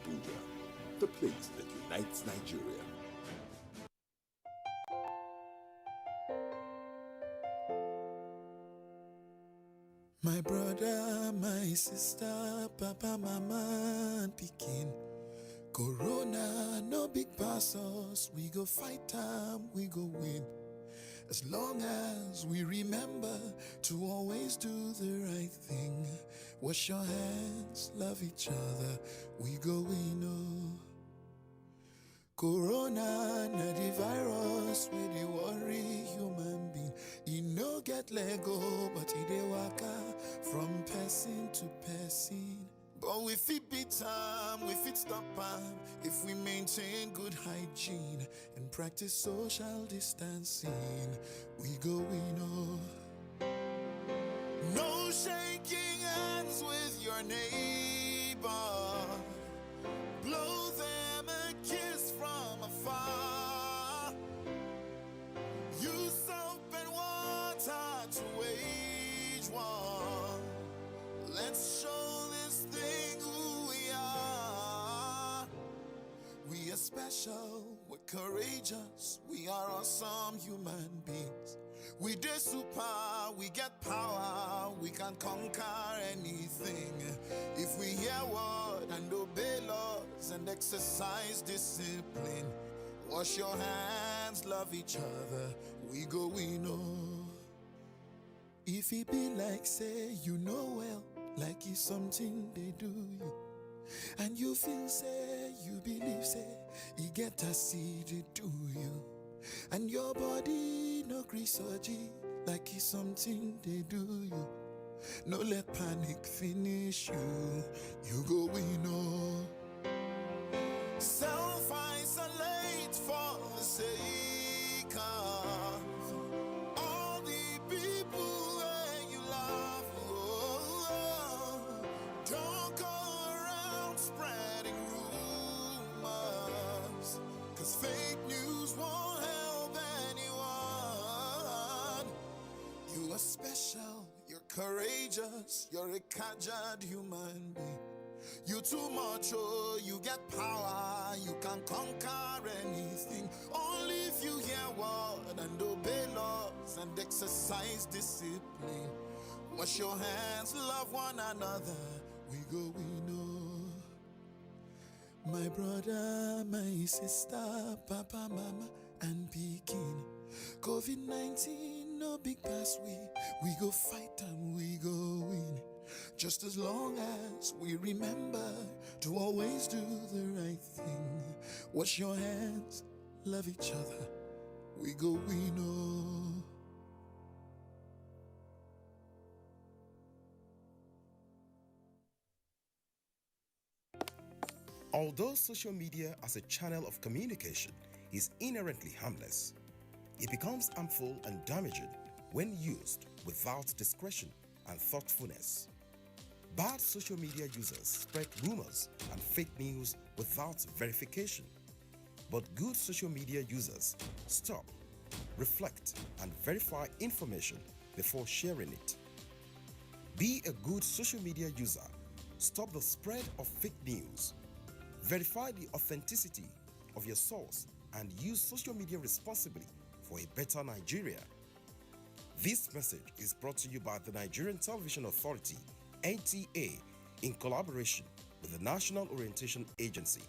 Speaker 17: Abuja, the place that unites Nigeria.
Speaker 4: My brother, my sister, papa, mama, and pikin. Corona, no big pass us. We go fight time, we go win. As long as we remember to always do the right thing. Wash your hands, love each other, we go win. Oh. Corona, na the virus, we dey worry human being. E no get Lego, but e dey waka from person to person. But we fit beat time, we fit stop time if we maintain good hygiene and practice social distancing. We go win. Oh. No shaking hands with your neighbor. Blow them a kiss from afar. Use soap and water to wage war. Let's show this thing who we are. We are special, we're courageous, we are awesome human beings. We dey super, we get power, we can conquer anything. If we hear word and obey laws and exercise discipline. Wash your hands, love each other, we go win. Oh. If it be like say you know well, like it's something they do you, and you feel say, you believe say, you get to see they do you, and your body no grisogy, like it's something they do you. No let panic finish you, you go win. Oh. Self-isolate for the sake of all the people that you love. Oh, don't go around spreading rumors, 'cause fake news won't help anyone. You are special, you're courageous, you're a caged human being. You too much, oh, you get power, you can conquer anything. Only if you hear word and obey laws and exercise discipline. Wash your hands, love one another, we go win. Oh. My brother, my sister, papa, mama, and pikin. COVID-19, no big pass, we go fight and we go win. Just as long as we remember to always do the right thing. Wash your hands, love each other, we go win. Oh.
Speaker 13: Although social media as a channel of communication is inherently harmless, it becomes harmful and damaging when used without discretion and thoughtfulness. Bad social media users spread rumors and fake news without verification. But good social media users stop, reflect, and verify information before sharing it. Be a good social media user. Stop the spread of fake news. Verify the authenticity of your source and use social media responsibly for a better Nigeria. This message is brought to you by the Nigerian Television Authority, NTA, in collaboration with the National Orientation Agency.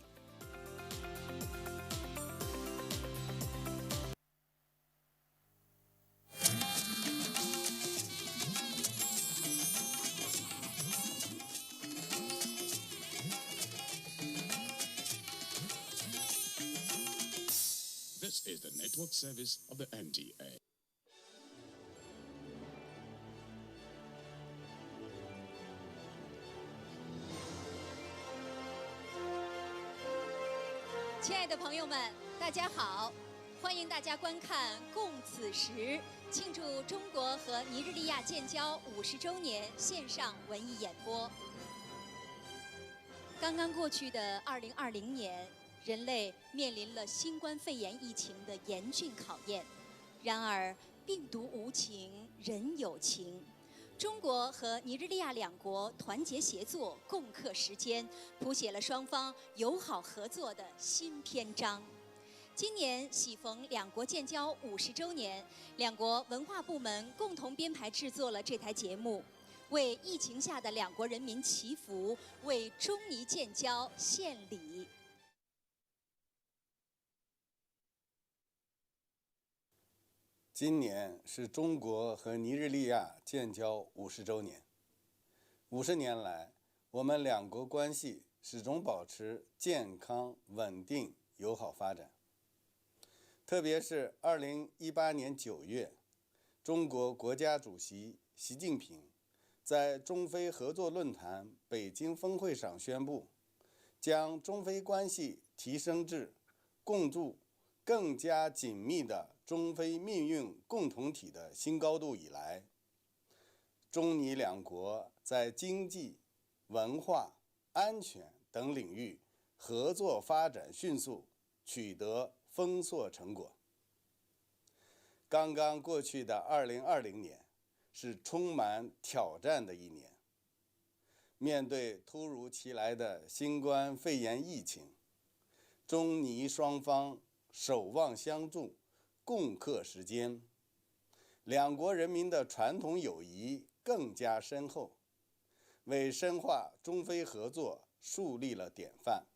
Speaker 3: This is the network service of the NTA.
Speaker 14: 亲爱的朋友们，大家好！欢迎大家观看《共此时》庆祝中国和尼日利亚建交50周年线上文艺演播。刚刚过去的2020年，人类面临了新冠肺炎疫情的严峻考验。然而，病毒无情，人有情。中国和尼日利亚两国团结协作、共克时艰，谱写了双方友好合作的新篇章。今年喜逢两国建交50周年，两国文化部门共同编排制作了这台节目，为疫情下的两国人民祈福，为中尼建交献礼。
Speaker 6: 今年是中国和尼日利亚建交50周年。50年来，我们两国关系始终保持健康、稳定、友好发展。特别是2018年9月，中国国家主席习近平在中非合作论坛北京峰会上宣布，将中非关系提升至共筑更加紧密的中非命运共同体的新高度以来，中尼两国在经济、文化、安全等领域合作发展迅速，取得丰硕成果。刚刚过去的2020年是充满挑战的一年。面对突如其来的新冠肺炎疫情，中尼双方守望相助，共克时艰，两国人民的传统友谊更加深厚，为深化中非合作树立了典范。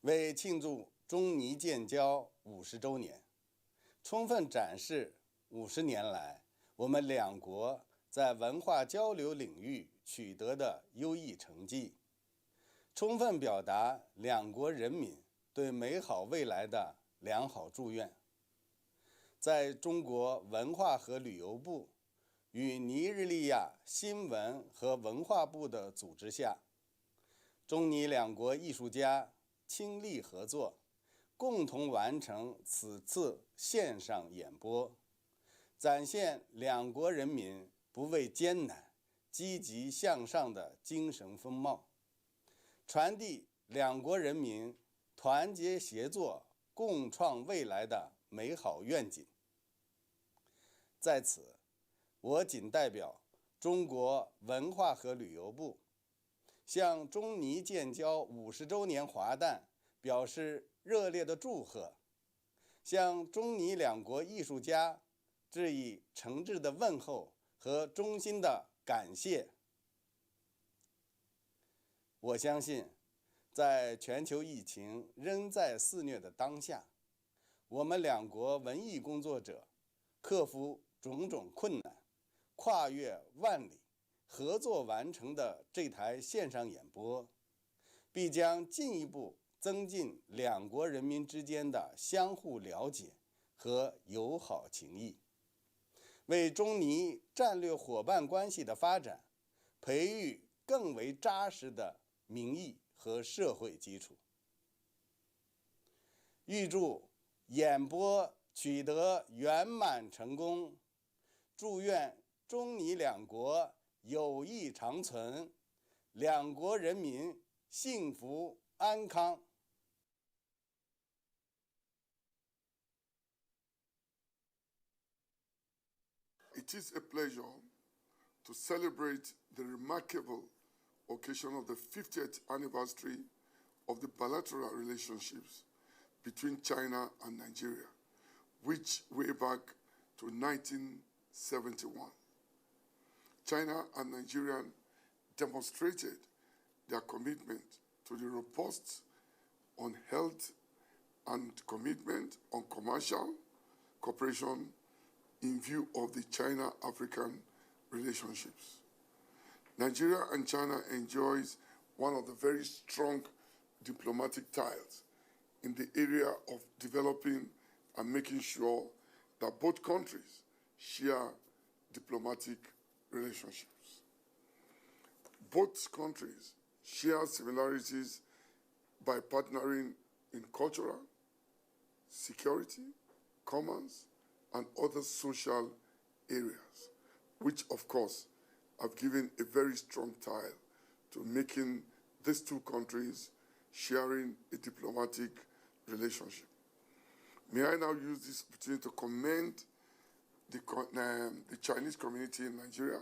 Speaker 6: 为庆祝中尼建交50周年，充分展示50年来我们两国在文化交流领域取得的优异成绩，充分表达两国人民对美好未来的良好祝愿。在中国文化和旅游部与尼日利亚新闻和文化部的组织下，中尼两国艺术家倾力合作，共同完成此次线上演播，展现两国人民不畏艰难、积极向上的精神风貌，传递两国人民团结协作、共创未来的美好愿景。在此，我仅代表中国文化和旅游部，向中尼建交50周年华诞表示热烈的祝贺，向中尼两国艺术家致以诚挚的问候和衷心的感谢。我相信，在全球疫情仍在肆虐的当下，我们两国文艺工作者克服种种困难，跨越万里，合作完成的这台线上演播，必将进一步增进两国人民之间的相互了解和友好情谊，为中尼战略伙伴关系的发展培育更为扎实的民意和社会基础。预祝演播取得圆满成功，祝愿中尼两国友谊长存，两国人民幸福安康。
Speaker 15: It is a pleasure to celebrate the remarkable occasion of the 50th anniversary of the bilateral relationships between China and Nigeria, which way back to 1971. China and Nigeria demonstrated their commitment to the robust on health and commitment on commercial cooperation in view of the China-African relationships. Nigeria and China enjoys one of the very strong diplomatic ties in the area of developing and making sure that both countries share diplomatic relationships. Both countries share similarities by partnering in cultural, security, commerce, and other social areas, which of course have given a very strong tie to making these two countries sharing a diplomatic relationship. May I now use this opportunity to commend the Chinese community in Nigeria,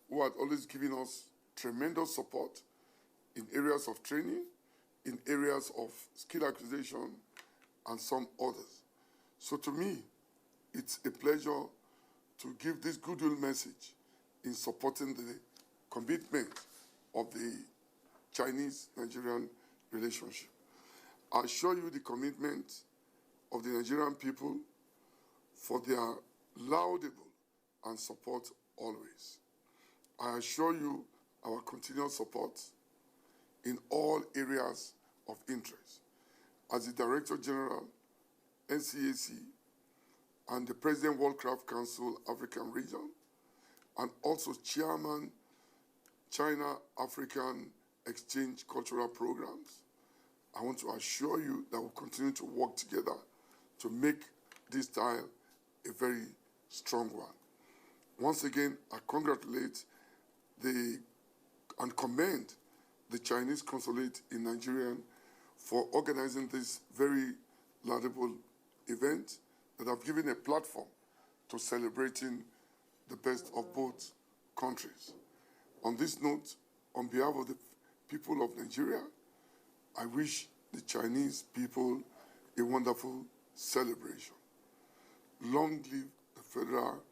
Speaker 15: who had always given us tremendous support in areas of training, in areas of skill acquisition, and some others. So to me, it's a pleasure to give this goodwill message in supporting the commitment of the Chinese-Nigerian relationship. I assure you the commitment of the Nigerian people for their laudable and support always. I assure you our continued support in all areas of interest. As the Director General, NCAC, and the President World Craft Council African Region, and also Chairman China-African Exchange Cultural Programs, I want to assure you that we'll continue to work together to make this tile a very strong one. Once again, I congratulate and commend the Chinese consulate in Nigeria for organizing this very laudable event that have given a platform to celebrating the best of both countries. On this note, on behalf of the people of Nigeria, I wish the Chinese people a wonderful celebration. Long live the Federal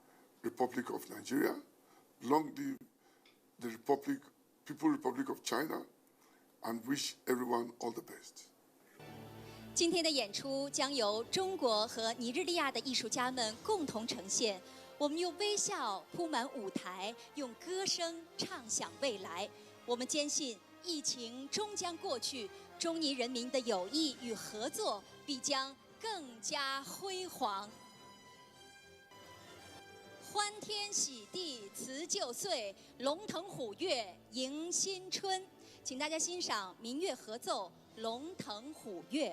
Speaker 15: Republic of Nigeria. Long live the People Republic of China, and wish everyone all the best.
Speaker 14: 今天的演出将由中国和尼日利亚的艺术家们共同呈现。我们用微笑铺满舞台，用歌声唱响未来。我们坚信，疫情终将过去，中尼人民的友谊与合作必将更加辉煌。欢天喜地辞旧岁，龙腾虎跃迎新春。请大家欣赏民乐合奏《龙腾虎跃》。